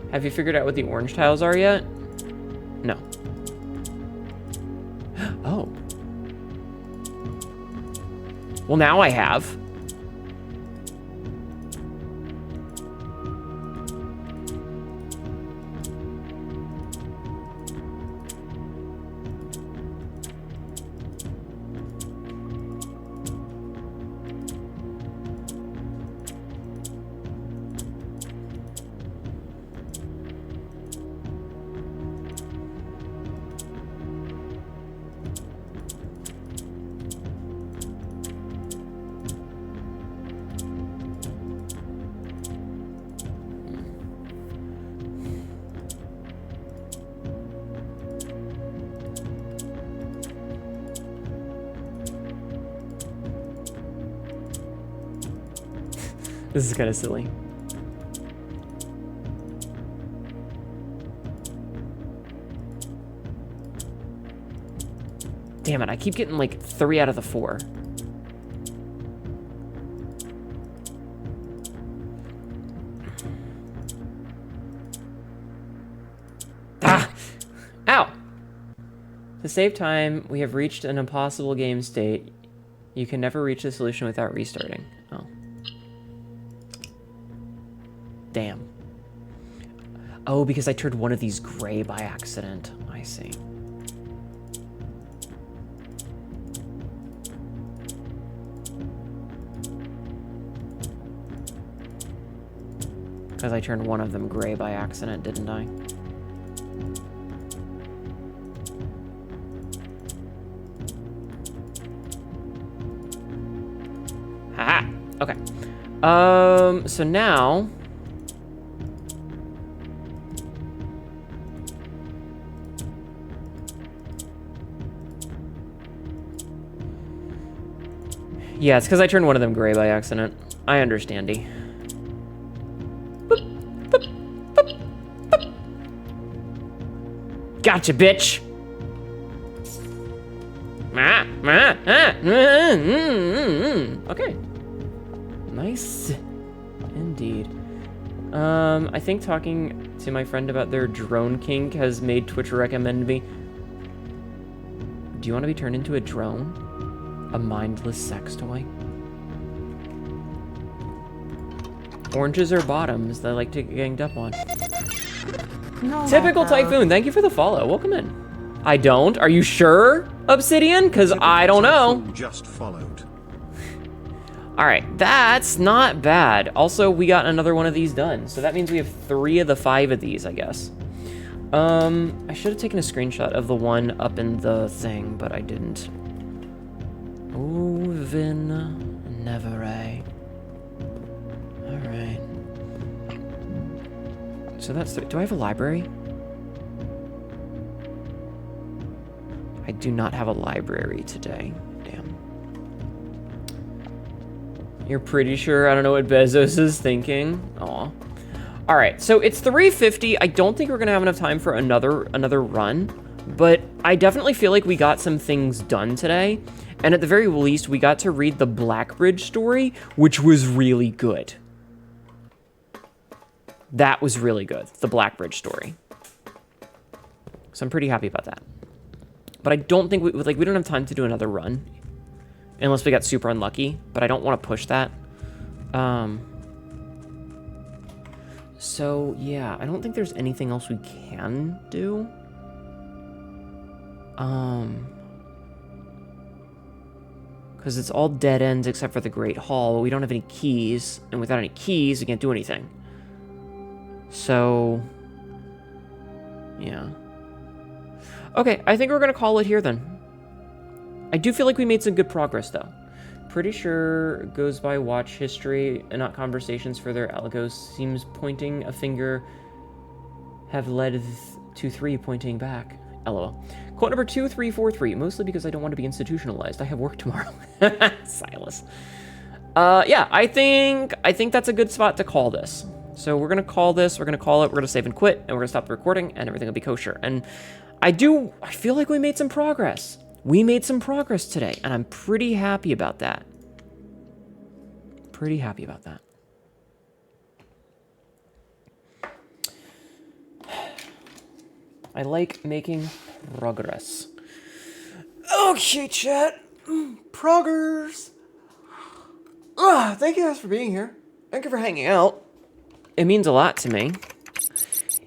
Have you figured out what the orange tiles are yet? No. Oh. Well, now I have. This is kind of silly. Damn it, I keep getting like 3 out of the 4. Ah! Ow! To save time, we have reached an impossible game state. You can never reach the solution without restarting. Oh. Damn. Oh, because I turned one of these gray by accident. I see. Because I turned one of them gray by accident, didn't I? Haha! Okay. So now... Yeah, it's because I turned one of them gray by accident. I understandy. Gotcha, bitch! Okay. Nice. Indeed. I think talking to my friend about their drone kink has made Twitch recommend me. Do you want to be turned into a drone? A mindless sex toy? Oranges are bottoms that like to get ganged up on. No, Typical Typhoon, thank you for the follow. Welcome in. I don't. Are you sure, Obsidian? Because I don't know. Just followed. All right, that's not bad. Also, we got another one of these done. So that means we have 3 of the 5 of these, I guess. I should have taken a screenshot of the one up in the thing, but I didn't. Ovin Nevere. All right. So that's... Do I have a library? I do not have a library today. Damn. You're pretty sure? I don't know what Bezos is thinking. Aw. All right, so it's 3:50. I don't think we're gonna have enough time for another run, but I definitely feel like we got some things done today. And at the very least, we got to read the Blackbridge story, which was really good. That was really good, the Blackbridge story. So I'm pretty happy about that. But I don't think we don't have time to do another run unless we got super unlucky, but I don't want to push that. So yeah, I don't think there's anything else we can do. Because it's all dead ends except for the Great Hall. We don't have any keys, and without any keys, we can't do anything. So, yeah. Okay, I think we're going to call it here then. I do feel like we made some good progress, though. Pretty sure goes by watch history and not conversations further. Algos seems pointing a finger have led to 3 pointing back. LOL. Quote number 2343, mostly because I don't want to be institutionalized. I have work tomorrow. Silas. Yeah, I think that's a good spot to call this. So we're going to call this, we're going to call it, we're going to save and quit, and we're going to stop the recording, and everything will be kosher. And I feel like we made some progress. We made some progress today, and I'm pretty happy about that. Pretty happy about that. I like making progress. Okay, chat. Progress. Thank you guys for being here. Thank you for hanging out. It means a lot to me.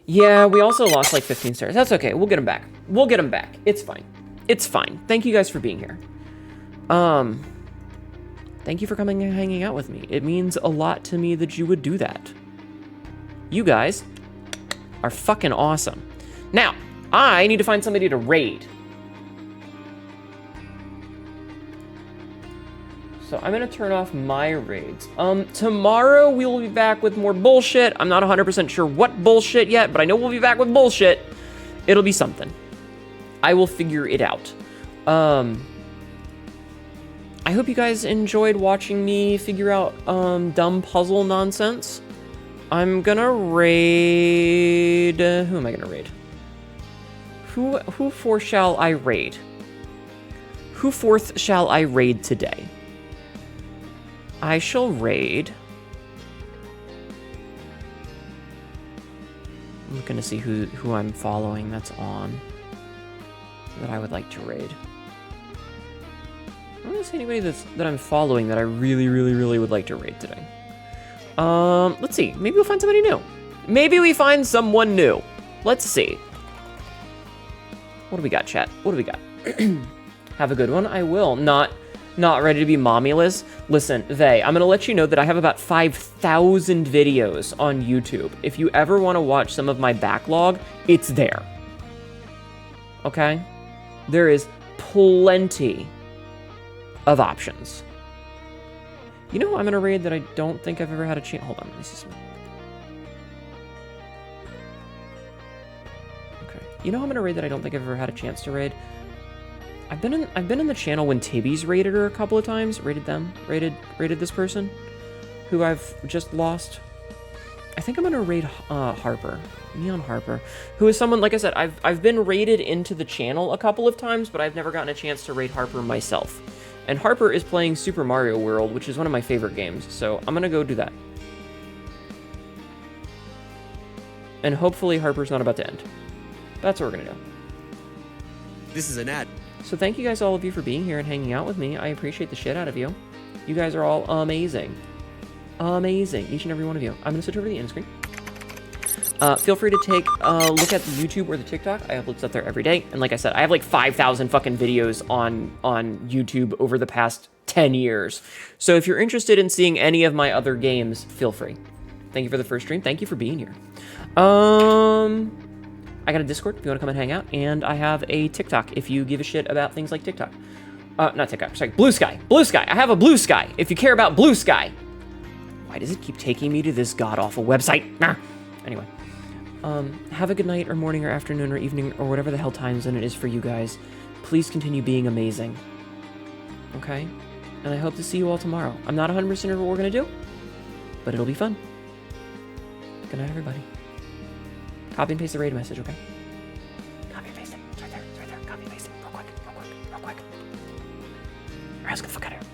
Yeah, we also lost like 15 stars. That's okay. We'll get them back. We'll get them back. It's fine. It's fine. Thank you guys for being here. Thank you for coming and hanging out with me. It means a lot to me that you would do that. You guys are fucking awesome. Now, I need to find somebody to raid. So I'm gonna turn off my raids. Tomorrow we will be back with more bullshit. I'm not 100% sure what bullshit yet, but I know we'll be back with bullshit. It'll be something. I will figure it out. I I hope you guys enjoyed watching me figure out dumb puzzle nonsense. I'm gonna raid... who am I gonna raid? Who for shall I raid? Who forth shall I raid today? I shall raid... I'm looking to see who I'm following that's on that I would like to raid. I don't see anybody that I'm following that I really would like to raid today. Let's see. Maybe we'll find somebody new. Maybe we find someone new. Let's see. What do we got, chat? What do we got? Have a good one. I will. Not ready to be mommyless. Listen, I'm gonna let you know that I have about 5,000 videos on YouTube. If you ever want to watch some of my backlog, it's there. Okay? There is plenty of options. You know who I'm gonna raid that I don't think I've ever had a chance... Hold on, let me see something. Okay. You know who I'm gonna raid that I don't think I've ever had a chance to raid? I've been in the channel when Tibby's raided her a couple of times. Raided this person who I've just lost. I think I'm gonna raid Harper. Neon Harper, who is someone, like I said, I've been raided into the channel a couple of times, but I've never gotten a chance to raid Harper myself. And Harper is playing Super Mario World, which is one of my favorite games, so I'm gonna go do that. And hopefully Harper's not about to end. That's what we're gonna do. This is an ad. So thank you guys, all of you, for being here and hanging out with me. I appreciate the shit out of you. You guys are all amazing. Amazing, each and every one of you. I'm gonna switch over to the end screen. Feel free to take a look at the YouTube or the TikTok. I upload stuff there every day. And like I said, I have like 5,000 fucking videos on YouTube over the past 10 years. So if you're interested in seeing any of my other games, feel free. Thank you for the first stream. Thank you for being here. I got a Discord if you want to come and hang out. And I have a TikTok if you give a shit about things like TikTok. Not TikTok, sorry, Blue Sky. Blue Sky. I have a Blue Sky if you care about Blue Sky. Why does it keep taking me to this god-awful website? Nah. Anyway. Have a good night or morning or afternoon or evening or whatever the hell time zone it is for you guys. Please continue being amazing. Okay? And I hope to see you all tomorrow. I'm not 100% sure what we're going to do, but it'll be fun. Good night, everybody. Copy and paste the raid message, okay? Copy and paste it. It's right there. It's right there. Copy and paste it. Real quick. Or else get the fuck out of here.